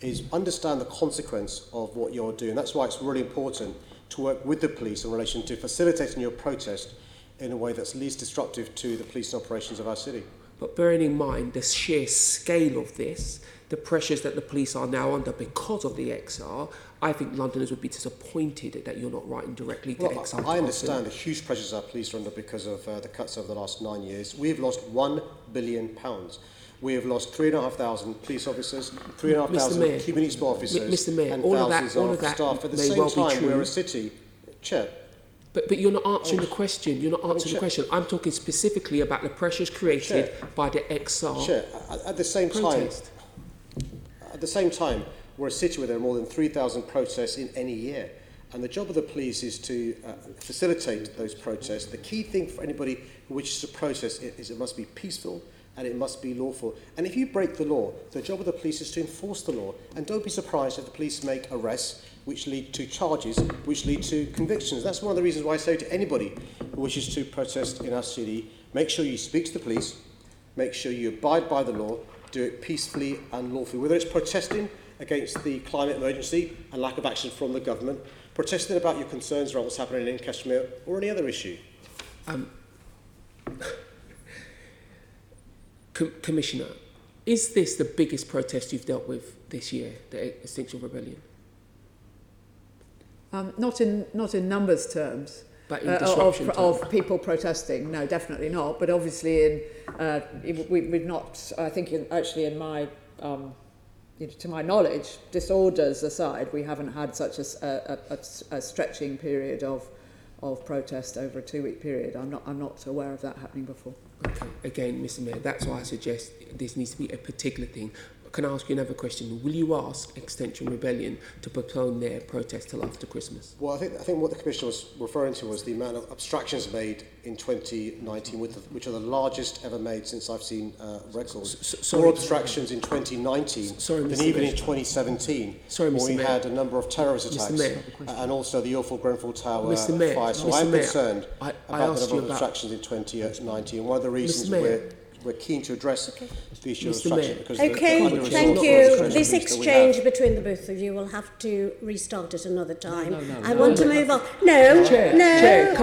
is understand the consequence of what you're doing. That's why it's really important to work with the police in relation to facilitating your protest in a way that's least disruptive to the police operations of our city. But bearing in mind the sheer scale of this, the pressures that the police are now under because of the XR, I think Londoners would be disappointed that you're not writing directly to XR. I understand the huge pressures our police are under because of the cuts over the last 9 years. We have lost £1 billion. We have lost 3,500 police officers, 3,500 community support officers, Mr. Mayor, and all thousands of staff. At the same time, we're a city. Chair. But you're not answering the question. You're not answering the question. I'm talking specifically about the pressures created by the XR. Chair, at the same time, we're a city where there are more than 3,000 protests in any year. And the job of the police is to facilitate those protests. The key thing for anybody who wishes to protest is it must be peaceful and it must be lawful. And if you break the law, the job of the police is to enforce the law. And don't be surprised if the police make arrests which lead to charges, which lead to convictions. That's one of the reasons why I say to anybody who wishes to protest in our city, make sure you speak to the police, make sure you abide by the law, do it peacefully and lawfully. Whether it's protesting against the climate emergency and lack of action from the government, protesting about your concerns around what's happening in Kashmir, or any other issue. Commissioner, is this the biggest protest you've dealt with this year, the Extinction Rebellion? Not in numbers terms. But in disruption of people protesting, no, definitely not. But obviously, we've not. I think in my, to my knowledge, disorders aside, we haven't had such a stretching period of protest over a 2-week period. I'm not aware of that happening before. Okay. Again, Mr. Mayor, that's why I suggest this needs to be a particular thing. Can I ask you another question? Will you ask Extinction Rebellion to postpone their protest till after Christmas? Well, I think what the Commissioner was referring to was the amount of abstractions made in 2019, which are the largest ever made since I've seen records. More abstractions in 2019 than even in 2017, when we had a number of terrorist attacks and also the awful Grenfell Tower fire. So I'm concerned about the number of abstractions in 2019. One of the reasons we're keen to address the issue of obstruction. Because thank you. This exchange between the both of you will have to restart at another time. I want to move on. Chair,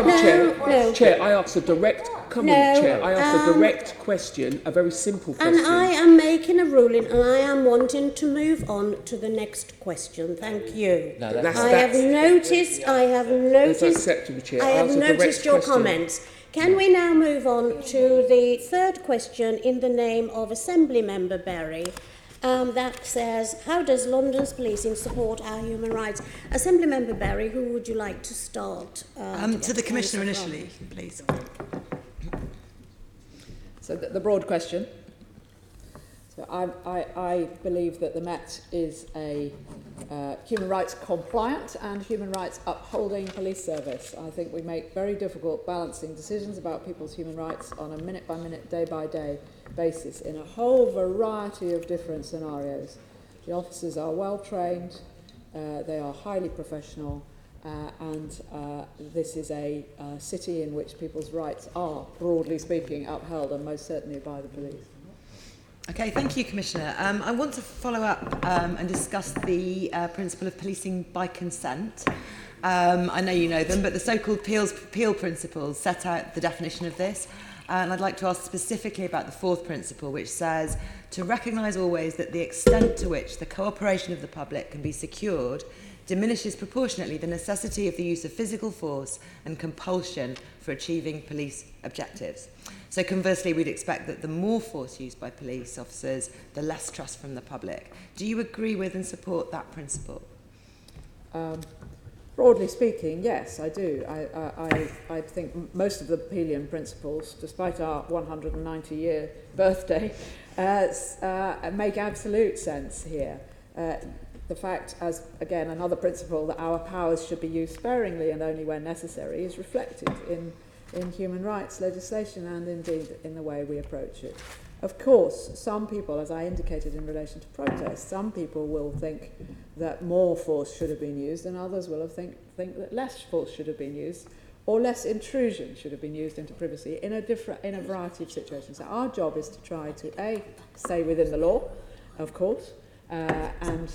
I asked a direct Chair. I asked a direct question, a very simple question. And I am making a ruling, and I am wanting to move on to the next question. Thank you. I have noticed your comments. Can we now move on to the third question in the name of Assembly Member Berry? That says, how does London's policing support our human rights? Assembly Member Berry, who would you like to start? To the Commissioner initially, please. So the broad question. So I believe that the Met is a human rights compliant and human rights upholding police service. I think we make very difficult balancing decisions about people's human rights on a minute by minute, day by day basis in a whole variety of different scenarios. The officers are well trained, they are highly professional, and this is a city in which people's rights are, broadly speaking, upheld, and most certainly by the police. Okay, thank you, Commissioner. I want to follow up and discuss the principle of policing by consent. I know you know them, but the so-called Peel principles set out the definition of this. And I'd like to ask specifically about the fourth principle, which says to recognise always that the extent to which the cooperation of the public can be secured diminishes proportionately the necessity of the use of physical force and compulsion for achieving police objectives. So conversely, we'd expect that the more force used by police officers, the less trust from the public. Do you agree with and support that principle? Broadly speaking, yes, I do. I think most of the Pelian principles, despite our 190-year birthday, make absolute sense here. The fact, as again another principle, that our powers should be used sparingly and only when necessary is reflected in human rights legislation and indeed in the way we approach it. Of course, some people, as I indicated in relation to protests, some people will think that more force should have been used and others will think that less force should have been used or less intrusion should have been used into privacy in a variety of situations. So our job is to try to A, stay within the law, of course, and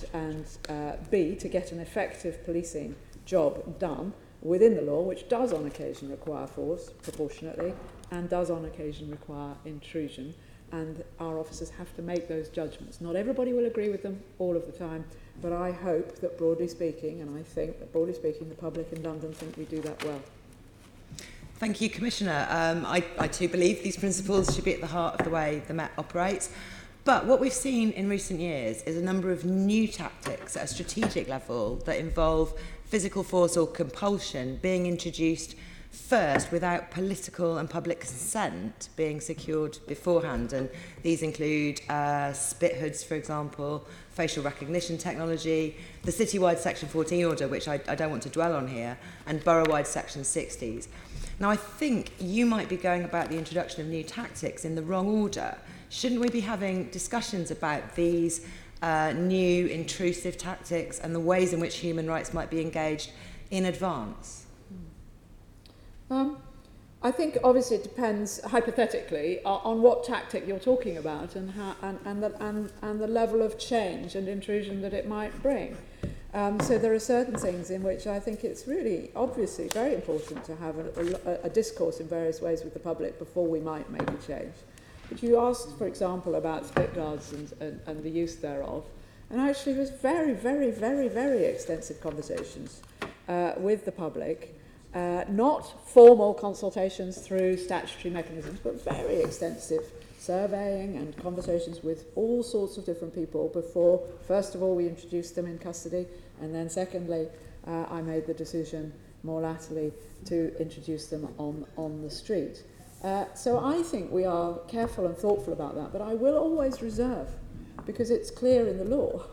B, to get an effective policing job done within the law, which does on occasion require force proportionately and does on occasion require intrusion. And our officers have to make those judgments. Not everybody will agree with them all of the time, but I hope that broadly speaking, and I think that broadly speaking, the public in London think we do that well. Thank you, Commissioner. I too believe these principles should be at the heart of the way the Met operates. But what we've seen in recent years is a number of new tactics at a strategic level that involve physical force or compulsion being introduced first without political and public consent being secured beforehand. And these include spit hoods, for example, facial recognition technology, the citywide Section 14 order, which I don't want to dwell on here, and borough-wide Section 60s. Now, I think you might be going about the introduction of new tactics in the wrong order. Shouldn't we be having discussions about these new intrusive tactics and the ways in which human rights might be engaged in advance? I think obviously it depends hypothetically on what tactic you're talking about and how and the level of change and intrusion that it might bring. So there are certain things in which I think it's really obviously very important to have a discourse in various ways with the public before we might make a change. But you asked, for example, about spit guards and the use thereof, and actually there was very, very, very, very extensive conversations with the public. Not formal consultations through statutory mechanisms, but very extensive surveying and conversations with all sorts of different people before, first of all, we introduced them in custody, and then secondly, I made the decision more latterly to introduce them on the street. So I think we are careful and thoughtful about that, but I will always reserve, because it's clear in the law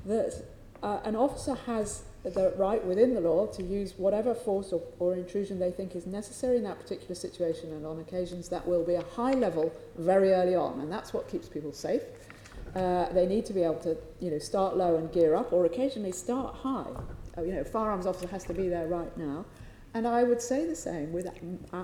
that an officer has the right within the law to use whatever force or intrusion they think is necessary in that particular situation, and on occasions that will be a high level very early on, and that's what keeps people safe. They need to be able to start low and gear up, or occasionally start high. Firearms officer has to be there right now, and I would say the same with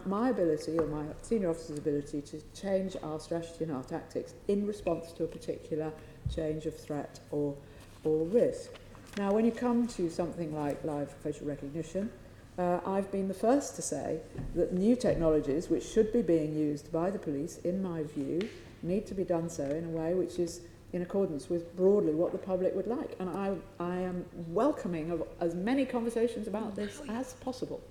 my ability or my senior officer's ability to change our strategy and our tactics in response to a particular change of threat or risk. Now, when you come to something like live facial recognition, I've been the first to say that new technologies, which should be being used by the police, in my view, need to be done so in a way which is in accordance with broadly what the public would like. And I am welcoming of as many conversations about this as possible.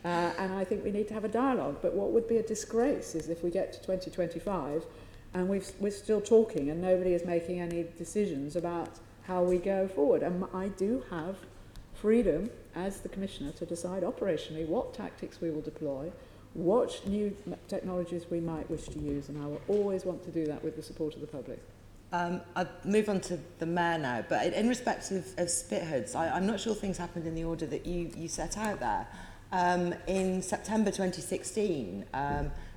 And I think we need to have a dialogue. But what would be a disgrace is if we get to 2025 and we're still talking and nobody is making any decisions about how we go forward. And I do have freedom as the Commissioner to decide operationally what tactics we will deploy, what new technologies we might wish to use, and I will always want to do that with the support of the public. I'll move on to the Mayor now, but in respect of spit hoods, I'm not sure things happened in the order that you set out there. In September 2016,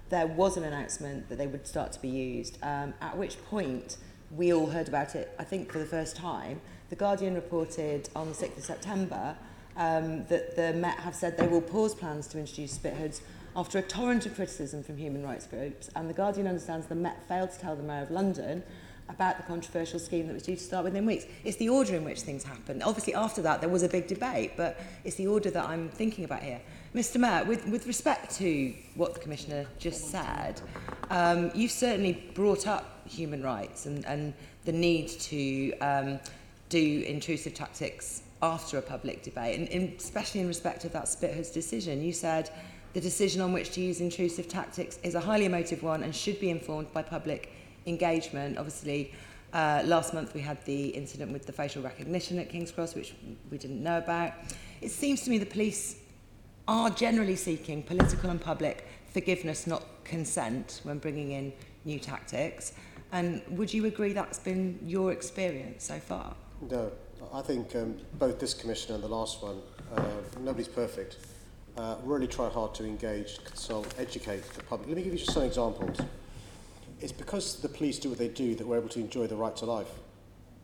there was an announcement that they would start to be used, at which point we all heard about it, I think, for the first time. The Guardian reported on the 6th of September that the Met have said they will pause plans to introduce spit hoods after a torrent of criticism from human rights groups. And the Guardian understands the Met failed to tell the Mayor of London about the controversial scheme that was due to start within weeks. It's the order in which things happen. Obviously, after that, there was a big debate, but it's the order that I'm thinking about here. Mr. Mayor, with respect to what the Commissioner just said, you've certainly brought up human rights and the need to do intrusive tactics after a public debate, and especially in respect of that Spithood's decision. You said the decision on which to use intrusive tactics is a highly emotive one and should be informed by public engagement. Obviously, last month we had the incident with the facial recognition at King's Cross, which we didn't know about. It seems to me the police are generally seeking political and public forgiveness, not consent, when bringing in new tactics. And would you agree that's been your experience so far? No, I think both this Commissioner and the last one, nobody's perfect, really try hard to engage, consult, educate the public. Let me give you just some examples. It's because the police do what they do that we're able to enjoy the right to life,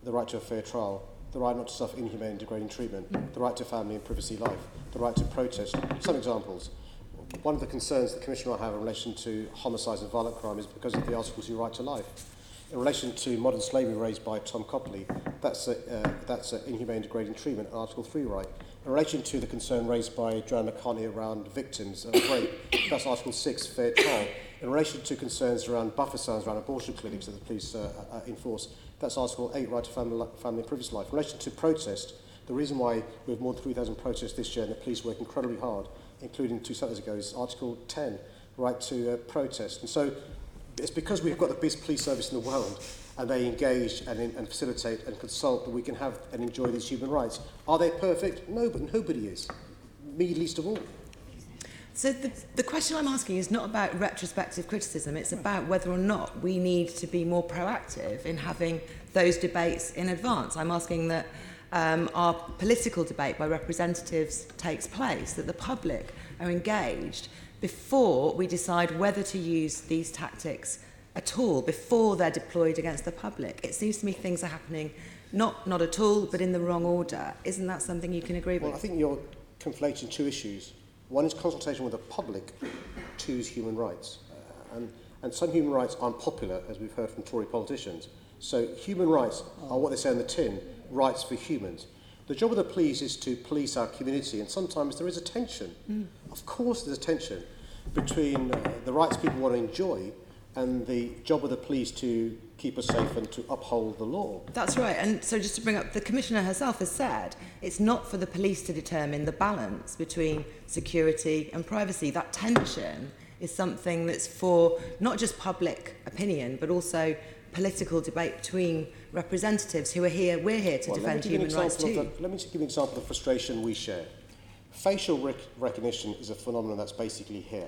the right to a fair trial, the right not to suffer inhumane and degrading treatment, the right to family and privacy life, the right to protest. Some examples. One of the concerns the Commissioner will have in relation to homicides and violent crime is because of the Article 2 right to life. In relation to modern slavery raised by Tom Copley, that's inhumane and degrading treatment, Article 3 right. In relation to the concern raised by Joanne McCartney around victims of rape, that's Article 6, fair trial. In relation to concerns around buffer zones around abortion clinics that the police enforce, that's Article 8, right to family and privacy life. In relation to protest, the reason why we have more than 3,000 protests this year and the police work incredibly hard, including 2 Saturdays ago, is Article 10, right to protest. And so it's because we've got the best police service in the world and they engage and facilitate and consult that we can have and enjoy these human rights. Are they perfect? No, but nobody is, me least of all. So the question I'm asking is not about retrospective criticism, it's about whether or not we need to be more proactive in having those debates in advance. I'm asking that our political debate by representatives takes place, that the public are engaged before we decide whether to use these tactics at all, before they're deployed against the public. It seems to me things are happening not at all, but in the wrong order. Isn't that something you can agree with? Well, I think you're conflating two issues. One is consultation with the public, two is human rights. And some human rights aren't popular, as we've heard from Tory politicians. So human rights are what they say in the tin, rights for humans. The job of the police is to police our community, and sometimes there is a tension. Of course there's a tension between the rights people want to enjoy and the job of the police to keep us safe and to uphold the law. That's right. And so just to bring up, the Commissioner herself has said it's not for the police to determine the balance between security and privacy. That tension is something that's for not just public opinion, but also political debate between representatives who are here. We're here to defend human rights too. Let me just give you an example of the frustration we share. Facial recognition is a phenomenon that's basically here.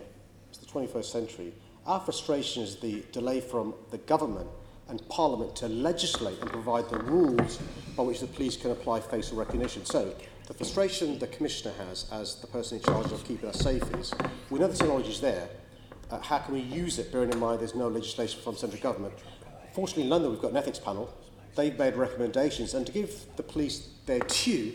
It's the 21st century. Our frustration is the delay from the government and Parliament to legislate and provide the rules by which the police can apply facial recognition. So the frustration the Commissioner has as the person in charge of keeping us safe is, we know the technology is there, how can we use it, bearing in mind there's no legislation from central government. Fortunately in London we've got an ethics panel, they've made recommendations, and to give the police their due,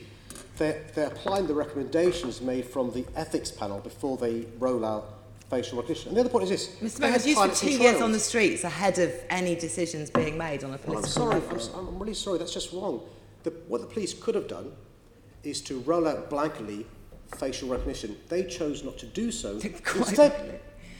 they're applying the recommendations made from the ethics panel before they roll out facial recognition. And the other point is this. Mr. Mayor, has used for 2 years on the streets ahead of any decisions being made on a political level. I'm really sorry, that's just wrong. What the police could have done is to roll out blankly facial recognition. They chose not to do so.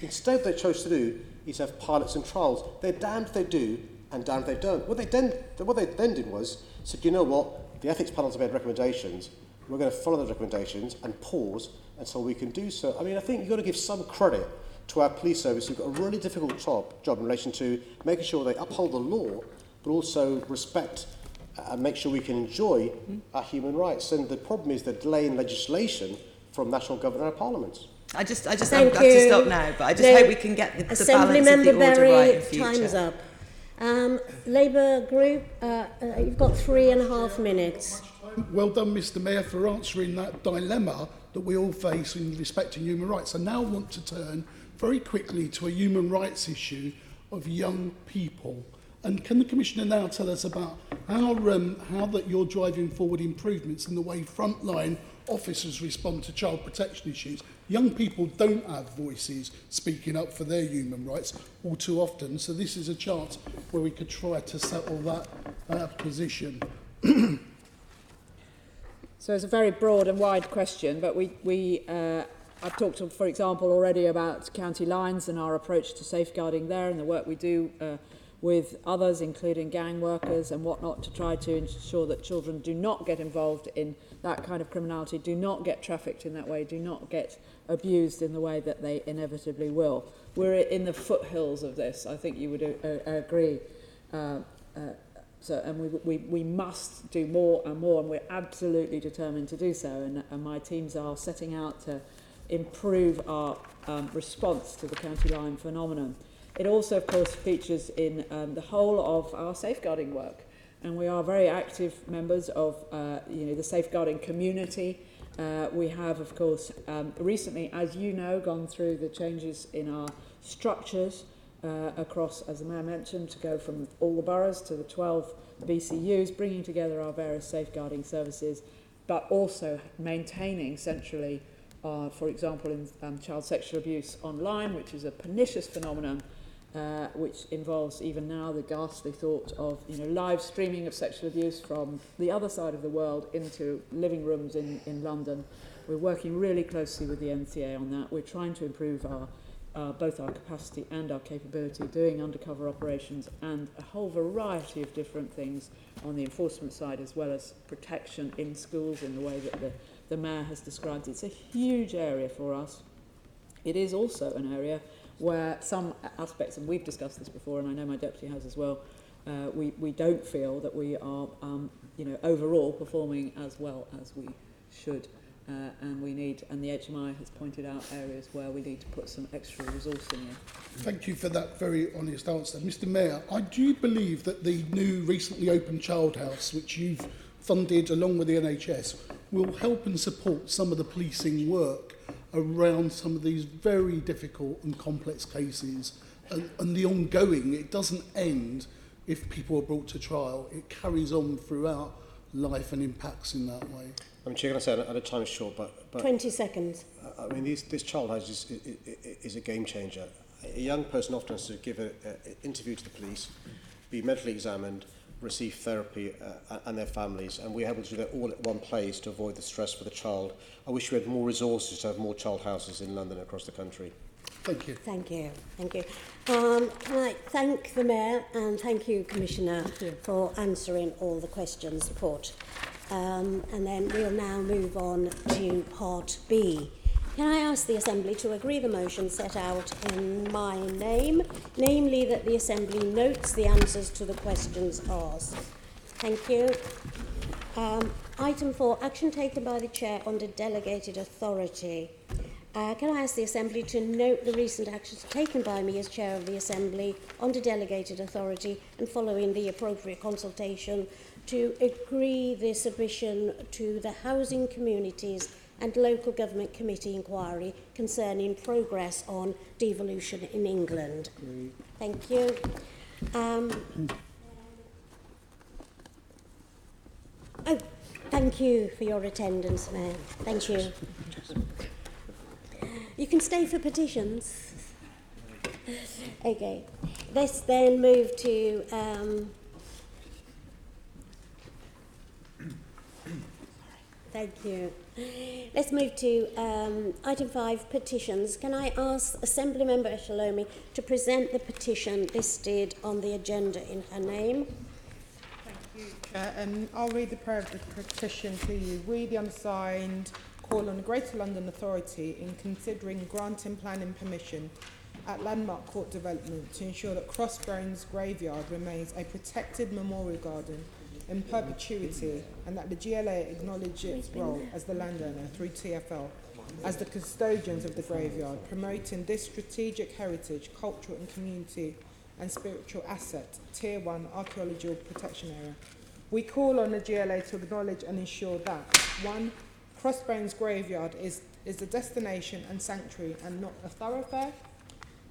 Instead, they chose to do is have pilots and trials. They're damned if they do and damned if they don't. What they then did was said, you know what, the ethics panels have made recommendations. We're going to follow those recommendations and pause until we can do so. I mean, I think you've got to give some credit to our police service who've got a really difficult job in relation to making sure they uphold the law, but also respect and make sure we can enjoy our human rights. And the problem is the delay in legislation from national government and our parliaments. I just have to stop now, but I just hope we can get the balance of the order right in future. Time's up. Labour Group, you've got 3.5 minutes. Well done, Mr. Mayor, for answering that dilemma that we all face in respecting human rights. I now want to turn very quickly to a human rights issue of young people. And can the Commissioner now tell us about how that you're driving forward improvements in the way frontline officers respond to child protection issues. Young people don't have voices speaking up for their human rights all too often, so this is a chance where we could try to settle that position. So it's a very broad and wide question, but I've talked, for example, already about county lines and our approach to safeguarding there and the work we do with others, including gang workers and whatnot, to try to ensure that children do not get involved in that kind of criminality, do not get trafficked in that way, do not get abused in the way that they inevitably will. We're in the foothills of this, I think you would agree. And we must do more and more, and we're absolutely determined to do so. And my teams are setting out to improve our response to the county line phenomenon. It also, of course, features in the whole of our safeguarding work, and we are very active members of the safeguarding community. We have, of course, recently, as you know, gone through the changes in our structures across, as the Mayor mentioned, to go from all the boroughs to the 12 BCUs, bringing together our various safeguarding services, but also maintaining centrally, for example, in child sexual abuse online, which is a pernicious phenomenon, which involves even now the ghastly thought of live streaming of sexual abuse from the other side of the world into living rooms in London. We're working really closely with the NCA on that. We're trying to improve both our capacity and our capability, doing undercover operations and a whole variety of different things on the enforcement side, as well as protection in schools in the way that the Mayor has described. It's a huge area for us. It is also an area where some aspects, and we've discussed this before, and I know my deputy has as well, we don't feel that we are, overall performing as well as we should. And the HMI has pointed out areas where we need to put some extra resource in here. Thank you for that very honest answer. Mr Mayor, I do believe that the new recently opened child house, which you've funded along with the NHS, will help and support some of the policing work around some of these very difficult and complex cases. And the ongoing, it doesn't end if people are brought to trial. It carries on throughout life and impacts in that way. I'm Chair, can I say, I know time is short, but 20 seconds. I mean, this child house is a game changer. A young person often has to give an interview to the police, be medically examined, receive therapy and their families, and we're able to do that all at one place to avoid the stress for the child. I wish we had more resources to have more child houses in London and across the country. Thank you. Thank you. Thank you. Can I thank the Mayor and thank you, Commissioner, for answering all the questions put. And then we'll now move on to Part B. Can I ask the Assembly to agree the motion set out in my name, namely that the Assembly notes the answers to the questions asked? Thank you. Item 4, action taken by the Chair under delegated authority. Can I ask the Assembly to note the recent actions taken by me as Chair of the Assembly under delegated authority and following the appropriate consultation to agree the submission to the Housing, Communities and Local Government Committee inquiry concerning progress on devolution in England. Thank you. Thank you for your attendance, Mayor. Thank you. You can stay for petitions. Okay. Let's then move to... Thank you. Let's move to item 5, petitions. Can I ask Assembly Member Shalomi to present the petition listed on the agenda in her name? Thank you, Chair. I'll read the prayer of the petition to you. We, the undersigned, call on the Greater London Authority in considering granting planning permission at Landmark Court Development to ensure that Crossbones Graveyard remains a protected memorial garden in perpetuity, and that the GLA acknowledge its role as the landowner through TfL as the custodians of the graveyard, promoting this strategic heritage, cultural and community and spiritual asset, Tier 1 archaeological protection area. We call on the GLA to acknowledge and ensure that 1. Crossbones Graveyard is a destination and sanctuary and not a thoroughfare,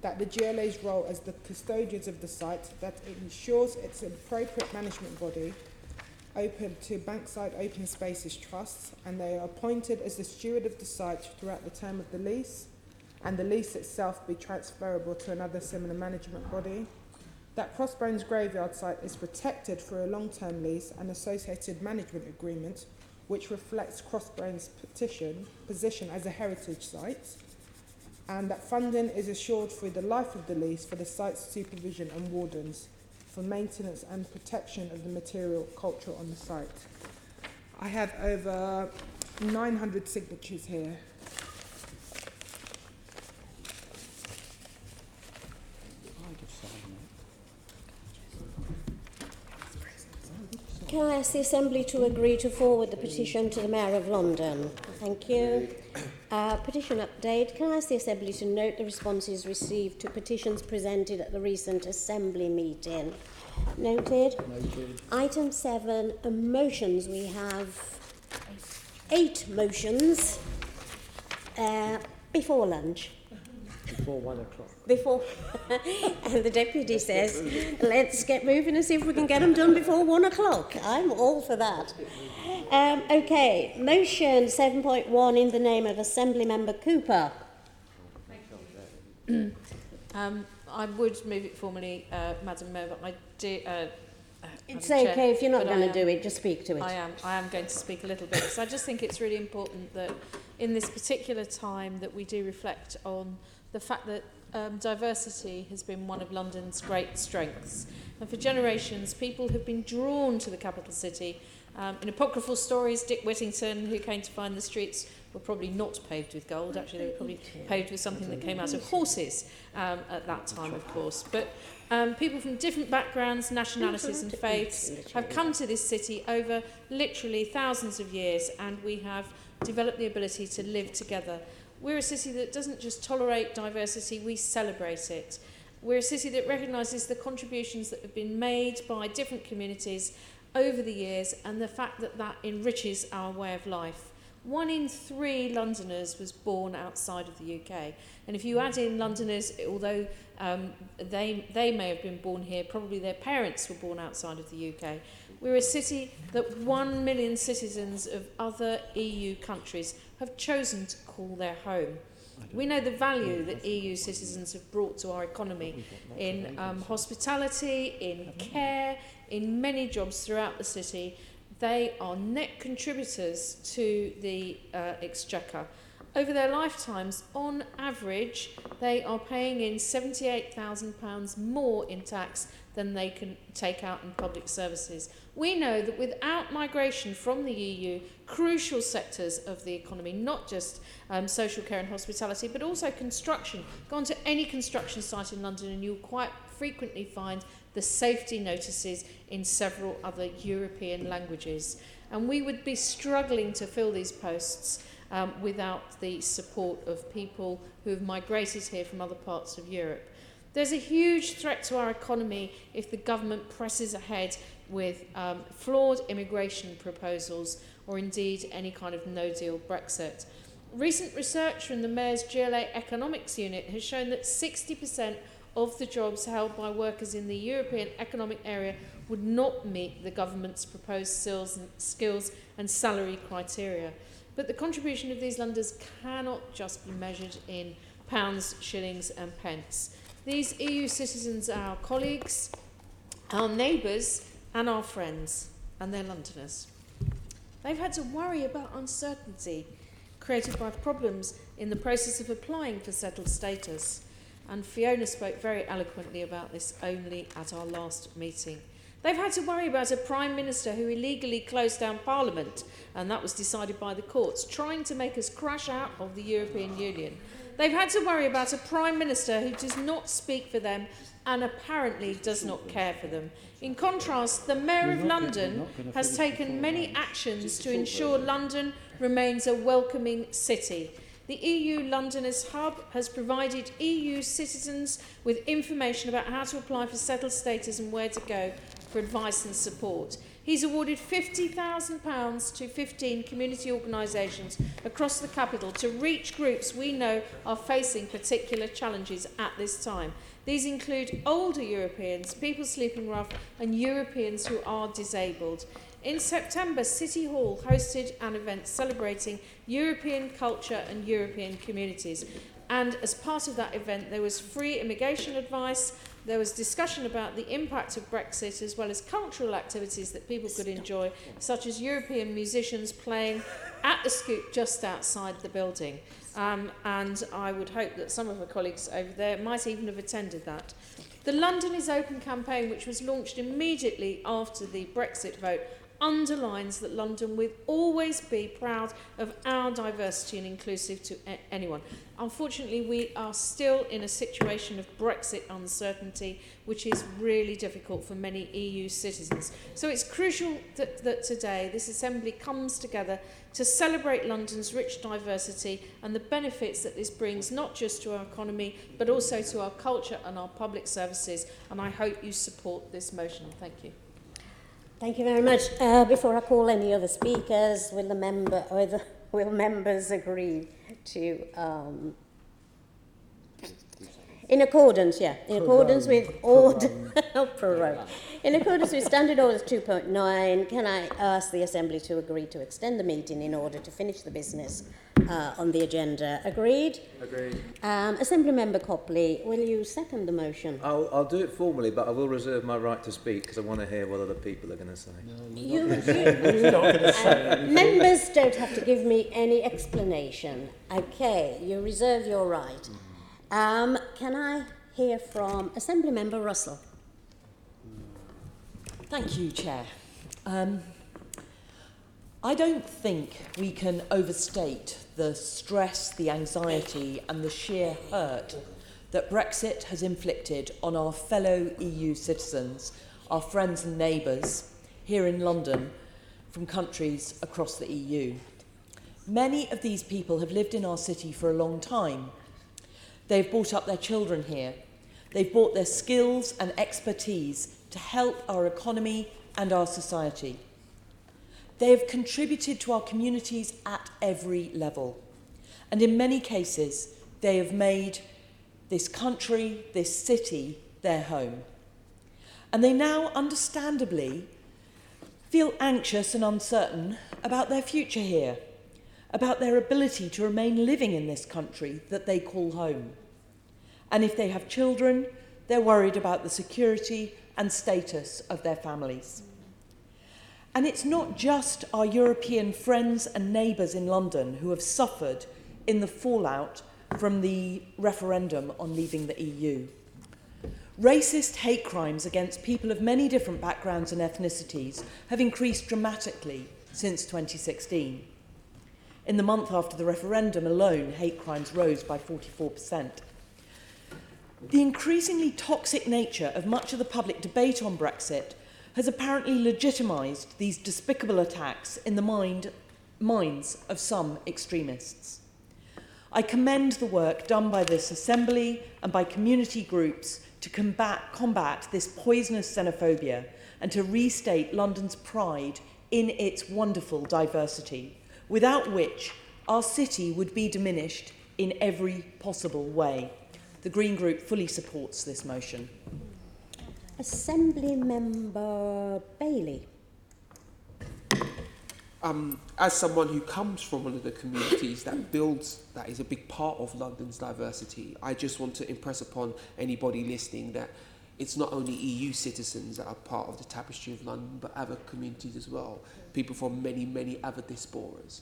that the GLA's role as the custodians of the site, that it ensures its appropriate management body open to Bankside Open Spaces Trusts, and they are appointed as the steward of the site throughout the term of the lease, and the lease itself be transferable to another similar management body. That Crossbones Graveyard site is protected for a long-term lease and associated management agreement, which reflects Crossbones' position as a heritage site, and that funding is assured through the life of the lease for the site's supervision and wardens for maintenance and protection of the material culture on the site. I have over 900 signatures here. Can I ask the Assembly to agree to forward the petition to the Mayor of London? Thank you. Petition update. Can I ask the Assembly to note the responses received to petitions presented at the recent Assembly meeting? Noted. Item 7, motions. We have 8 motions before lunch. Before 1 o'clock. Before, and the Deputy says, let's get moving and see if we can get them done before 1 o'clock. I'm all for that. Okay, motion 7.1 in the name of Assembly Member Cooper. I would move it formally, Madam Mayor, but I do... It's okay if you're not going to do it, just speak to it. I am going to speak a little bit, because I just think it's really important that in this particular time that we do reflect on the fact that diversity has been one of London's great strengths. And for generations, people have been drawn to the capital city. In apocryphal stories, Dick Whittington, who came to find the streets were probably not paved with gold. Actually, they were probably paved with something that came out of horses at that time, of course. But people from different backgrounds, nationalities and faiths have come to this city over literally thousands of years, and we have developed the ability to live together. We're a city that doesn't just tolerate diversity, we celebrate it. We're a city that recognises the contributions that have been made by different communities over the years, and the fact that that enriches our way of life. 1 in 3 Londoners was born outside of the UK. And if you add in Londoners, although they may have been born here, probably their parents were born outside of the UK. We're a city that 1 million citizens of other EU countries have chosen to call their home. We know the value that EU citizens have brought to our economy in hospitality, in care, in many jobs throughout the city. They are net contributors to the exchequer. Over their lifetimes, on average, they are paying in £78,000 more in tax than they can take out in public services. We know that without migration from the EU, crucial sectors of the economy, not just social care and hospitality, but also construction. Go on to any construction site in London and you'll quite frequently find the safety notices in several other European languages. And we would be struggling to fill these posts without the support of people who have migrated here from other parts of Europe. There's a huge threat to our economy if the government presses ahead with flawed immigration proposals or indeed any kind of no-deal Brexit. Recent research from the Mayor's GLA Economics Unit has shown that 60% of the jobs held by workers in the European Economic Area would not meet the government's proposed skills and salary criteria. But the contribution of these Londoners cannot just be measured in pounds, shillings and pence. These EU citizens are our colleagues, our neighbours and our friends, and they're Londoners. They've had to worry about uncertainty created by problems in the process of applying for settled status. And Fiona spoke very eloquently about this only at our last meeting. They've had to worry about a Prime Minister who illegally closed down Parliament, and that was decided by the courts, trying to make us crash out of the European Union. They've had to worry about a Prime Minister who does not speak for them and apparently does not care for them. In contrast, the Mayor of London has taken many actions to ensure London remains a welcoming city. The EU Londoners Hub has provided EU citizens with information about how to apply for settled status and where to go for advice and support. He's awarded £50,000 to 15 community organisations across the capital to reach groups we know are facing particular challenges at this time. These include older Europeans, people sleeping rough, and Europeans who are disabled. In September, City Hall hosted an event celebrating European culture and European communities. And as part of that event, there was free immigration advice, there was discussion about the impact of Brexit, as well as cultural activities that people could enjoy, such as European musicians playing at the Scoop just outside the building. And I would hope that some of my colleagues over there might even have attended that. The London is Open campaign, which was launched immediately after the Brexit vote, underlines that London will always be proud of our diversity and inclusive to anyone. Unfortunately, we are still in a situation of Brexit uncertainty, which is really difficult for many EU citizens. So it's crucial that today this Assembly comes together to celebrate London's rich diversity and the benefits that this brings not just to our economy, but also to our culture and our public services. And I hope you support this motion. Thank you. Thank you very much. Before I call any other speakers, will members agree to, in accordance with order, in accordance with Standard Orders 2.9, can I ask the Assembly to agree to extend the meeting in order to finish the business on the agenda? Agreed? Agreed. Assembly Member Copley, will you second the motion? I'll do it formally, but I will reserve my right to speak because I want to hear what other people are going to say. Members don't have to give me any explanation. Okay, you reserve your right. Can I hear from Assembly Member Russell? Thank you, Chair. I don't think we can overstate the stress, the anxiety and the sheer hurt that Brexit has inflicted on our fellow EU citizens, our friends and neighbours here in London from countries across the EU. Many of these people have lived in our city for a long time. They've brought up their children here. They've brought their skills and expertise to help our economy and our society. They have contributed to our communities at every level. And in many cases, they have made this country, this city, their home. And they now, understandably, feel anxious and uncertain about their future here, about their ability to remain living in this country that they call home. And if they have children, they're worried about the security and status of their families. And it's not just our European friends and neighbours in London who have suffered in the fallout from the referendum on leaving the EU. Racist hate crimes against people of many different backgrounds and ethnicities have increased dramatically since 2016. In the month after the referendum alone, hate crimes rose by 44%. The increasingly toxic nature of much of the public debate on Brexit has apparently legitimised these despicable attacks in the minds of some extremists. I commend the work done by this Assembly and by community groups to combat this poisonous xenophobia and to restate London's pride in its wonderful diversity, without which our city would be diminished in every possible way. The Green Group fully supports this motion. Assembly Member Bailey. As someone who comes from one of the communities that is a big part of London's diversity, I just want to impress upon anybody listening that it's not only EU citizens that are part of the tapestry of London, but other communities as well, people from many, many other diasporas.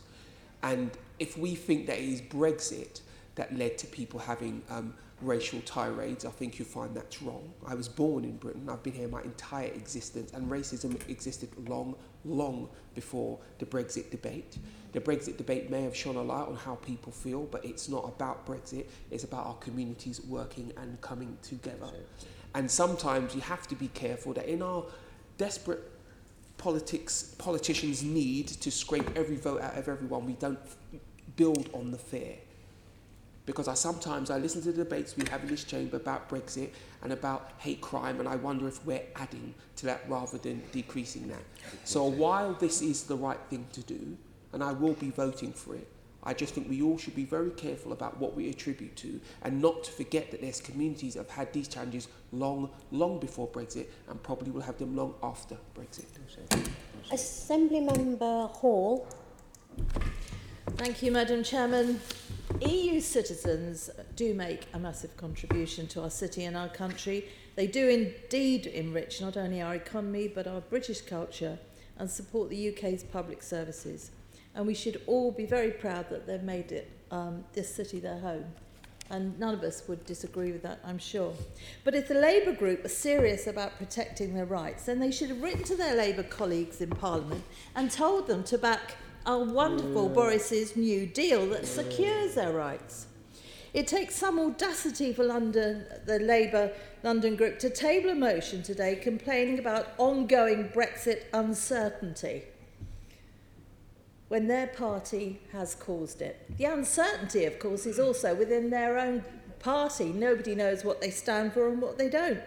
And if we think that it is Brexit that led to people having racial tirades, I think you'll find that's wrong. I was born in Britain, I've been here my entire existence, and racism existed long, long before the Brexit debate. The Brexit debate may have shone a light on how people feel, but it's not about Brexit, it's about our communities working and coming together. And sometimes you have to be careful that in our desperate politicians need to scrape every vote out of everyone, we don't build on the fear. Because sometimes I listen to the debates we have in this chamber about Brexit and about hate crime, and I wonder if we're adding to that rather than decreasing that. So while this is the right thing to do, and I will be voting for it, I just think we all should be very careful about what we attribute to, and not to forget that there's communities that have had these challenges long before Brexit, and probably will have them long after Brexit. Assembly Member Hall. Thank you, Madam Chairman. EU citizens do make a massive contribution to our city and our country. They do indeed enrich not only our economy but our British culture and support the UK's public services. And we should all be very proud that they've made it, this city their home. And none of us would disagree with that, I'm sure. But if the Labour group are serious about protecting their rights, then they should have written to their Labour colleagues in Parliament and told them to back our wonderful Boris's New Deal that secures their rights. It takes some audacity for the Labour London group to table a motion today complaining about ongoing Brexit uncertainty when their party has caused it. The uncertainty, of course, is also within their own party. Nobody knows what they stand for and what they don't.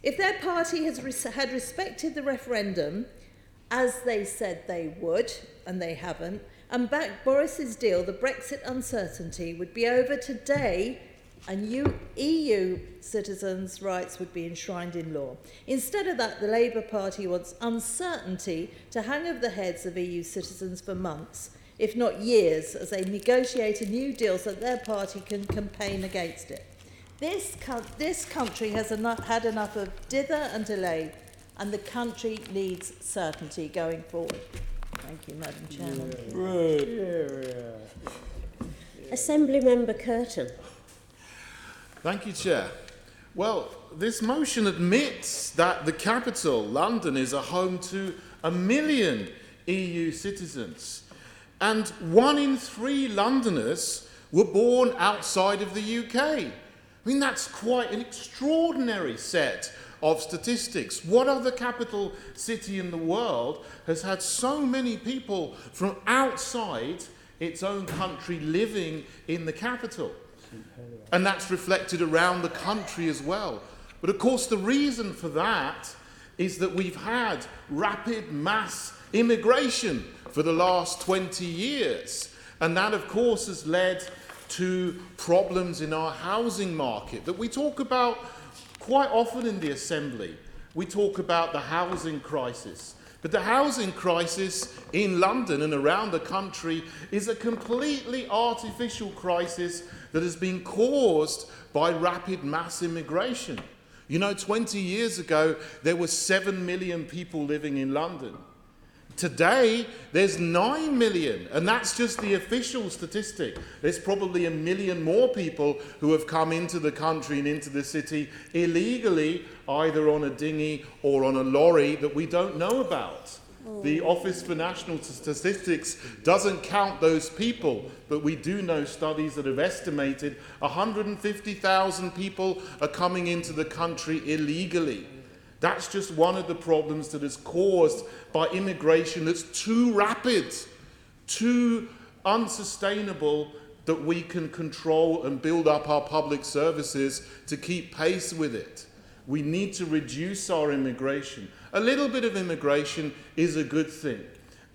If their party had respected the referendum, as they said they would, and they haven't, and backed Boris's deal, the Brexit uncertainty would be over today, and EU citizens' rights would be enshrined in law. Instead of that, the Labour Party wants uncertainty to hang over the heads of EU citizens for months, if not years, as they negotiate a new deal so that their party can campaign against it. This country has had enough of dither and delay, and the country needs certainty going forward. Thank you, Madam Chairman. Assembly Member Curtin. Thank you, Chair. Well, this motion admits that the capital, London, is a home to 1 million EU citizens. And 1 in 3 Londoners were born outside of the UK. I mean, that's quite an extraordinary set of statistics. What other capital city in the world has had so many people from outside its own country living in the capital? And that's reflected around the country as well. But of course, the reason for that is that we've had rapid mass immigration for the last 20 years. And that, of course, has led to problems in our housing market that we talk about quite often in the Assembly. We talk about the housing crisis. But the housing crisis in London and around the country is a completely artificial crisis that has been caused by rapid mass immigration. You know, 20 years ago, there were 7 million people living in London. Today, there's 9 million, and that's just the official statistic. There's probably 1 million more people who have come into the country and into the city illegally, either on a dinghy or on a lorry that we don't know about. The Office for National Statistics doesn't count those people, but we do know studies that have estimated 150,000 people are coming into the country illegally. That's just one of the problems that is caused by immigration that's too rapid, too unsustainable, that we can control and build up our public services to keep pace with it. We need to reduce our immigration. A little bit of immigration is a good thing,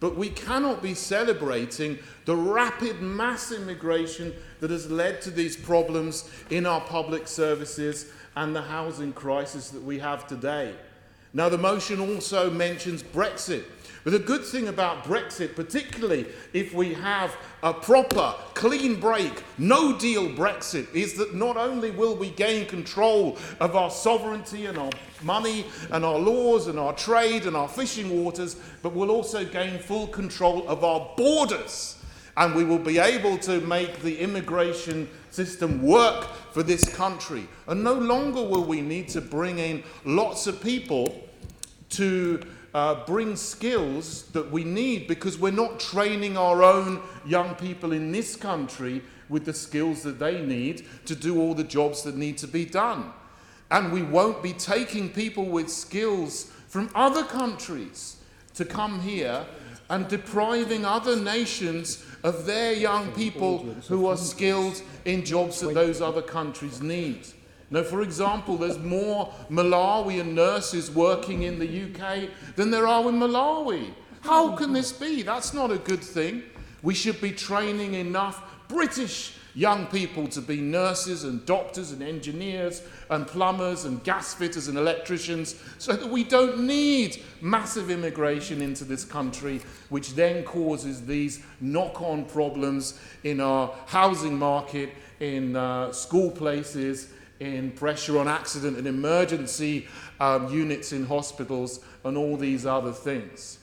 but we cannot be celebrating the rapid mass immigration that has led to these problems in our public services and the housing crisis that we have today. Now, the motion also mentions Brexit. But the good thing about Brexit, particularly if we have a proper, clean break, no-deal Brexit, is that not only will we gain control of our sovereignty and our money and our laws and our trade and our fishing waters, but we'll also gain full control of our borders. And we will be able to make the immigration system work for this country. And no longer will we need to bring in lots of people to bring skills that we need, because we're not training our own young people in this country with the skills that they need to do all the jobs that need to be done. And we won't be taking people with skills from other countries to come here and depriving other nations of their young people who are skilled in jobs that those other countries need. Now, for example, there's more Malawian nurses working in the UK than there are in Malawi. How can this be? That's not a good thing. We should be training enough British young people to be nurses and doctors and engineers and plumbers and gas fitters and electricians, so that we don't need massive immigration into this country, which then causes these knock-on problems in our housing market, in school places, in pressure on accident and emergency units in hospitals, and all these other things.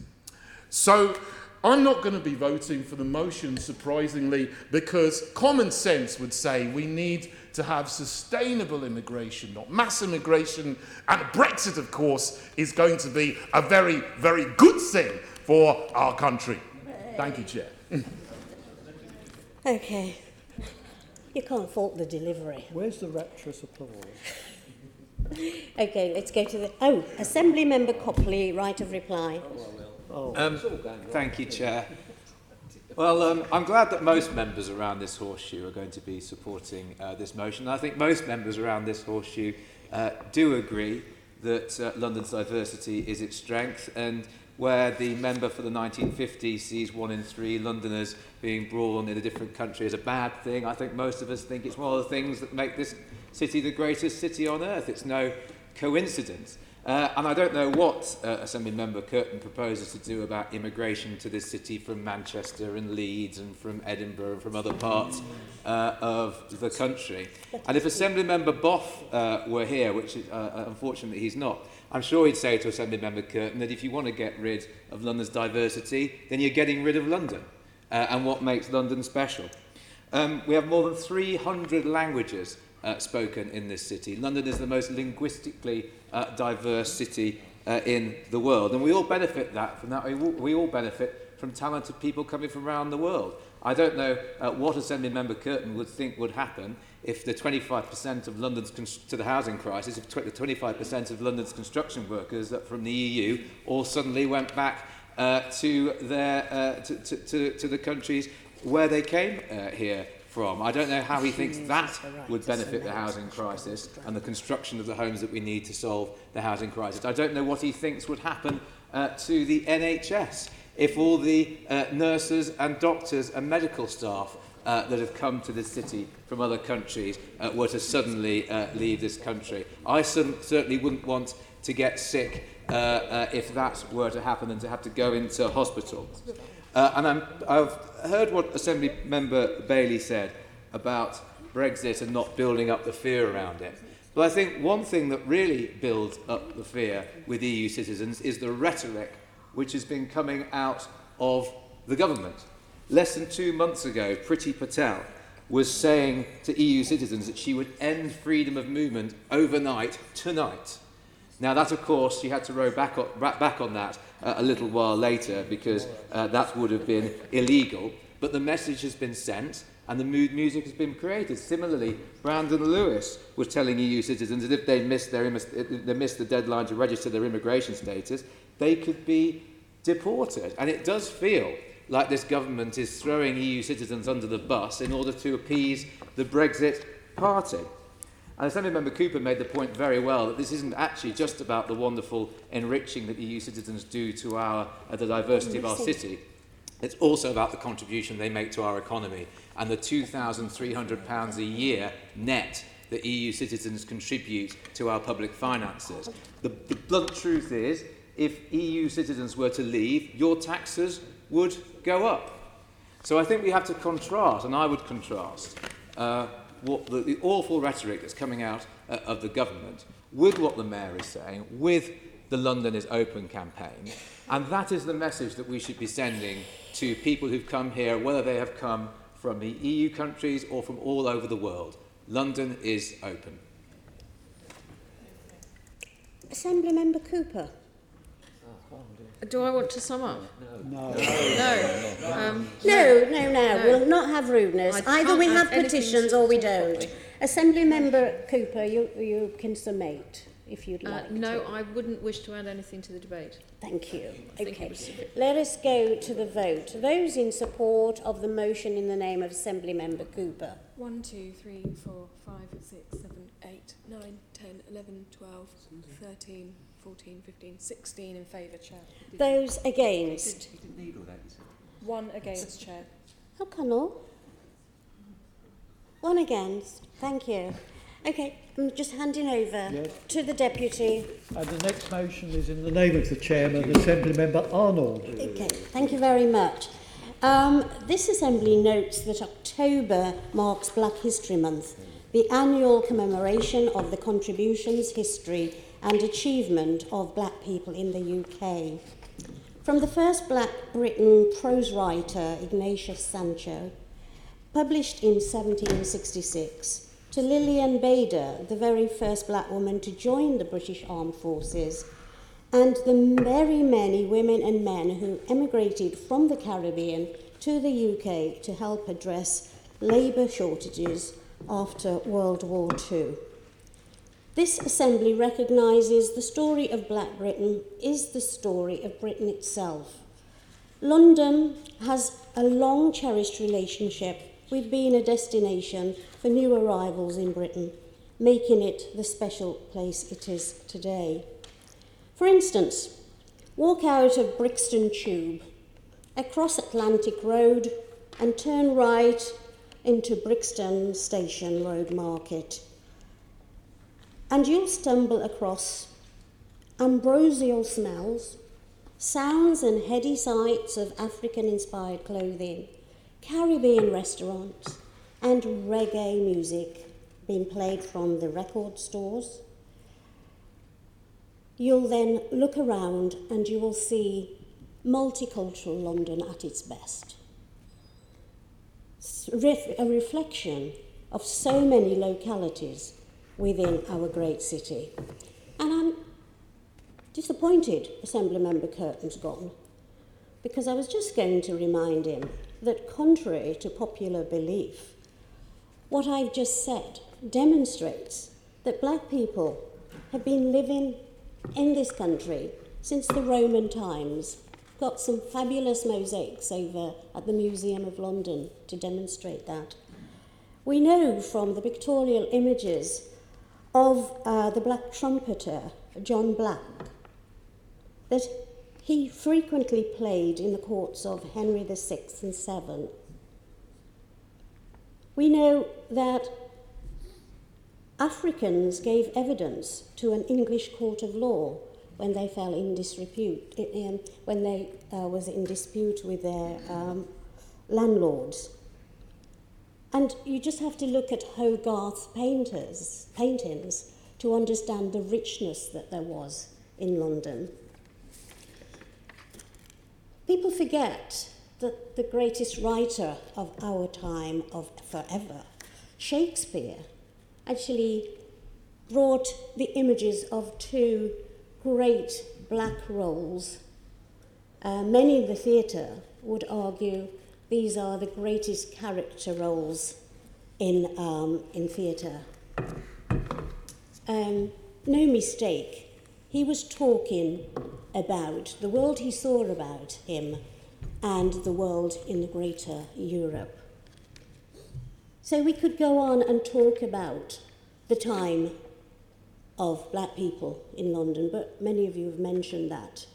So I'm not going to be voting for the motion, surprisingly, because common sense would say we need to have sustainable immigration, not mass immigration, and Brexit, of course, is going to be a very, very good thing for our country. Thank you, Chair. Okay. You can't fault the delivery. Where's the rapturous applause? Okay, let's go to the... Oh, Assembly Member Copley, right of reply. Thank you, Chair. Well, I'm glad that most members around this horseshoe are going to be supporting this motion. I think most members around this horseshoe do agree that London's diversity is its strength, and where the member for the 1950s sees 1 in 3 Londoners being born in a different country as a bad thing, I think most of us think it's one of the things that make this city the greatest city on earth. It's no coincidence. And I don't know what Assembly Member Curtin proposes to do about immigration to this city from Manchester and Leeds and from Edinburgh and from other parts of the country. And if Assembly Member Boff were here, which unfortunately he's not, I'm sure he'd say to Assembly Member Curtin that if you want to get rid of London's diversity, then you're getting rid of London and what makes London special. We have more than 300 languages spoken in this city. London is the most linguistically diverse city in the world, and we all benefit from that. We all benefit from talented people coming from around the world. I don't know what Assembly Member Curtin would think would happen if the 25% of London's to the housing crisis, if the 25% of London's construction workers from the EU all suddenly went back to the countries where they came here from. I don't know how he thinks that would benefit the housing crisis and the construction of the homes that we need to solve the housing crisis. I don't know what he thinks would happen to the NHS if all the nurses and doctors and medical staff that have come to this city from other countries were to suddenly leave this country. I certainly wouldn't want to get sick if that were to happen and to have to go into hospital. And I've heard what Assembly Member Bailey said about Brexit and not building up the fear around it. But I think one thing that really builds up the fear with EU citizens is the rhetoric which has been coming out of the government. Less than 2 months ago, Priti Patel was saying to EU citizens that she would end freedom of movement overnight tonight. Now that, of course, she had to row back on that a little while later because that would have been illegal. But the message has been sent and the mood music has been created. Similarly, Brandon Lewis was telling EU citizens that if they missed the deadline to register their immigration status, they could be deported. And it does feel like this government is throwing EU citizens under the bus in order to appease the Brexit party. And Assembly Member Cooper made the point very well that this isn't actually just about the wonderful enriching that EU citizens do to the diversity of our city. It's also about the contribution they make to our economy and the £2,300 a year net that EU citizens contribute to our public finances. The blunt truth is, if EU citizens were to leave, your taxes would go up. So I think we have to contrast, and I would contrast, what the awful rhetoric that's coming out of the government with what the Mayor is saying, with the London is Open campaign. And that is the message that we should be sending to people who've come here, whether they have come from the EU countries or from all over the world. London is open. Assembly Member Cooper. Do I want to sum up? No. No. We'll not have rudeness. Either we have petitions or we don't. Assembly Member Cooper, you can summate if you'd like. No, I wouldn't wish to add anything to the debate. Thank you. Okay. Let us go to the vote. Those in support of the motion in the name of Assembly Member Cooper. 1, 2, 3, 4, 5, 6, 7, 8, 9, 10, 11, 12, 13, 14, 15, 16 in favour, Chair. Those against? 1 against, Chair. O'Connell? One against. Thank you. Okay, I'm just handing over to the Deputy. And the next motion is in the name of the Chairman, Assembly Member Arnold. Okay, thank you very much. This Assembly notes that October marks Black History Month, the annual commemoration of the contributions, history and achievement of black people in the UK. From the first Black Briton prose writer, Ignatius Sancho, published in 1766, to Lillian Bader, the very first black woman to join the British Armed Forces, and the very many women and men who emigrated from the Caribbean to the UK to help address labour shortages after World War II. This Assembly recognises the story of Black Britain is the story of Britain itself. London has a long cherished relationship with being a destination for new arrivals in Britain, making it the special place it is today. For instance, walk out of Brixton Tube, across Atlantic Road and turn right into Brixton Station Road Market. And you'll stumble across ambrosial smells, sounds and heady sights of African-inspired clothing, Caribbean restaurants, and reggae music being played from the record stores. You'll then look around and you will see multicultural London at its best. A reflection of so many localities within our great city. And I'm disappointed Assemblymember Curtin's gone, because I was just going to remind him that contrary to popular belief, what I've just said demonstrates that black people have been living in this country since the Roman times. Got some fabulous mosaics over at the Museum of London to demonstrate that. We know from the pictorial images of the black trumpeter, John Black, that he frequently played in the courts of Henry VI and VII. We know that Africans gave evidence to an English court of law when they fell in disrepute, when they was in dispute with their landlords. And you just have to look at Hogarth's paintings to understand the richness that there was in London. People forget that the greatest writer of our time, of forever, Shakespeare, actually brought the images of two great black roles. Many in the theatre would argue these are the greatest character roles in theatre. No mistake, he was talking about the world he saw about him and the world in greater Europe. So we could go on and talk about the time of black people in London, but many of you have mentioned that.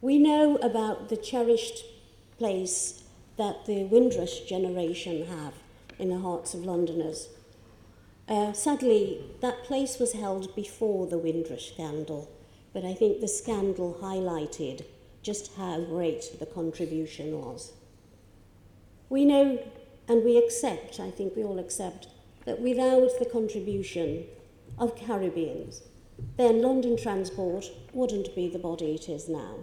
We know about the cherished place that the Windrush generation have in the hearts of Londoners. Sadly, that place was held before the Windrush scandal, but I think the scandal highlighted just how great the contribution was. We know and we accept, I think we all accept, that without the contribution of Caribbeans, then London Transport wouldn't be the body it is now.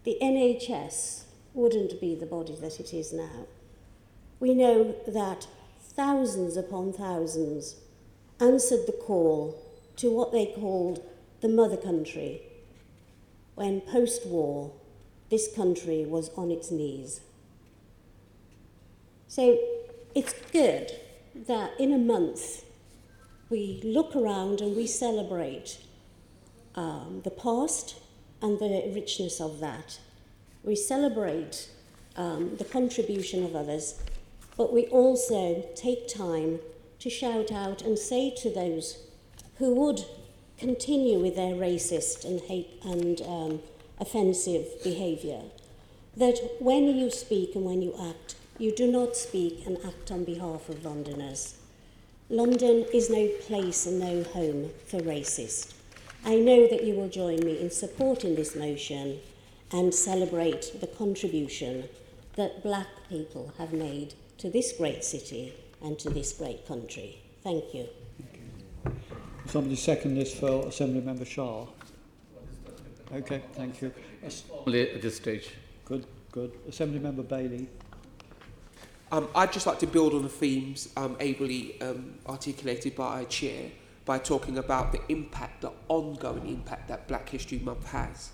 The NHS wouldn't be the body that it is now. We know that thousands upon thousands answered the call to what they called the mother country, when post-war this country was on its knees. So it's good that in a month we look around and we celebrate the past and the richness of that. We celebrate the contribution of others, but we also take time to shout out and say to those who would continue with their racist and hate and offensive behaviour that when you speak and when you act, You do not speak and act on behalf of Londoners. London is no place and no home for racists. I know that you will join me in supporting this motion and celebrate the contribution that black people have made to this great city and to this great country. Thank you. Somebody second this for Assembly Member Shah. Okay, thank you. Only at this stage. Good, good. Assembly Member Bailey. I'd just like to build on the themes ably articulated by our chair by talking about the impact, the ongoing impact that Black History Month has.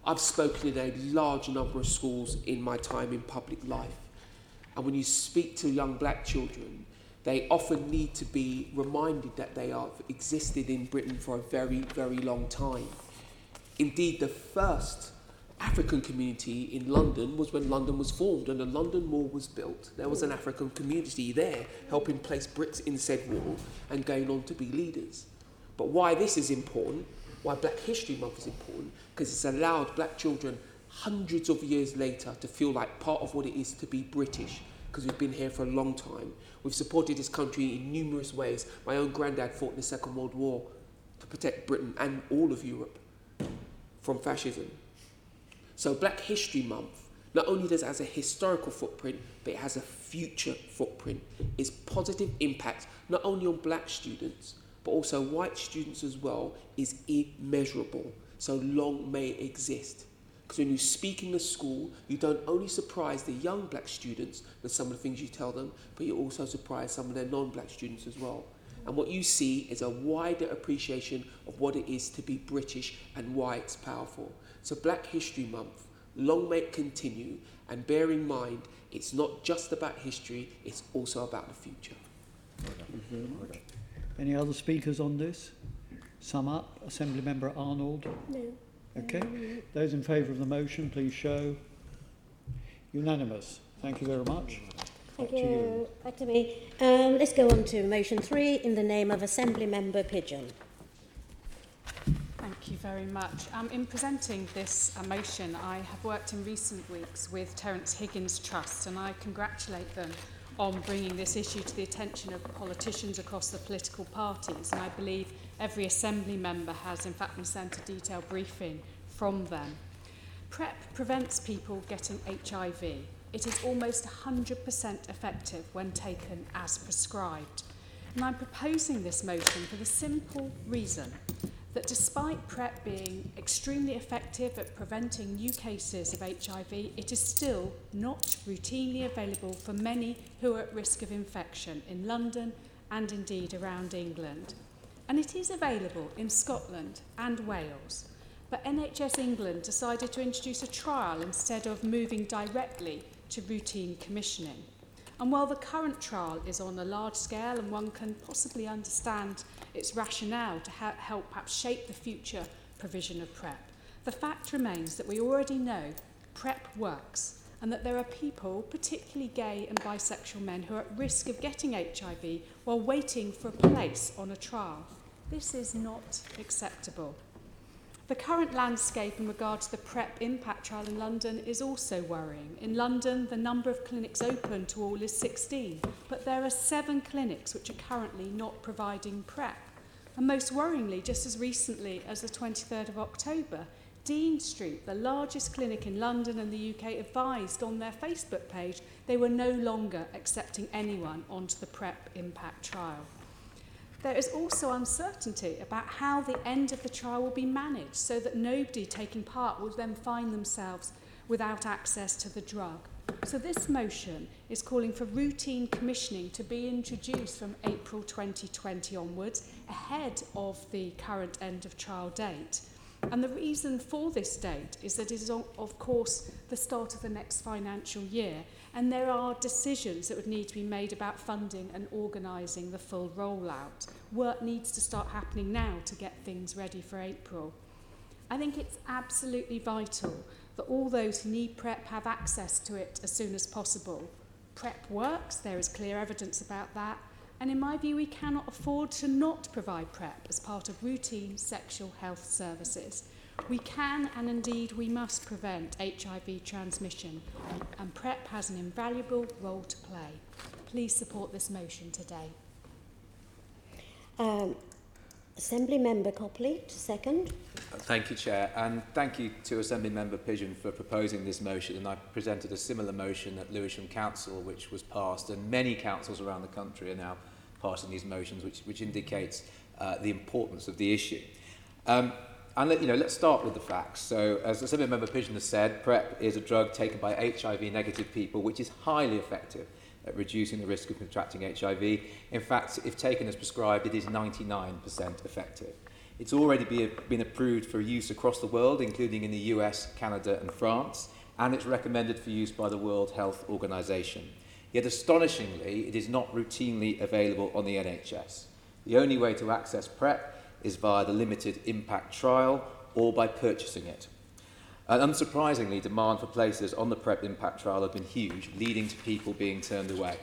I've spoken in a large number of schools in my time in public life, and when you speak to young black children, they often need to be reminded that they have existed in Britain for a very, very long time. Indeed, the first African community in London was when London was formed and the London Wall was built. There was an African community there helping place bricks in said wall and going on to be leaders. But why this is important, why Black History Month is important, because it's allowed black children hundreds of years later to feel like part of what it is to be British, because we've been here for a long time. We've supported this country in numerous ways. My own granddad fought in the Second World War to protect Britain and all of Europe from fascism. So Black History Month, not only does it have a historical footprint, but it has a future footprint. Its positive impact, not only on black students, but also white students as well, is immeasurable. So long may it exist. Because when you speak in the school, you don't only surprise the young black students with some of the things you tell them, but you also surprise some of their non-black students as well. And what you see is a wider appreciation of what it is to be British and why it's powerful. So Black History Month, long may it continue, and bear in mind, it's not just about history, it's also about the future. Thank you very much. Any other speakers on this? Sum up. Assembly Member Arnold? No. Okay. Those in favour of the motion, please show. Unanimous. Thank you very much. Thank you. Back to me. Let's go on to motion 3 in the name of Assembly Member Pigeon. Thank you very much. In presenting this motion, I have worked in recent weeks with Terence Higgins Trust, and I congratulate them on bringing this issue to the attention of politicians across the political parties, and I believe every Assembly member has in fact been sent a detailed briefing from them. PrEP prevents people getting HIV. It is almost 100% effective when taken as prescribed. And I'm proposing this motion for the simple reason that despite PrEP being extremely effective at preventing new cases of HIV, it is still not routinely available for many who are at risk of infection in London and indeed around England. And it is available in Scotland and Wales. But NHS England decided to introduce a trial instead of moving directly to routine commissioning. And while the current trial is on a large scale and one can possibly understand its rationale to help perhaps shape the future provision of PrEP, the fact remains that we already know PrEP works and that there are people, particularly gay and bisexual men, who are at risk of getting HIV while waiting for a place on a trial. This is not acceptable. The current landscape in regard to the PrEP impact trial in London is also worrying. In London, the number of clinics open to all is 16, but there are 7 clinics which are currently not providing PrEP. And most worryingly, just as recently as the 23rd of October, Dean Street, the largest clinic in London and the UK, advised on their Facebook page they were no longer accepting anyone onto the PrEP impact trial. There is also uncertainty about how the end of the trial will be managed so that nobody taking part will then find themselves without access to the drug. So this motion is calling for routine commissioning to be introduced from April 2020 onwards, ahead of the current end of trial date. And the reason for this date is that it is, of course, the start of the next financial year, and there are decisions that would need to be made about funding and organising the full rollout. Work needs to start happening now to get things ready for April. I think it's absolutely vital that all those who need PrEP have access to it as soon as possible. PrEP works, there is clear evidence about that, and in my view we cannot afford to not provide PrEP as part of routine sexual health services. We can and indeed we must prevent HIV transmission, and PrEP has an invaluable role to play. Please support this motion today. Assembly Member Copley to second. Thank you, Chair, and thank you to Assembly Member Pigeon for proposing this motion. And I presented a similar motion at Lewisham Council, which was passed, and many councils around the country are now passing these motions, which indicates the importance of the issue. And let's start with the facts. So, as Assembly Member Pigeon has said, PrEP is a drug taken by HIV-negative people, which is highly effective at reducing the risk of contracting HIV. In fact, if taken as prescribed, it is 99% effective. It's already been approved for use across the world, including in the US, Canada and France, and it's recommended for use by the World Health Organization. Yet astonishingly, it is not routinely available on the NHS. The only way to access PrEP is via the limited impact trial or by purchasing it. And unsurprisingly, demand for places on the PrEP impact trial have been huge, leading to people being turned away.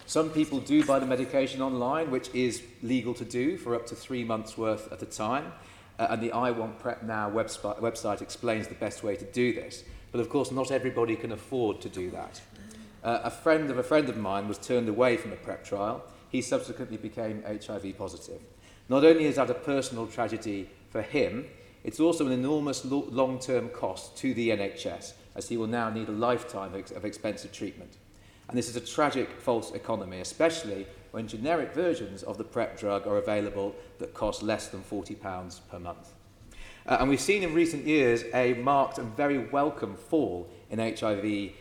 Some people do buy the medication online, which is legal to do for up to 3 months' worth at a time. And the I Want PrEP Now website explains the best way to do this. But of course, not everybody can afford to do that. A friend of mine was turned away from a PrEP trial. He subsequently became HIV positive. Not only is that a personal tragedy for him, it's also an enormous long-term cost to the NHS, as he will now need a lifetime of expensive treatment. And this is a tragic false economy, especially when generic versions of the PrEP drug are available that cost less than £40 per month. And we've seen in recent years a marked and very welcome fall in HIV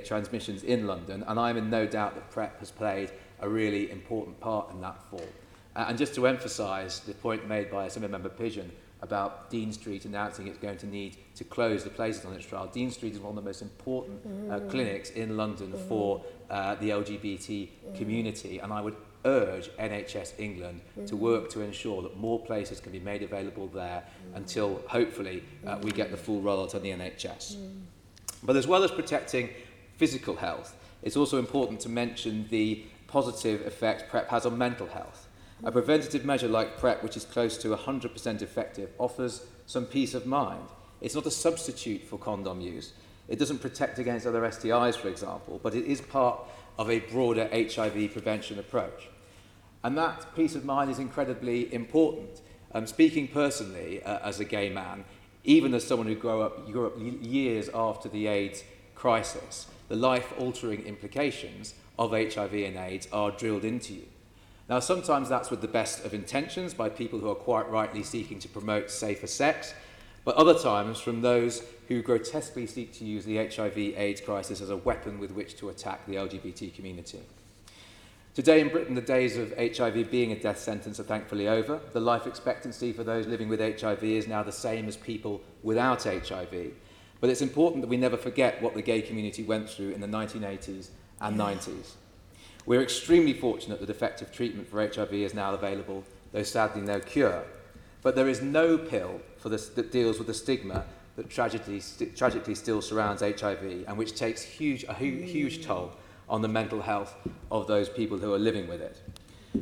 transmissions in London, and I'm in no doubt that PrEP has played a really important part in that fall. And just to emphasise the point made by Assembly Member Pigeon about Dean Street announcing it's going to need to close the places on its trial. Dean Street is one of the most important clinics in London for the LGBT community, and I would urge NHS England to work to ensure that more places can be made available there until, hopefully, we get the full rollout on the NHS. But as well as protecting physical health, it's also important to mention the positive effect PrEP has on mental health. A preventative measure like PrEP, which is close to 100% effective, offers some peace of mind. It's not a substitute for condom use. It doesn't protect against other STIs, for example, but it is part of a broader HIV prevention approach. And that peace of mind is incredibly important. Speaking personally as a gay man, even as someone who grew up years after the AIDS crisis, the life-altering implications of HIV and AIDS are drilled into you. Now, sometimes that's with the best of intentions by people who are quite rightly seeking to promote safer sex, but other times from those who grotesquely seek to use the HIV/AIDS crisis as a weapon with which to attack the LGBT community. Today in Britain, the days of HIV being a death sentence are thankfully over. The life expectancy for those living with HIV is now the same as people without HIV. But it's important that we never forget what the gay community went through in the 1980s and 90s. We're extremely fortunate that effective treatment for HIV is now available, though sadly no cure. But there is no pill that deals with the stigma that tragically still surrounds HIV and which takes a huge toll on the mental health of those people who are living with it.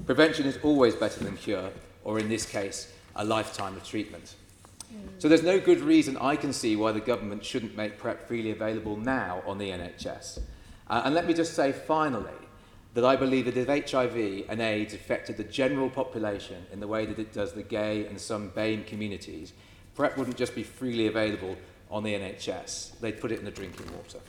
Prevention is always better than cure, or in this case, a lifetime of treatment. So there's no good reason I can see why the government shouldn't make PrEP freely available now on the NHS. And let me just say finally, that I believe that if HIV and AIDS affected the general population in the way that it does the gay and some BAME communities, PrEP wouldn't just be freely available on the NHS, they'd put it in the drinking water.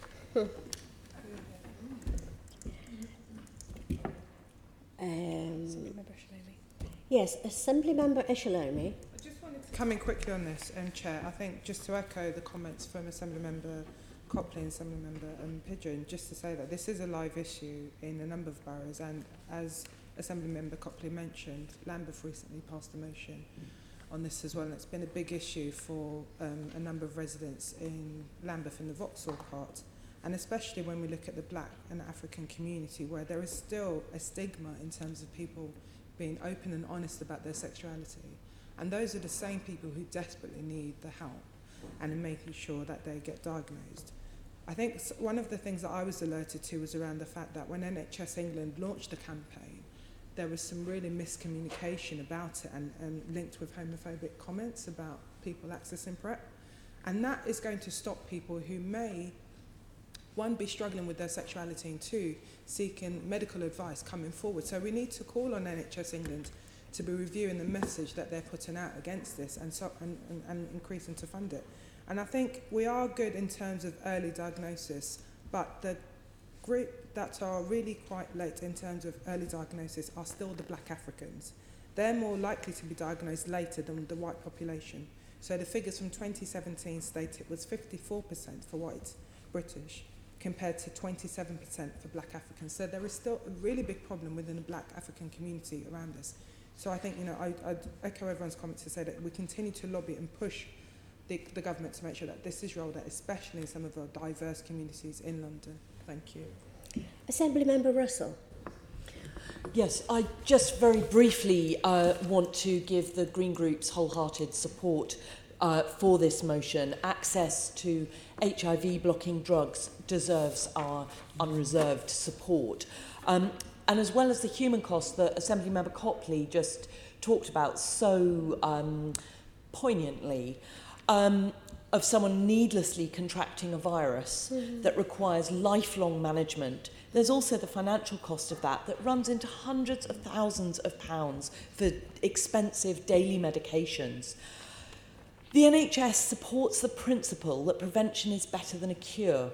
Yes, Assembly Member Eshalomi. I just wanted to come in quickly on this, Chair. I think just to echo the comments from Assembly Member Copley and Assembly Member Pigeon, just to say that this is a live issue in a number of boroughs, and as Assembly Member Copley mentioned, Lambeth recently passed a motion on this as well, and it's been a big issue for a number of residents in Lambeth and the Vauxhall part, and especially when we look at the Black and African community, where there is still a stigma in terms of people being open and honest about their sexuality, and those are the same people who desperately need the help and in making sure that they get diagnosed. I think one of the things that I was alerted to was around the fact that when NHS England launched the campaign, there was some really miscommunication about it and linked with homophobic comments about people accessing PrEP. And that is going to stop people who may, one, be struggling with their sexuality, and two, seeking medical advice coming forward. So we need to call on NHS England to be reviewing the message that they're putting out against this and increasing to fund it. And I think we are good in terms of early diagnosis, but the group that are really quite late in terms of early diagnosis are still the black Africans. They're more likely to be diagnosed later than the white population. So the figures from 2017 state it was 54% for white British compared to 27% for black Africans. So there is still a really big problem within the black African community around us. So I think, I'd echo everyone's comments to say that we continue to lobby and push the government to make sure that this is rolled out, especially in some of our diverse communities in London. Thank you. Assembly Member Russell. Yes, I just very briefly want to give the Green Group's wholehearted support for this motion. Access to HIV blocking drugs deserves our unreserved support. And as well as the human cost that Assembly Member Copley just talked about so poignantly, of someone needlessly contracting a virus that requires lifelong management, there's also the financial cost of that runs into hundreds of thousands of pounds for expensive daily medications. The NHS supports the principle that prevention is better than a cure.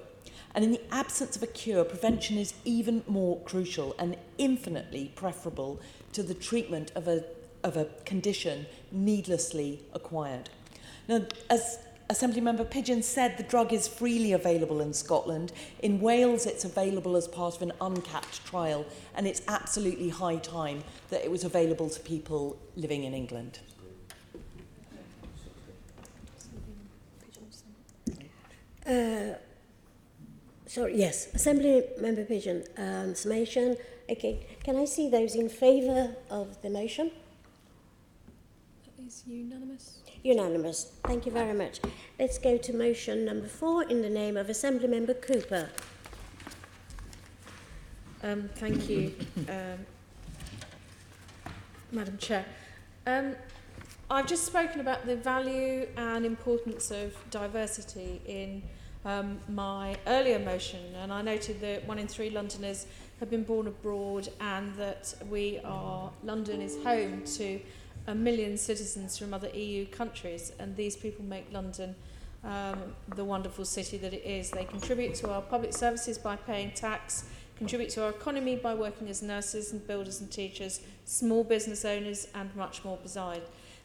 And in the absence of a cure, prevention is even more crucial and infinitely preferable to the treatment of a condition needlessly acquired. Now, as Assemblymember Pigeon said, the drug is freely available in Scotland. In Wales, it's available as part of an uncapped trial, and it's absolutely high time that it was available to people living in England. Sorry, yes, Assembly Member Pigeon, summation. Okay, can I see those in favour of the motion? That is unanimous. Unanimous. Thank you very much. Let's go to motion number 4 in the name of Assembly Member Cooper. Thank you, Madam Chair. I've just spoken about the value and importance of diversity in my earlier motion, and I noted that 1 in 3 Londoners have been born abroad, and that London is home to 1 million citizens from other EU countries, and these people make London the wonderful city that it is. They contribute to our public services by paying tax, contribute to our economy by working as nurses and builders and teachers, small business owners, and much more beside.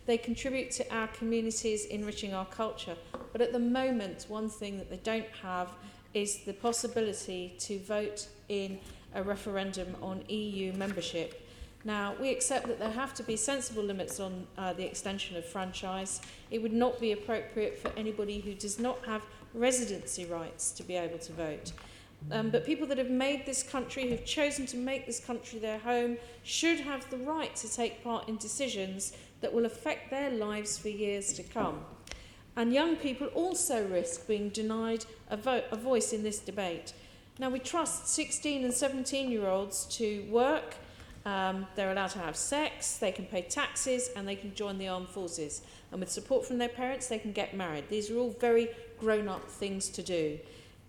They contribute to our communities, enriching our culture. But at the moment, one thing that they don't have is the possibility to vote in a referendum on EU membership. Now, we accept that there have to be sensible limits on the extension of franchise. It would not be appropriate for anybody who does not have residency rights to be able to vote. But people that have made this country, who've chosen to make this country their home, should have the right to take part in decisions that will affect their lives for years to come. And young people also risk being denied a voice in this debate. Now, we trust 16 and 17-year-olds to work, they're allowed to have sex, they can pay taxes, and they can join the armed forces. And with support from their parents, they can get married. These are all very grown-up things to do.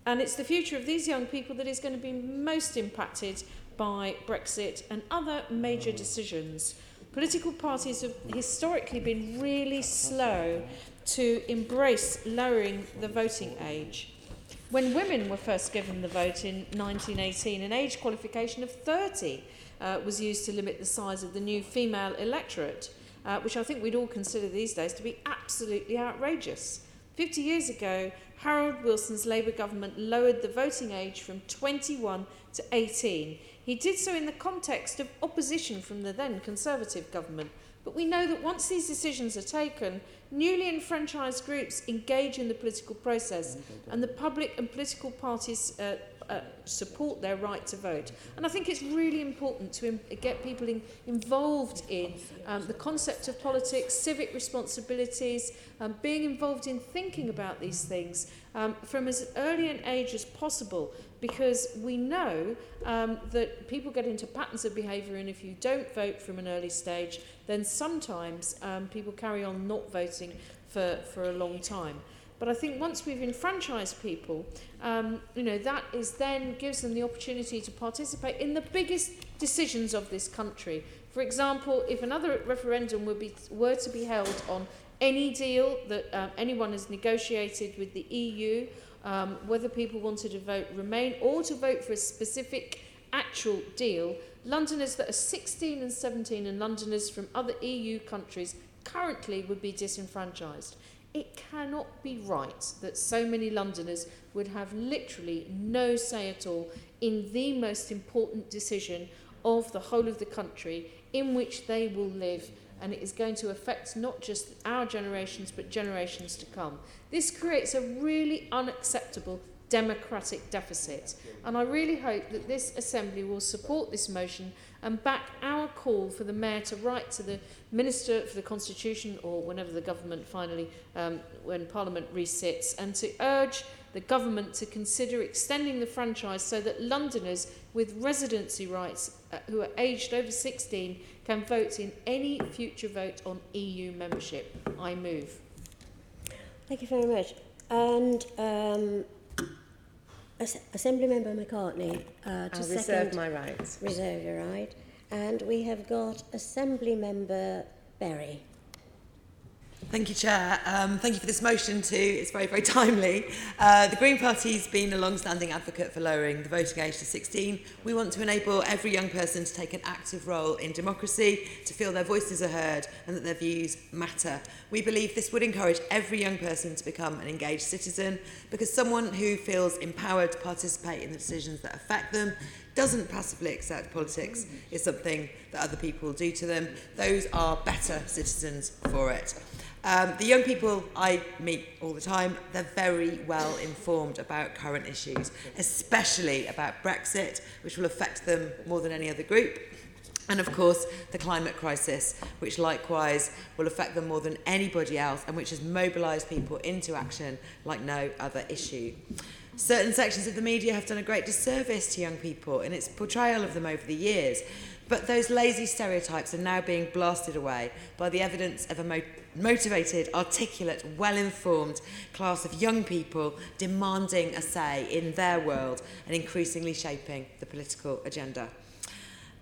And it's the future of these young people that is going to be most impacted by Brexit and other major decisions. Political parties have historically been really slow to embrace lowering the voting age. When women were first given the vote in 1918, an age qualification of 30 was used to limit the size of the new female electorate, which I think we'd all consider these days to be absolutely outrageous. 50 years ago, Harold Wilson's Labour government lowered the voting age from 21 to 18. He did so in the context of opposition from the then Conservative government. But we know that once these decisions are taken, newly enfranchised groups engage in the political process, and the public and political parties support their right to vote. And I think it's really important to get people involved in the concept of politics, civic responsibilities, being involved in thinking about these things from as early an age as possible, because we know that people get into patterns of behaviour, and if you don't vote from an early stage, then sometimes people carry on not voting for a long time. But I think once we've enfranchised people, that is then gives them the opportunity to participate in the biggest decisions of this country. For example, if another referendum were to be held on any deal that anyone has negotiated with the EU, whether people wanted to vote Remain or to vote for a specific actual deal, Londoners that are 16 and 17 and Londoners from other EU countries currently would be disenfranchised. It cannot be right that so many Londoners would have literally no say at all in the most important decision of the whole of the country in which they will live, and it is going to affect not just our generations but generations to come. This creates a really unacceptable democratic deficit, and I really hope that this Assembly will support this motion and back our call for the Mayor to write to the Minister for the Constitution, or whenever the government finally, when Parliament resits, and to urge the government to consider extending the franchise so that Londoners with residency rights who are aged over 16 can vote in any future vote on EU membership. I move. Thank you very much. And Assembly Member McCartney, I'll reserve my rights. Reserve your right. And we have got Assembly Member Berry. Thank you, Chair. Thank you for this motion too. It's very, very timely. The Green Party's been a long-standing advocate for lowering the voting age to 16. We want to enable every young person to take an active role in democracy, to feel their voices are heard and that their views matter. We believe this would encourage every young person to become an engaged citizen, because someone who feels empowered to participate in the decisions that affect them, doesn't passively accept politics is something that other people do to them. Those are better citizens for it. The young people I meet all the time, they're very well informed about current issues, especially about Brexit, which will affect them more than any other group. And of course, the climate crisis, which likewise will affect them more than anybody else and which has mobilised people into action like no other issue. Certain sections of the media have done a great disservice to young people in its portrayal of them over the years. But those lazy stereotypes are now being blasted away by the evidence of a motivated, articulate, well-informed class of young people demanding a say in their world and increasingly shaping the political agenda.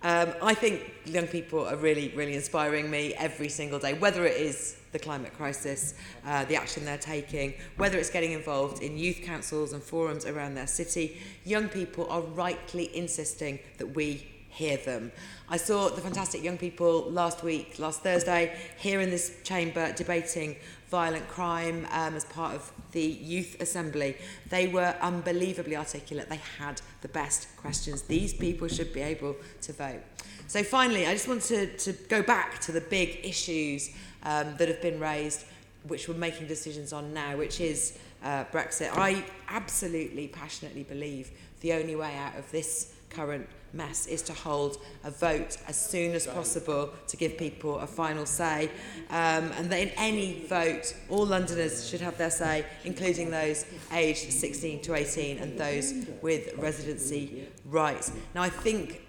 I think young people are really, really inspiring me every single day, whether it is the climate crisis, the action they're taking, whether it's getting involved in youth councils and forums around their city. Young people are rightly insisting that we hear them. I saw the fantastic young people last Thursday, here in this chamber debating violent crime as part of the Youth Assembly. They were unbelievably articulate. They had the best questions. These people should be able to vote. So finally, I just want to go back to the big issues that have been raised, which we're making decisions on now, which is Brexit. I absolutely, passionately believe the only way out of this current mess is to hold a vote as soon as possible to give people a final say, and that in any vote all Londoners should have their say, including those aged 16 to 18 and those with residency rights. Now I think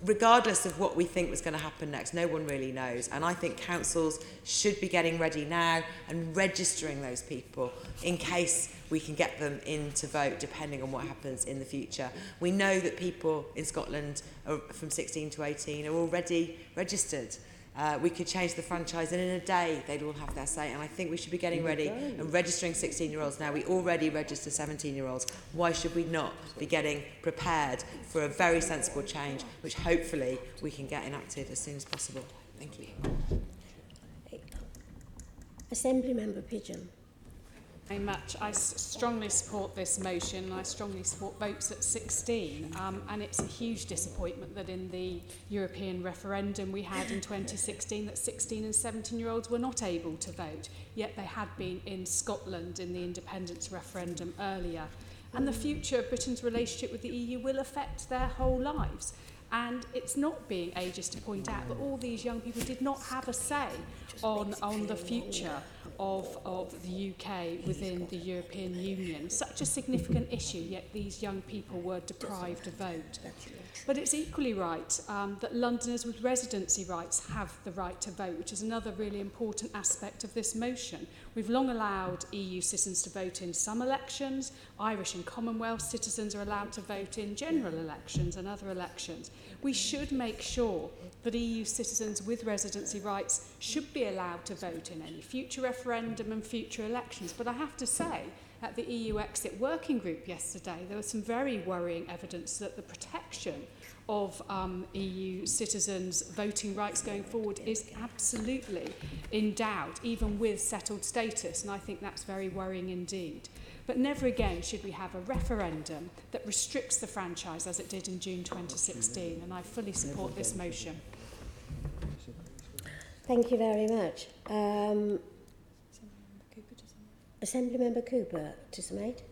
regardless of what we think was going to happen next, no one really knows, and I think councils should be getting ready now and registering those people in case we can get them in to vote depending on what happens in the future. We know that people in Scotland from 16 to 18 are already registered. We could change the franchise and in a day they'd all have their say, and I think we should be getting ready and registering 16-year-olds now. We already register 17-year-olds. Why should we not be getting prepared for a very sensible change which hopefully we can get enacted as soon as possible? Thank you. Assembly Member Pigeon. Very much. I strongly support this motion, and I strongly support votes at 16. And it's a huge disappointment that in the European referendum we had in 2016 that 16 and 17-year-olds were not able to vote, yet they had been in Scotland in the independence referendum earlier. And the future of Britain's relationship with the EU will affect their whole lives. And it's not being ageist to point out that all these young people did not have a say on the future of the UK within the European Union. Such a significant issue, yet these young people were deprived of vote. But it's equally right that Londoners with residency rights have the right to vote, which is another really important aspect of this motion. We've long allowed EU citizens to vote in some elections. Irish and Commonwealth citizens are allowed to vote in general elections and other elections. We should make sure that EU citizens with residency rights should be allowed to vote in any future referendum and future elections. But I have to say, at the EU Exit Working Group yesterday, there was some very worrying evidence that the protection of EU citizens' voting rights going forward is absolutely in doubt, even with settled status, and I think that's very worrying indeed. But never again should we have a referendum that restricts the franchise as it did in June 2016, and I fully support this motion. Thank you very much. Assemblymember Cooper to summate?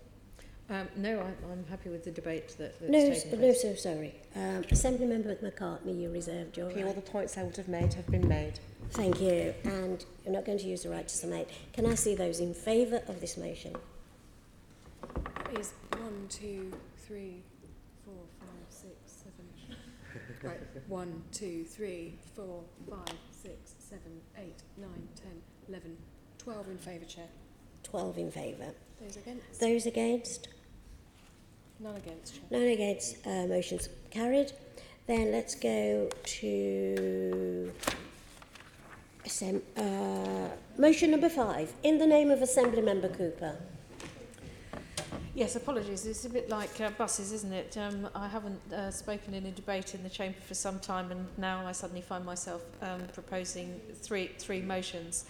No, I'm happy with the debate that's no, taken place. No, so sorry. Assemblymember McCartney, you reserved your Okay, right. all the points I would have made have been made. Thank you. And you're not going to use the right to summate. Can I see those in favour of this motion? That is 1, 2, 3, 4, 5, 6, 7. Right, 1, 2, 3, 4, 5, 6, 7, 8, 9, 10, 11, 12 in favour, Chair. 12 in favour. Those against? Those against? None against, Chair. None against. Motion's carried. Then let's go to motion number 5. In the name of Assemblymember Cooper. Yes, apologies. It's a bit like buses, isn't it? I haven't spoken in a debate in the chamber for some time, and now I suddenly find myself proposing three motions.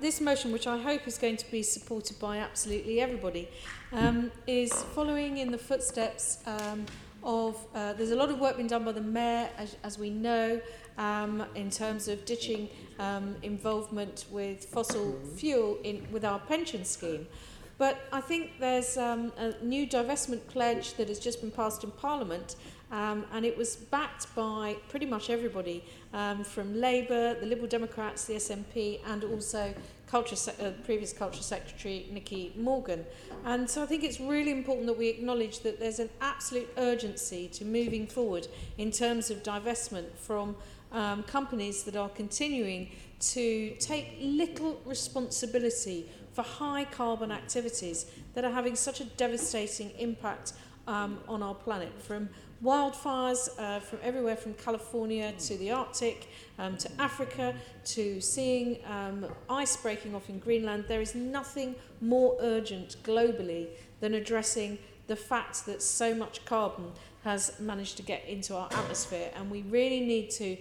This motion, which I hope is going to be supported by absolutely everybody, is following in the footsteps of... there's a lot of work being done by the Mayor, as we know, in terms of ditching involvement with fossil fuel with our pension scheme. But I think there's a new divestment pledge that has just been passed in Parliament, and it was backed by pretty much everybody, from Labour, the Liberal Democrats, the SNP, and also previous Culture Secretary Nicky Morgan. And so I think it's really important that we acknowledge that there's an absolute urgency to moving forward in terms of divestment from companies that are continuing to take little responsibility for high carbon activities that are having such a devastating impact on our planet, from wildfires from everywhere from California to the Arctic to Africa to seeing ice breaking off in Greenland. There is nothing more urgent globally than addressing the fact that so much carbon has managed to get into our atmosphere, and we really need to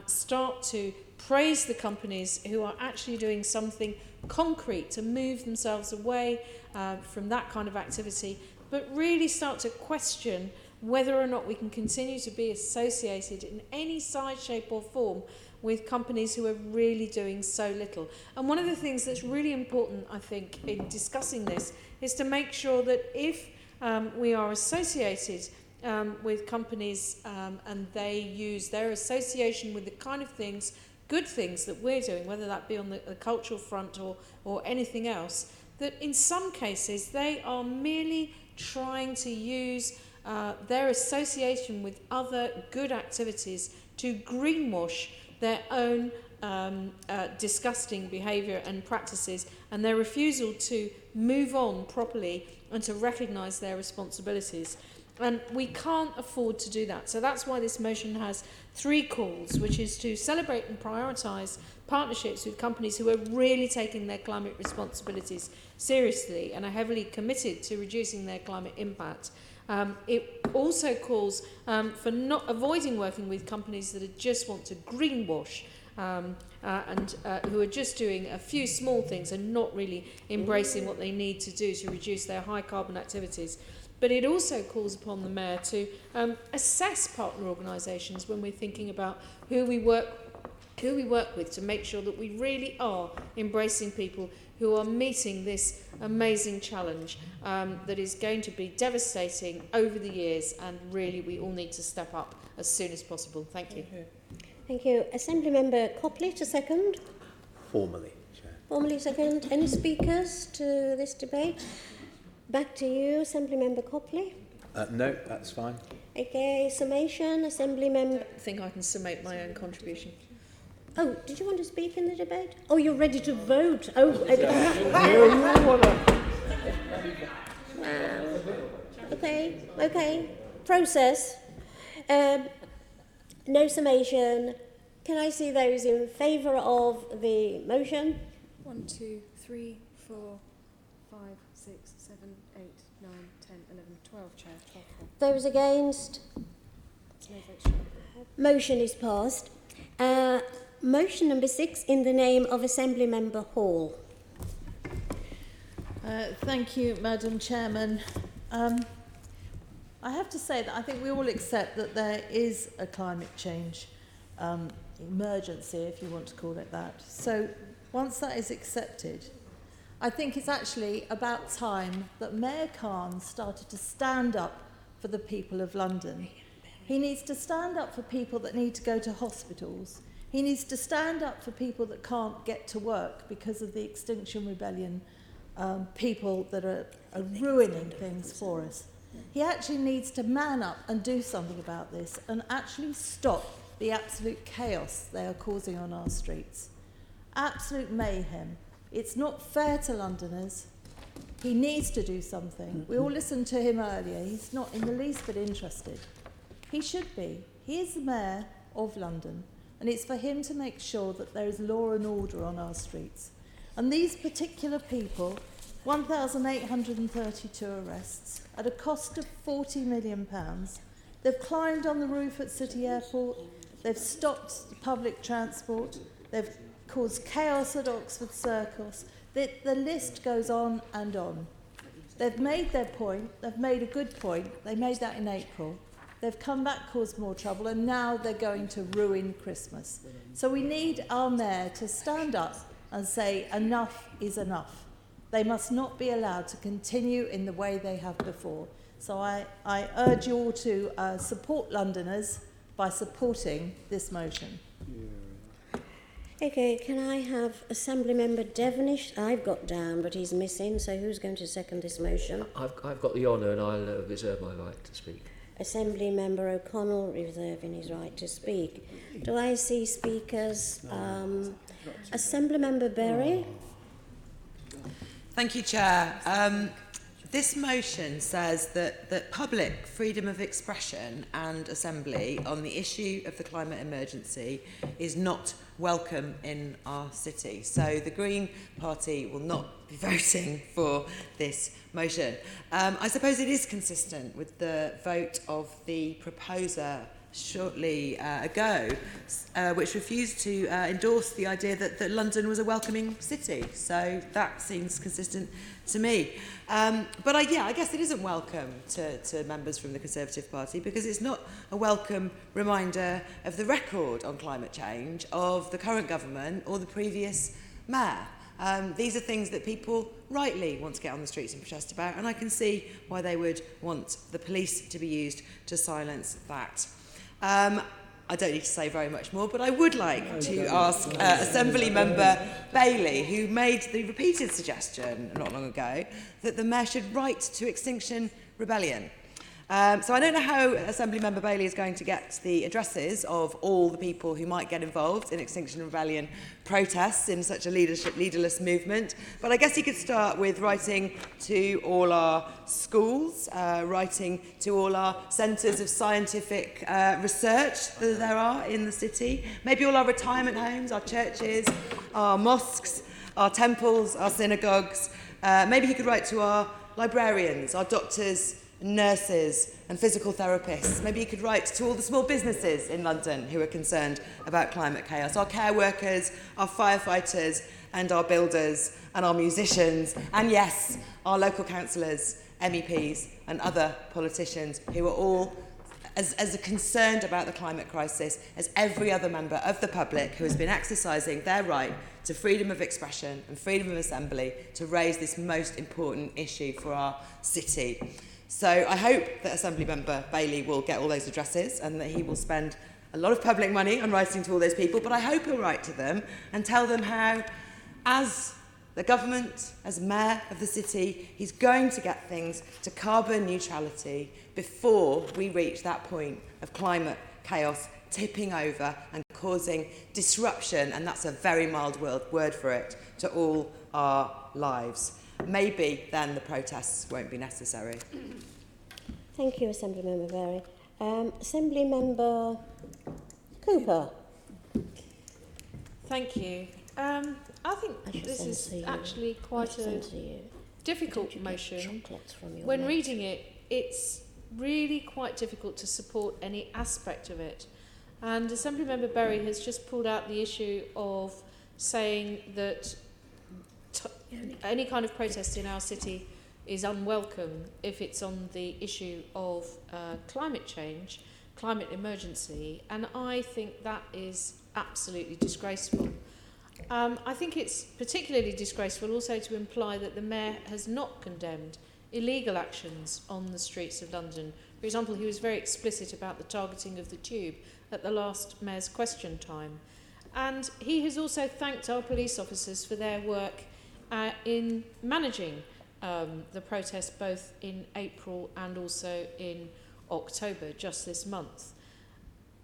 start to praise the companies who are actually doing something concrete to move themselves away from that kind of activity, but really start to question whether or not we can continue to be associated in any size, shape or form with companies who are really doing so little. And one of the things that's really important, I think, in discussing this is to make sure that if we are associated with companies and they use their association with the kind of things, good things that we're doing, whether that be on the cultural front or anything else, that in some cases they are merely trying to use their association with other good activities to greenwash their own disgusting behaviour and practices, and their refusal to move on properly and to recognise their responsibilities. And we can't afford to do that. So that's why this motion has 3 calls, which is to celebrate and prioritise partnerships with companies who are really taking their climate responsibilities seriously and are heavily committed to reducing their climate impact. It also calls for not avoiding working with companies that just want to greenwash and who are just doing a few small things and not really embracing what they need to do to reduce their high carbon activities. But it also calls upon the Mayor to assess partner organisations when we're thinking about who we work who we work with to make sure that we really are embracing people who are meeting this amazing challenge that is going to be devastating over the years, and really we all need to step up as soon as possible. Thank you. Thank you. Assembly Member Copley to second. Formally, Chair. Formally second. Any speakers to this debate? Back to you, Assembly Member Copley. No, that's fine. Okay, summation, Assembly Member... I think I can summate my own contribution. Oh, did you want to speak in the debate? Oh, you're ready to vote. Oh, okay. Process. No summation. Can I see those in favour of the motion? 1, 2, 3, 4, 5, 6, 7, 8, 9, 10, 11, 12, Chair. 12, 4. Those against? No votes, Chair. Motion is passed. Motion number 6 in the name of Assembly Member Hall. Thank you, Madam Chairman. I have to say that I think we all accept that there is a climate change emergency, if you want to call it that. So once that is accepted, I think it's actually about time that Mayor Khan started to stand up for the people of London. He needs to stand up for people that need to go to hospitals. He needs to stand up for people that can't get to work because of the Extinction Rebellion people that are ruining things for us. He actually needs to man up and do something about this and actually stop the absolute chaos they are causing on our streets. Absolute mayhem. It's not fair to Londoners. He needs to do something. We all listened to him earlier. He's not in the least bit interested. He should be. He is the Mayor of London, and it's for him to make sure that there is law and order on our streets. And these particular people, 1,832 arrests at a cost of £40 million. They've climbed on the roof at City Airport. They've stopped public transport. They've caused chaos at Oxford Circus. The list goes on and on. They've made their point. They've made a good point. They made that in April. They've come back, caused more trouble, and now they're going to ruin Christmas. So we need our mayor to stand up and say enough is enough. They must not be allowed to continue in the way they have before. So I urge you all to support Londoners by supporting this motion. Okay, can I have Assembly Member Devonish? I've got down, but he's missing, so who's going to second this motion? I've got the honour and I'll reserve my right to speak. Assembly Member O'Connell reserving his right to speak. Do I see speakers? Assembly Member Berry? Thank you, Chair. This motion says that public freedom of expression and assembly on the issue of the climate emergency is not welcome in our city. So the Green Party will not be voting for this motion. I suppose it is consistent with the vote of the proposer shortly ago, which refused to endorse the idea that London was a welcoming city. So that seems consistent to me. But I guess it isn't welcome to members from the Conservative Party because it's not a welcome reminder of the record on climate change of the current government or the previous mayor. These are things that people rightly want to get on the streets and protest about, and I can see why they would want the police to be used to silence that. I don't need to say very much more, but I would like to ask Assembly Member Bailey, who made the repeated suggestion not long ago that the Mayor should write to Extinction Rebellion. So I don't know how Assembly Member Bailey is going to get the addresses of all the people who might get involved in Extinction Rebellion protests in such a leaderless movement, but I guess he could start with writing to all our schools, writing to all our centres of scientific research that there are in the city, maybe all our retirement homes, our churches, our mosques, our temples, our synagogues. Maybe he could write to our librarians, our doctors, nurses and physical therapists. Maybe you could write to all the small businesses in London who are concerned about climate chaos, our care workers, our firefighters and our builders and our musicians, and yes, our local councillors, MEPs and other politicians who are all as concerned about the climate crisis as every other member of the public who has been exercising their right to freedom of expression and freedom of assembly to raise this most important issue for our city. So I hope that Assembly Member Bailey will get all those addresses and that he will spend a lot of public money on writing to all those people, but I hope he'll write to them and tell them how, as the government, as mayor of the city, he's going to get things to carbon neutrality before we reach that point of climate chaos tipping over and causing disruption, and that's a very mild word for it, to all our lives. Maybe then the protests won't be necessary. Thank you, Assemblymember Berry. Assemblymember Cooper. Thank you. I think this is actually quite a difficult motion. When reading it, it's really quite difficult to support any aspect of it. And Assemblymember Berry has just pulled out the issue of saying that any kind of protest in our city is unwelcome if it's on the issue of climate change, climate emergency, and I think that is absolutely disgraceful. I think it's particularly disgraceful also to imply that the Mayor has not condemned illegal actions on the streets of London. For example, he was very explicit about the targeting of the Tube at the last Mayor's question time. And he has also thanked our police officers for their work in managing the protest both in April and also in October, just this month.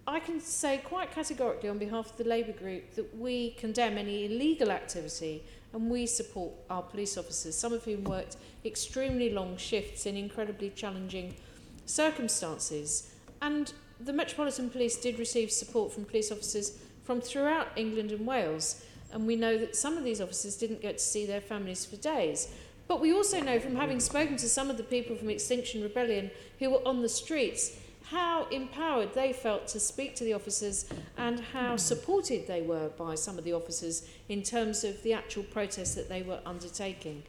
I can say quite categorically on behalf of the Labour group that we condemn any illegal activity and we support our police officers, some of whom worked extremely long shifts in incredibly challenging circumstances. And the Metropolitan Police did receive support from police officers from throughout England and Wales, and we know that some of these officers didn't get to see their families for days. But we also know from having spoken to some of the people from Extinction Rebellion who were on the streets how empowered they felt to speak to the officers and how supported they were by some of the officers in terms of the actual protests that they were undertaking.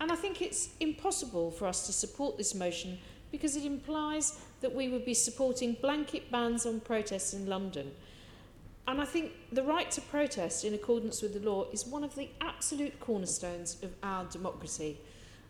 And I think it's impossible for us to support this motion because it implies that we would be supporting blanket bans on protests in London. And I think the right to protest in accordance with the law is one of the absolute cornerstones of our democracy.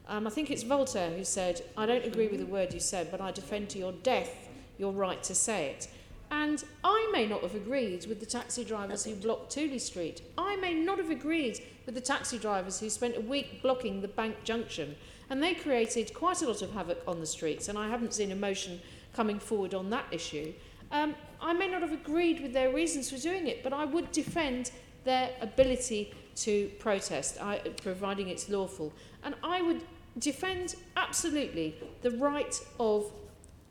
I think it's Voltaire who said, "I don't agree with the word you said, but I defend to your death your right to say it." And I may not have agreed with the taxi drivers who blocked Tooley Street. I may not have agreed with the taxi drivers who spent a week blocking the Bank Junction. And they created quite a lot of havoc on the streets, and I haven't seen a motion coming forward on that issue. I may not have agreed with their reasons for doing it, but I would defend their ability to protest, providing it's lawful. And I would defend absolutely the right of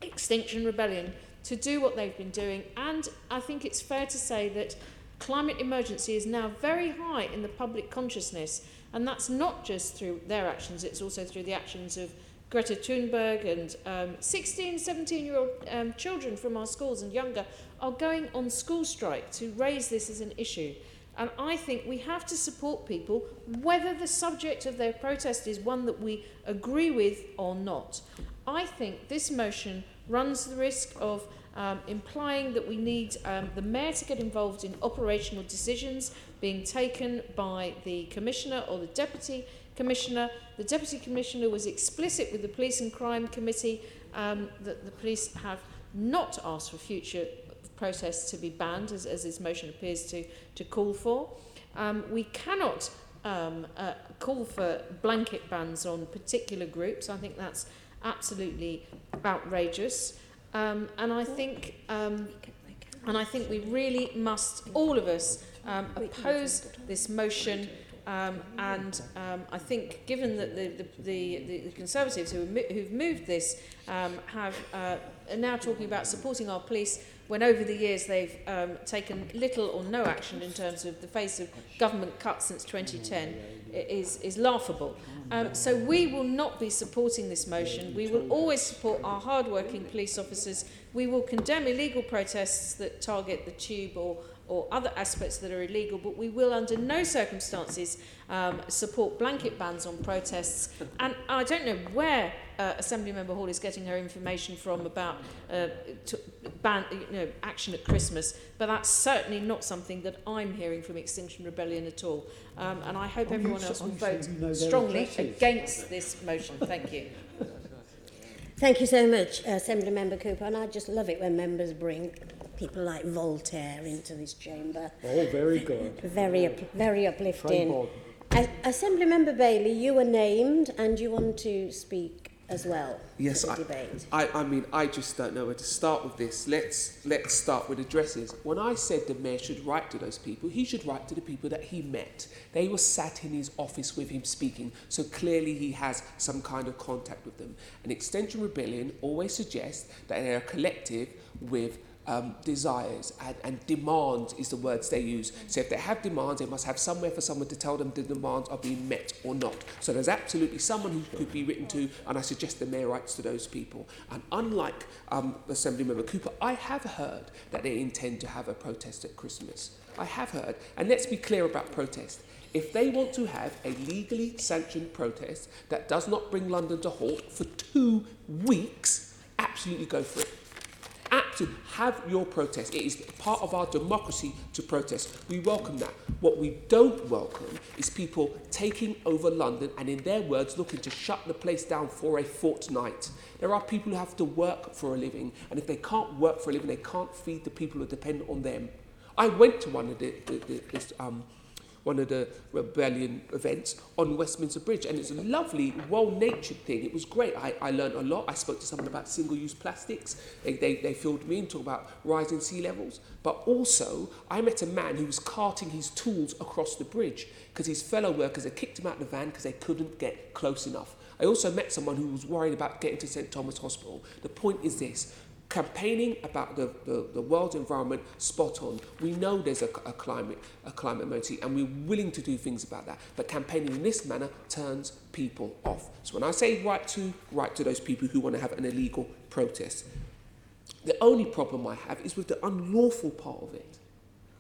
Extinction Rebellion to do what they've been doing. And I think it's fair to say that climate emergency is now very high in the public consciousness. And that's not just through their actions, it's also through the actions of Greta Thunberg, and 16, 17-year-old children from our schools and younger are going on school strike to raise this as an issue. And I think we have to support people, whether the subject of their protest is one that we agree with or not. I think this motion runs the risk of implying that we need the Mayor to get involved in operational decisions being taken by the Commissioner or the Deputy Commissioner. The Deputy Commissioner was explicit with the Police and Crime Committee that the police have not asked for future protests to be banned, as this motion appears to call for. We cannot call for blanket bans on particular groups. I think that's absolutely outrageous. And I think we really must, all of us, oppose this motion. And I think, given that the Conservatives who've moved this are now talking about supporting our police, when over the years they've taken little or no action in terms of the face of government cuts since 2010, is laughable. So we will not be supporting this motion. We will always support our hard-working police officers We will condemn illegal protests that target the tube or other aspects that are illegal, but we will under no circumstances support blanket bans on protests. And I don't know where Assemblymember Hall is getting her information from about action at Christmas, but that's certainly not something that I'm hearing from Extinction Rebellion at all. And I hope everyone else will vote strongly against this motion. Thank you. Thank you so much, Assemblymember Cooper, and I just love it when members bring people like Voltaire into this chamber. Oh, very good. Very uplifting. Assemblymember Bailey, you were named and you want to speak as well. Yes, to the debate. I mean, I just don't know where to start with this. Let's start with addresses. When I said the mayor should write to those people, he should write to the people that he met. They were sat in his office with him speaking, so clearly he has some kind of contact with them. And Extinction Rebellion always suggests that they're a collective with desires and demands is the words they use. So if they have demands, they must have somewhere for someone to tell them the demands are being met or not. So there's absolutely someone who could be written to, and I suggest the mayor writes to those people. And unlike Assemblymember Cooper, I have heard that they intend to have a protest at Christmas. I have heard. And let's be clear about protest. If they want to have a legally sanctioned protest that does not bring London to halt for 2 weeks, absolutely go for it. To have your protest. It is part of our democracy to protest. We welcome that. What we don't welcome is people taking over London and, in their words, looking to shut the place down for a fortnight. There are people who have to work for a living, and if they can't work for a living, they can't feed the people who are dependent on them. I went to one of the rebellion events on Westminster Bridge, and it's a lovely, well-natured thing. It was great. I learned a lot. I spoke to someone about single-use plastics. They filled me in, talking about rising sea levels. But also, I met a man who was carting his tools across the bridge because his fellow workers had kicked him out of the van because they couldn't get close enough. I also met someone who was worried about getting to St Thomas Hospital. The point is this. Campaigning about the world's environment, spot on. We know there's a climate emergency, and we're willing to do things about that. But campaigning in this manner turns people off. So when I say write to those people who want to have an illegal protest. The only problem I have is with the unlawful part of it.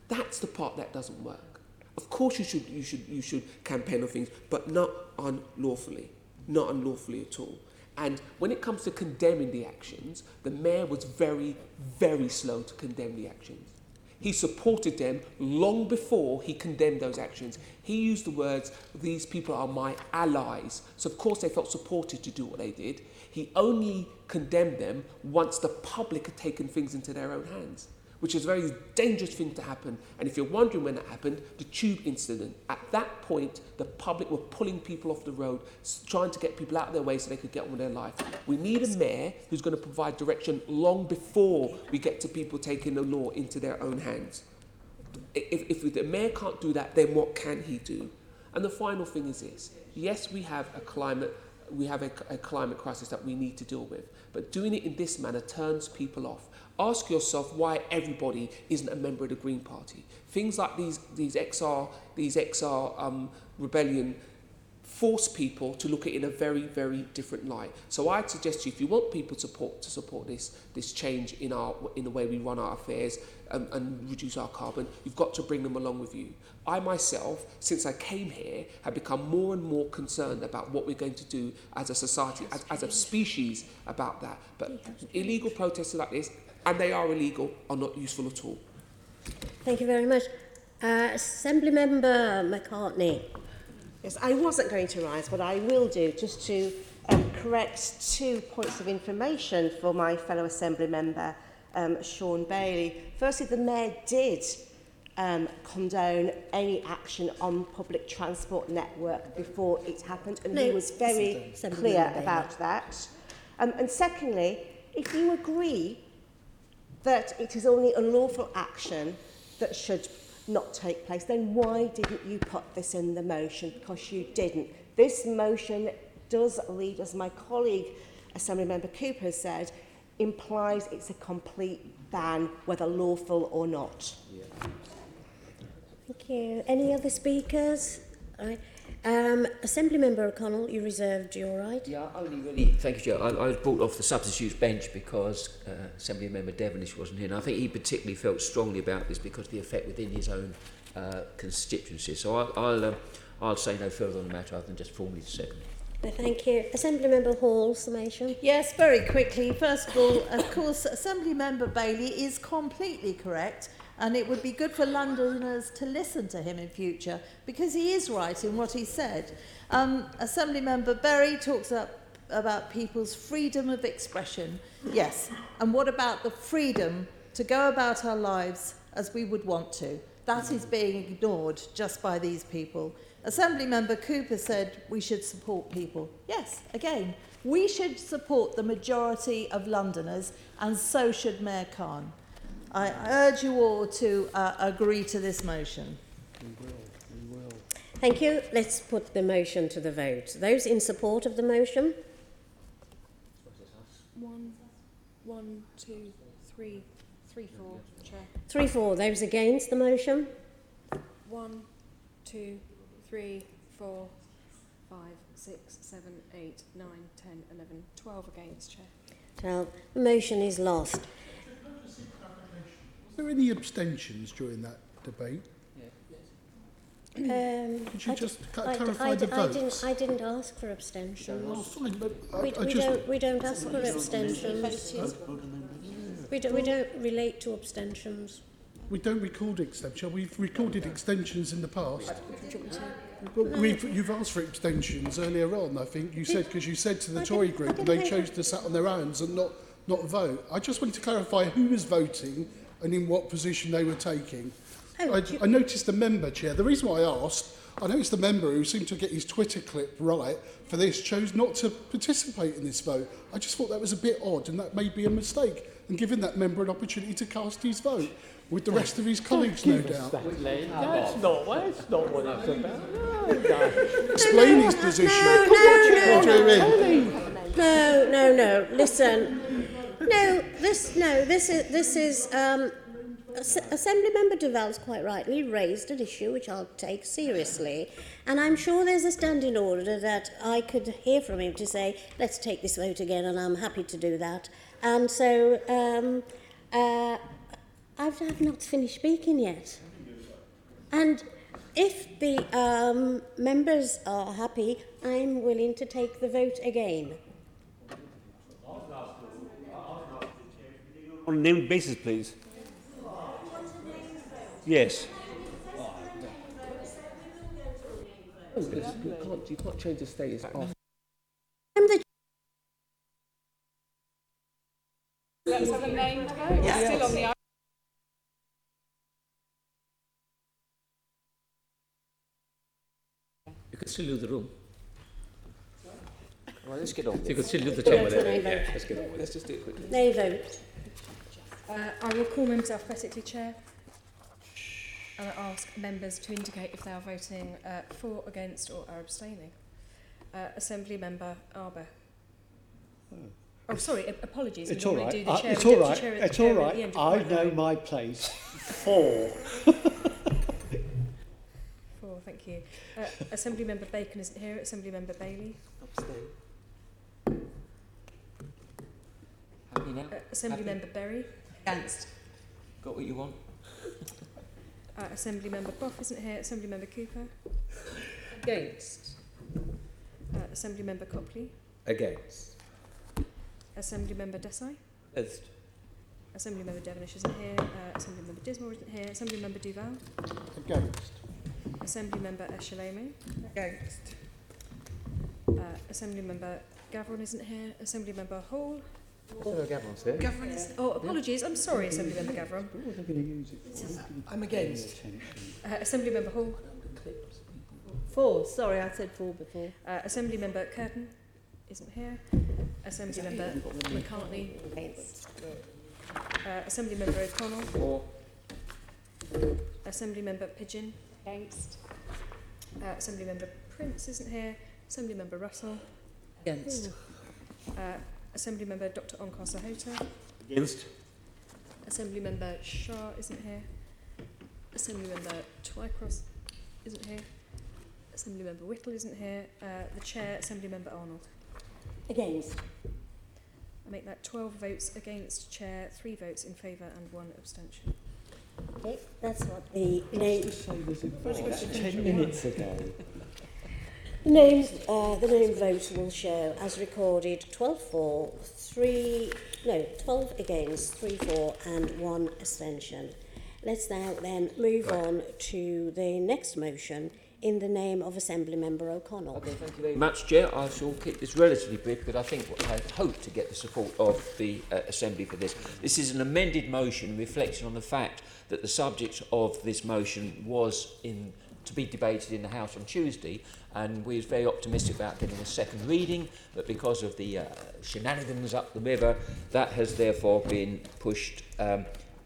That's the part that doesn't work. Of course, you should campaign on things, but not unlawfully at all. And when it comes to condemning the actions, the mayor was very, very slow to condemn the actions. He supported them long before he condemned those actions. He used the words, "These people are my allies." So of course they felt supported to do what they did. He only condemned them once the public had taken things into their own hands, which is a very dangerous thing to happen. And if you're wondering when that happened, the tube incident. At that point, the public were pulling people off the road, trying to get people out of their way so they could get on with their life. We need a mayor who's going to provide direction long before we get to people taking the law into their own hands. If the mayor can't do that, then what can he do? And the final thing is this. Yes, we have a climate crisis that we need to deal with, but doing it in this manner turns people off. Ask yourself why everybody isn't a member of the Green Party. Things like these XR rebellion force people to look at it in a very, very different light. So I'd suggest to you, if you want people to support this change in the way we run our affairs and reduce our carbon, you've got to bring them along with you. I myself, since I came here, have become more and more concerned about what we're going to do as a society, as a species about that. But illegal protests like this, and they are illegal, are not useful at all. Thank you very much. Assemblymember McCartney. Yes, I wasn't going to rise, but I will do, just to correct 2 points of information for my fellow Assembly member, Sean Bailey. Firstly, the Mayor did condone any action on public transport network before it happened, and he was very clear about that. And secondly, if you agree that it is only unlawful action that should not take place, then why didn't you put this in the motion? Because you didn't. This motion does lead, as my colleague, Assemblymember Cooper said, implies it's a complete ban, whether lawful or not. Thank you. Any other speakers? All right. Assembly Member O'Connell, you reserved your right. Yeah, only really, thank you, Chair. I was brought off the substitutes bench because Assembly Member Devonish wasn't here. And I think he particularly felt strongly about this because of the effect within his own constituency. So I'll say no further on the matter other than just formally to second. Thank you. Assembly Member Hall, summation. Yes, very quickly. First of all, of course, Assembly Member Bailey is completely correct, and it would be good for Londoners to listen to him in future because he is right in what he said. Assembly Member Berry talks about people's freedom of expression. Yes, and what about the freedom to go about our lives as we would want to? That is being ignored just by these people. Assembly Member Cooper said we should support people. Yes, again, we should support the majority of Londoners, and so should Mayor Khan. I urge you all to agree to this motion. We will. Thank you. Let's put the motion to the vote. Those in support of the motion? 1, 2, 3, 4, Chair. 3, 4. Those against the motion? 1, 2, 3, 4, 5, 6, 7, 8, 9, 10, 11, 12 against, Chair. 12. The motion is lost. Was there any abstentions during that debate? Could you just clarify the votes? I didn't ask for abstentions. Oh, fine, but we don't ask for abstentions. We don't relate to abstentions. We don't record extensions. We've recorded extensions in the past. You've asked for extensions earlier on, I think. You said, because you said to the Tory group they chose to sit on their hands and not vote. I just wanted to clarify who was voting and in what position they were taking. I noticed the member, Chair. The reason why I asked, I noticed the member who seemed to get his Twitter clip right for this chose not to participate in this vote. I just thought that was a bit odd, and that may be a mistake, and giving that member an opportunity to cast his vote with the rest of his colleagues, no doubt. That's not what it's about. No, Explain his position. No. Listen. This is Assembly Member Duval's quite rightly raised an issue which I'll take seriously, and I'm sure there's a standing order that I could hear from him to say, let's take this vote again, and I'm happy to do that. And so I've not finished speaking yet. And if the members are happy, I'm willing to take the vote again. On a named basis, please. Yes. You can't change the status after. Let's have a named vote. Yes. Still on the You could still leave the room. Well, let's get on. You could still leave the chamber there. They vote. Let's get on. Let's just do it quickly. They vote. I will call members alphabetically, Chair, and I ask members to indicate if they are voting for, against, or are abstaining. Assembly Member Arber. Oh, sorry, apologies. It's We all normally right. do the chair It's and all deputy right. chair at the It's all chair at the right. end of I point know nine. my place. 4. 4, thank you. Assembly Member Bacon isn't here. Assembly Member Bailey. Abstain. Happy now? Assembly Happy? Member Berry. Against. Got what you want? Assembly Member Boff isn't here. Assembly Member Cooper. Against. Assembly Member Copley. Against. Assembly Member Desai. Against. Assembly Member Devonish isn't here. Assembly Member Dismore isn't here. Assembly Member Duval. Against. Assembly Member Eshalemi. Against. Assembly Member Gavron isn't here. Assembly Member Hall. Gavron's here. Gavron is. Oh, apologies. I'm sorry, Assembly Member Gavron. I'm against. Assembly Member Hall. 4. Sorry, I said 4 before. Assembly Member Curtin isn't here. Assembly Member McCartney. Assembly Member O'Connell. 4. Assembly Member Pigeon. Against. Assembly Member Prince isn't here. Assembly Member Russell. Against. Assembly Member Dr. Onkar Sahota. Against. Assembly Member Shah isn't here. Assembly Member Twycross isn't here. Assemblymember Whittle isn't here. The Chair, Assemblymember Arnold. Against. I make that 12 votes against Chair, 3 votes in favour and 1 abstention. Okay, that's what the name... 10 minutes ago. The name vote will show as recorded 12 against, 3 for and 1 abstention. Let's now then move on to the next motion in the name of Assemblymember O'Connell. Okay, thank you very much, Chair. I shall keep this relatively brief, but I think I hope to get the support of the Assembly for this. This is an amended motion reflecting on the fact that the subject of this motion was to be debated in the House on Tuesday, and we were very optimistic about getting a second reading, but because of the shenanigans up the river, that has therefore been pushed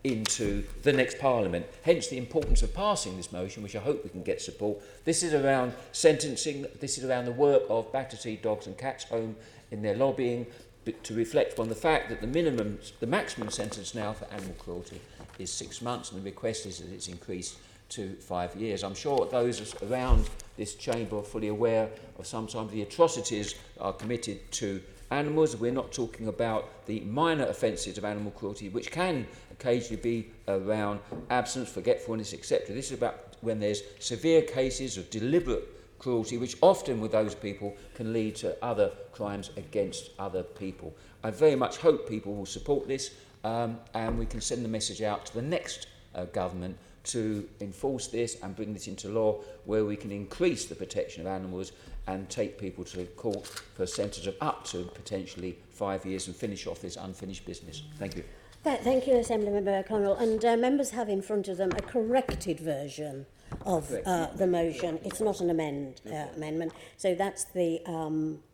into the next Parliament. Hence the importance of passing this motion, which I hope we can get support. This is around sentencing, this is around the work of Battersea Dogs and Cats Home in their lobbying, but to reflect on the fact that the maximum sentence now for animal cruelty is 6 months, and the request is that it's increased to 5 years. I'm sure those around this chamber are fully aware of sometimes the atrocities that are committed to animals. We're not talking about the minor offences of animal cruelty, which can occasionally be around absence, forgetfulness, etc. This is about when there's severe cases of deliberate cruelty, which often with those people can lead to other crimes against other people. I very much hope people will support this, and we can send the message out to the next government to enforce this and bring this into law, where we can increase the protection of animals and take people to court for a sentence of up to potentially 5 years and finish off this unfinished business. Thank you. Thank you, Assemblymember O'Connell. And members have in front of them a corrected version of the motion. It's not an amendment. So that's the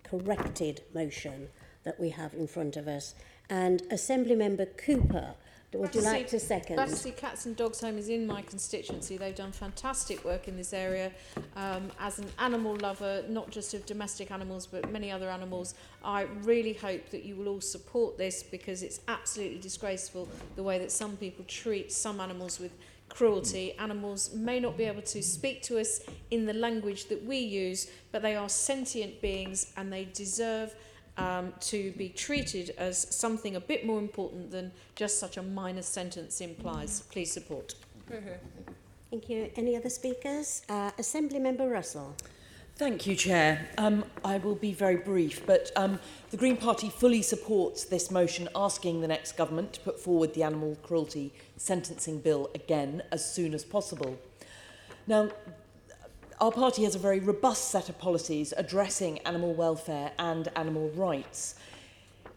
corrected motion that we have in front of us. And Assemblymember Cooper, would you like to second? Battersea Cats and Dogs Home is in my constituency. They've done fantastic work in this area. As an animal lover, not just of domestic animals, but many other animals, I really hope that you will all support this, because it's absolutely disgraceful the way that some people treat some animals with cruelty. Animals may not be able to speak to us in the language that we use, but they are sentient beings and they deserve to be treated as something a bit more important than just such a minor sentence implies. Please support. Thank you. Any other speakers? Assemblymember Russell. Thank you, Chair. I will be very brief, but the Green Party fully supports this motion asking the next government to put forward the animal cruelty sentencing bill again as soon as possible. Now, our party has a very robust set of policies addressing animal welfare and animal rights.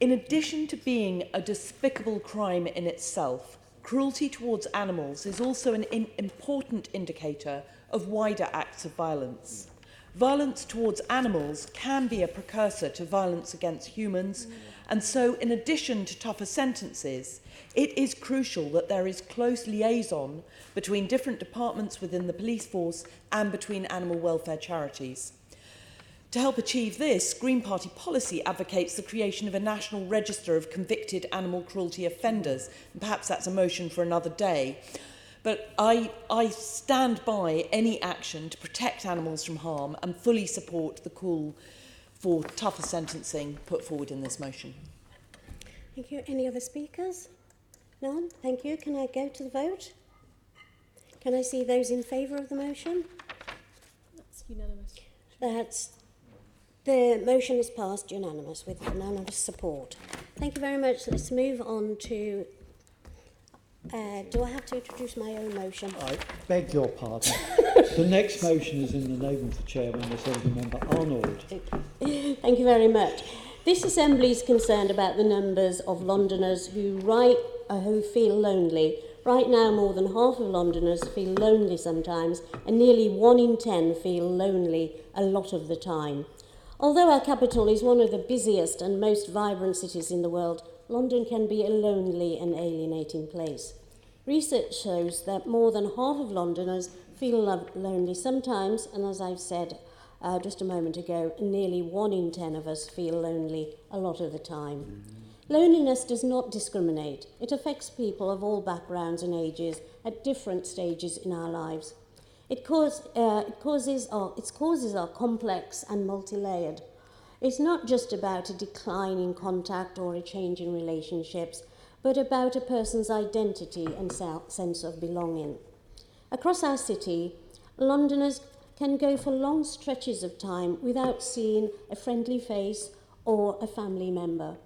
In addition to being a despicable crime in itself, cruelty towards animals is also an important indicator of wider acts of violence. Violence towards animals can be a precursor to violence against humans, and so in addition to tougher sentences, it is crucial that there is close liaison between different departments within the police force and between animal welfare charities. To help achieve this, Green Party policy advocates the creation of a national register of convicted animal cruelty offenders, and perhaps that's a motion for another day. But I stand by any action to protect animals from harm and fully support the call for tougher sentencing put forward in this motion. Thank you. Any other speakers? None? Thank you. Can I go to the vote? Can I see those in favour of the motion? That's unanimous. The motion is passed unanimous with unanimous support. Thank you very much. Let's move on to... do I have to introduce my own motion? I beg your pardon. The next motion is in the name of the Chairman, Assemblymember Arnold. Thank you very much. This Assembly is concerned about the numbers of Londoners who feel lonely. Right now, more than half of Londoners feel lonely sometimes, and nearly 1 in 10 feel lonely a lot of the time. Although our capital is one of the busiest and most vibrant cities in the world, London can be a lonely and alienating place. Research shows that more than half of Londoners feel lonely sometimes, and as I've said just a moment ago, nearly 1 in 10 of us feel lonely a lot of the time. Loneliness does not discriminate. It affects people of all backgrounds and ages at different stages in our lives. Its causes are complex and multi-layered. It's not just about a decline in contact or a change in relationships, but about a person's identity and sense of belonging. Across our city, Londoners can go for long stretches of time without seeing a friendly face or a family member.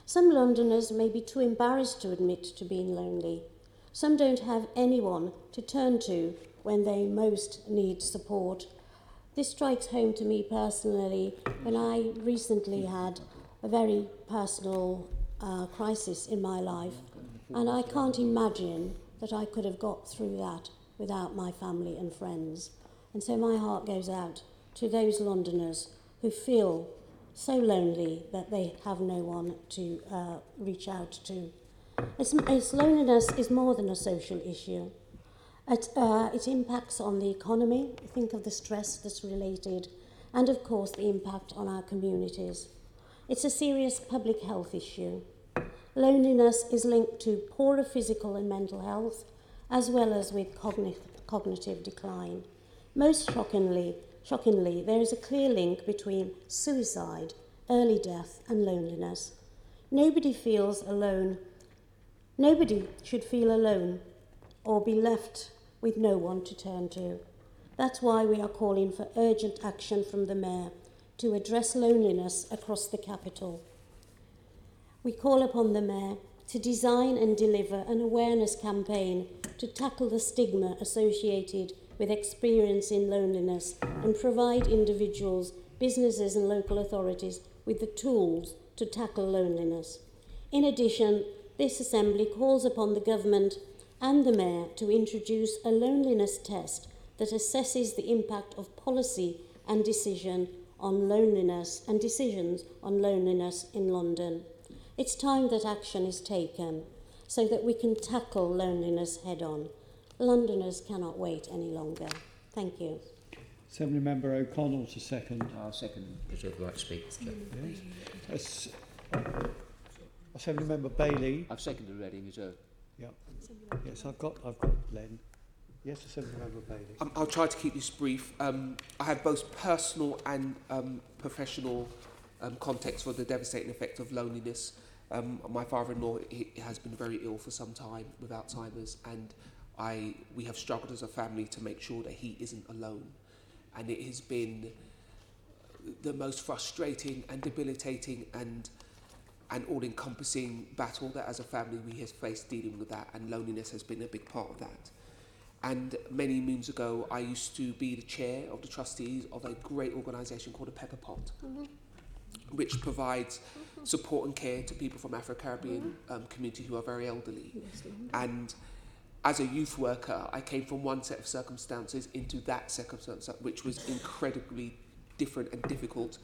Some Londoners may be too embarrassed to admit to being lonely. Some don't have anyone to turn to when they most need support. This strikes home to me personally when I recently had a very personal crisis in my life, and I can't imagine that I could have got through that without my family and friends. And so my heart goes out to those Londoners who feel so lonely that they have no one to reach out to. Its loneliness is more than a social issue. It impacts on the economy. Think of the stress that's related, and of course the impact on our communities. It's a serious public health issue. Loneliness is linked to poorer physical and mental health, as well as with cognitive decline. Most shockingly, there is a clear link between suicide, early death, and loneliness. Nobody feels alone. Nobody should feel alone or be left with no one to turn to. That's why we are calling for urgent action from the Mayor to address loneliness across the capital. We call upon the Mayor to design and deliver an awareness campaign to tackle the stigma associated with experiencing loneliness and provide individuals, businesses and local authorities with the tools to tackle loneliness. In addition, this Assembly calls upon the Government and the Mayor to introduce a loneliness test that assesses the impact of policy and decisions on loneliness in London. It's time that action is taken so that we can tackle loneliness head-on. Londoners cannot wait any longer. Thank you. Assembly Member O'Connell to second. I'll second. Reserve the right to speak. Yes. Assembly Member Bailey. I've seconded already. Reserve. Yeah. Yes, I've got Len. Yes, Assembly Member Bailey. I'll try to keep this brief. I have both personal and professional context for the devastating effect of loneliness. My father-in-law has been very ill for some time with Alzheimer's, and we have struggled as a family to make sure that he isn't alone. And it has been the most frustrating and debilitating and all-encompassing battle that as a family we have faced dealing with that, and loneliness has been a big part of that. And many moons ago, I used to be the chair of the trustees of a great organisation called the Pepper Pot, which provides support and care to people from Afro-Caribbean community who are very elderly. And as a youth worker, I came from one set of circumstances into that circumstance, which was incredibly different and difficult.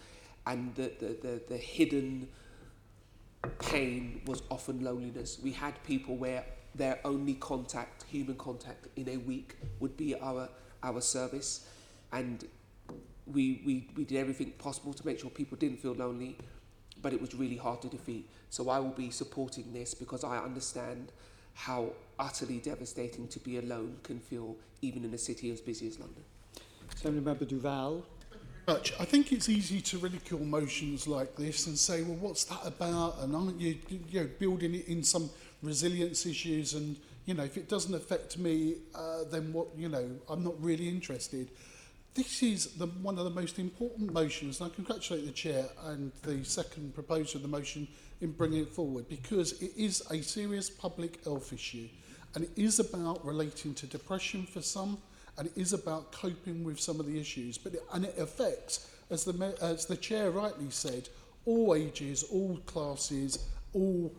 And the hidden pain was often loneliness. We had people where their only contact, human contact, in a week would be our service. And we did everything possible to make sure people didn't feel lonely, but it was really hard to defeat. So I will be supporting this because I understand how utterly devastating to be alone can feel, even in a city as busy as London. Assembly Member Duval. I think it's easy to ridicule motions like this and say, well, what's that about? And aren't you building it in some resilience issues? And, if it doesn't affect me, then what, I'm not really interested. This is one of the most important motions, and I congratulate the Chair and the second proposer of the motion in bringing it forward, because it is a serious public health issue, and it is about relating to depression for some, and it is about coping with some of the issues. And it affects, as the Chair rightly said, all ages, all classes, all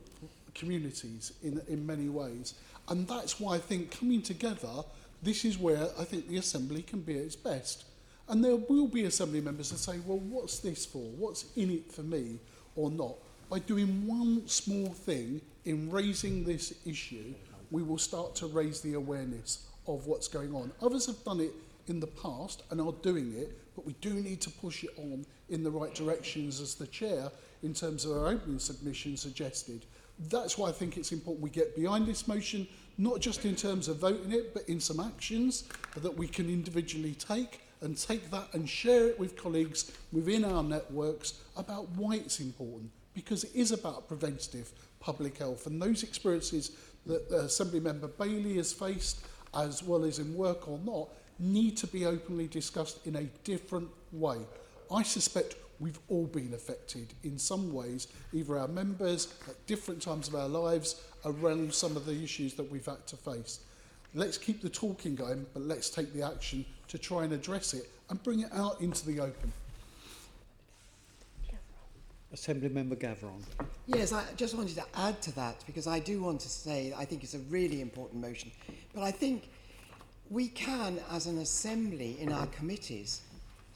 communities in many ways. And that's why I think coming together, this is where I think the Assembly can be at its best. And there will be Assembly members that say, well, what's this for? What's in it for me or not? By doing one small thing in raising this issue, we will start to raise the awareness of what's going on. Others have done it in the past and are doing it, but we do need to push it on in the right directions, as the Chair, in terms of our opening submission, suggested. That's why I think it's important we get behind this motion not just in terms of voting it, but in some actions that we can individually take, and take that and share it with colleagues within our networks about why it's important, because it is about preventative public health. And those experiences that Assembly Member Bailey has faced, as well as in work or not, need to be openly discussed in a different way. I suspect we've all been affected in some ways, either our members at different times of our lives, around some of the issues that we've had to face. Let's keep the talking going, but let's take the action to try and address it and bring it out into the open. Assembly Member Gavron. Yes, I just wanted to add to that, because I do want to say I think it's a really important motion. But I think we can, as an assembly in our committees,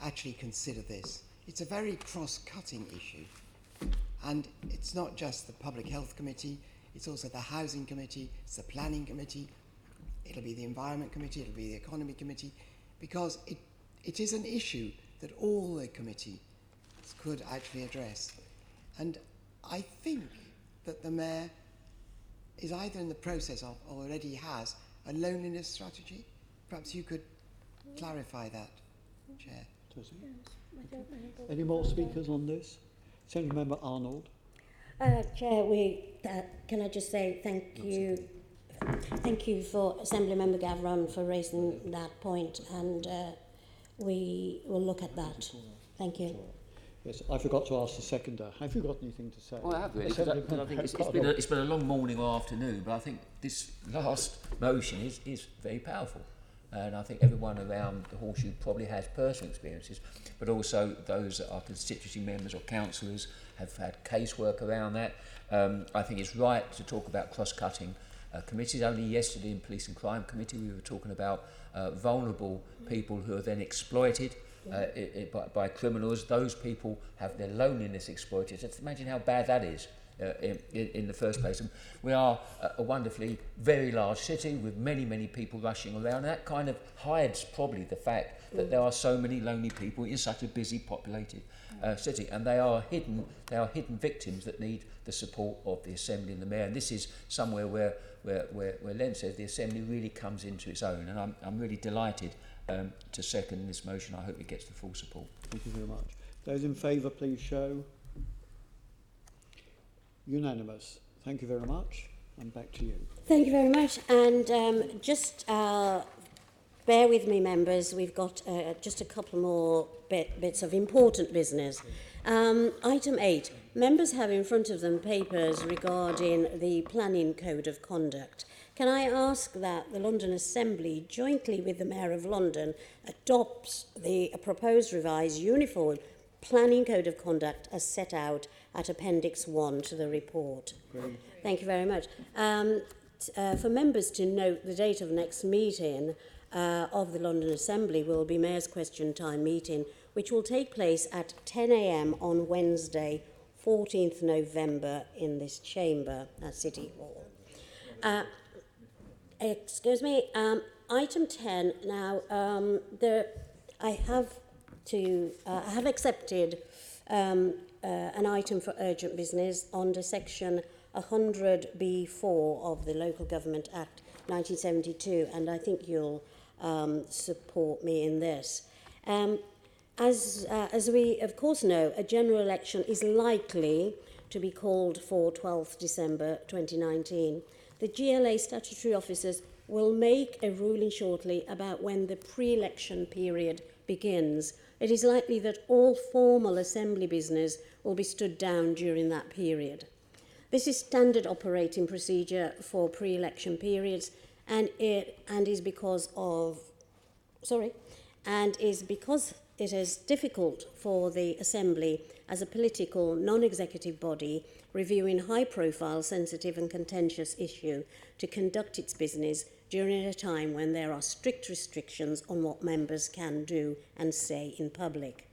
actually consider this. It's a very cross-cutting issue. And it's not just the Public Health Committee, it's also the Housing Committee, it's the Planning Committee, it'll be the Environment Committee, it'll be the Economy Committee, because it is an issue that all the committees could actually address. And I think that the Mayor is either in the process of or already has a loneliness strategy. Perhaps you could clarify that, Chair. Any more speakers on this? Assembly Member Arnold. Chair, can I just say thank you. Thank you for Assembly Member Gavron for raising that point, and we will look at that. Thank you. Yes, I forgot to ask the seconder. Have you got anything to say? Well, I have really, because I think it's been a long morning or afternoon, but I think this last motion is very powerful. And I think everyone around the Horseshoe probably has personal experiences, but also those that are constituency members or councillors have had casework around that. I think it's right to talk about cross-cutting committees. Only yesterday in Police and Crime Committee we were talking about vulnerable people who are then exploited by criminals. Those people have their loneliness exploited. Just imagine how bad that is. In the first place. And we are a wonderfully very large city with many, many people rushing around. And that kind of hides probably the fact that there are so many lonely people in such a busy, populated city. And they are hidden victims that need the support of the Assembly and the Mayor. And this is somewhere where Len says the Assembly really comes into its own. And I'm really delighted to second this motion. I hope it gets the full support. Thank you very much. Those in favour, please show. Unanimous. Thank you very much. And back to you. Thank you very much. And just bear with me, members. We've got just a couple more bits of important business. Item 8. Members have in front of them papers regarding the Planning Code of Conduct. Can I ask that the London Assembly, jointly with the Mayor of London, adopts the proposed revised uniform Planning Code of Conduct as set out at Appendix 1 to the report. Great. Thank you very much. For members to note, the date of next meeting of the London Assembly will be Mayor's Question Time meeting, which will take place at 10 a.m. on Wednesday, 14th November in this chamber at City Hall. Excuse me, item 10 now, I have accepted an item for urgent business under section 100B4 of the Local Government Act 1972, and I think you'll support me in this. As we of course know, a general election is likely to be called for 12th December 2019. The GLA statutory officers will make a ruling shortly about when the pre-election period begins. It is likely that all formal Assembly business will be stood down during that period. This is standard operating procedure for pre-election periods, and is because it is difficult for the Assembly as a political, non-executive body reviewing high-profile, sensitive and contentious issue to conduct its business during a time when there are strict restrictions on what members can do and say in public.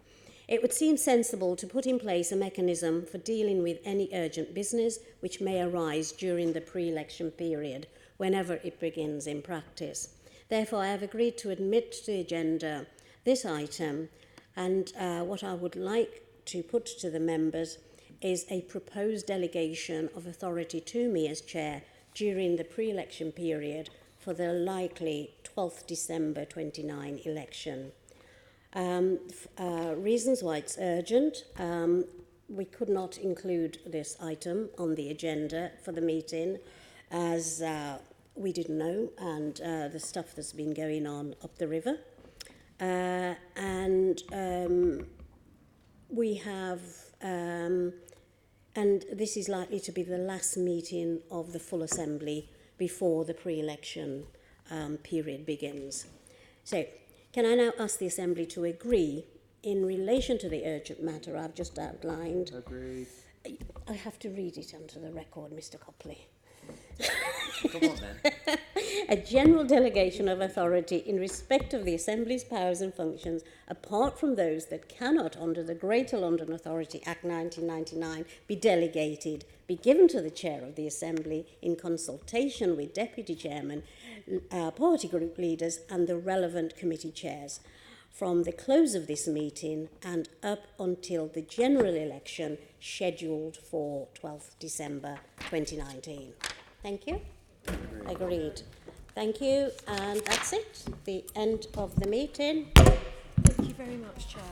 It would seem sensible to put in place a mechanism for dealing with any urgent business which may arise during the pre-election period, whenever it begins in practice. Therefore, I have agreed to admit to the agenda this item, and what I would like to put to the members is a proposed delegation of authority to me as chair during the pre-election period for the likely 12th December 29 election. Reasons why it's urgent. We could not include this item on the agenda for the meeting as we didn't know, and the stuff that's been going on up the river. We have, and this is likely to be the last meeting of the full assembly before the pre-election period begins. So, can I now ask the assembly to agree in relation to the urgent matter I've just outlined? Agreed. I have to read it onto the record, Mr. Copley. Come on then. A general delegation of authority in respect of the Assembly's powers and functions, apart from those that cannot, under the Greater London Authority Act 1999, be delegated, be given to the Chair of the Assembly in consultation with Deputy Chairman, party group leaders and the relevant committee chairs, from the close of this meeting and up until the general election scheduled for 12th December 2019. Thank you. Agreed. Thank you. And that's it. The end of the meeting. Thank you very much, Chair.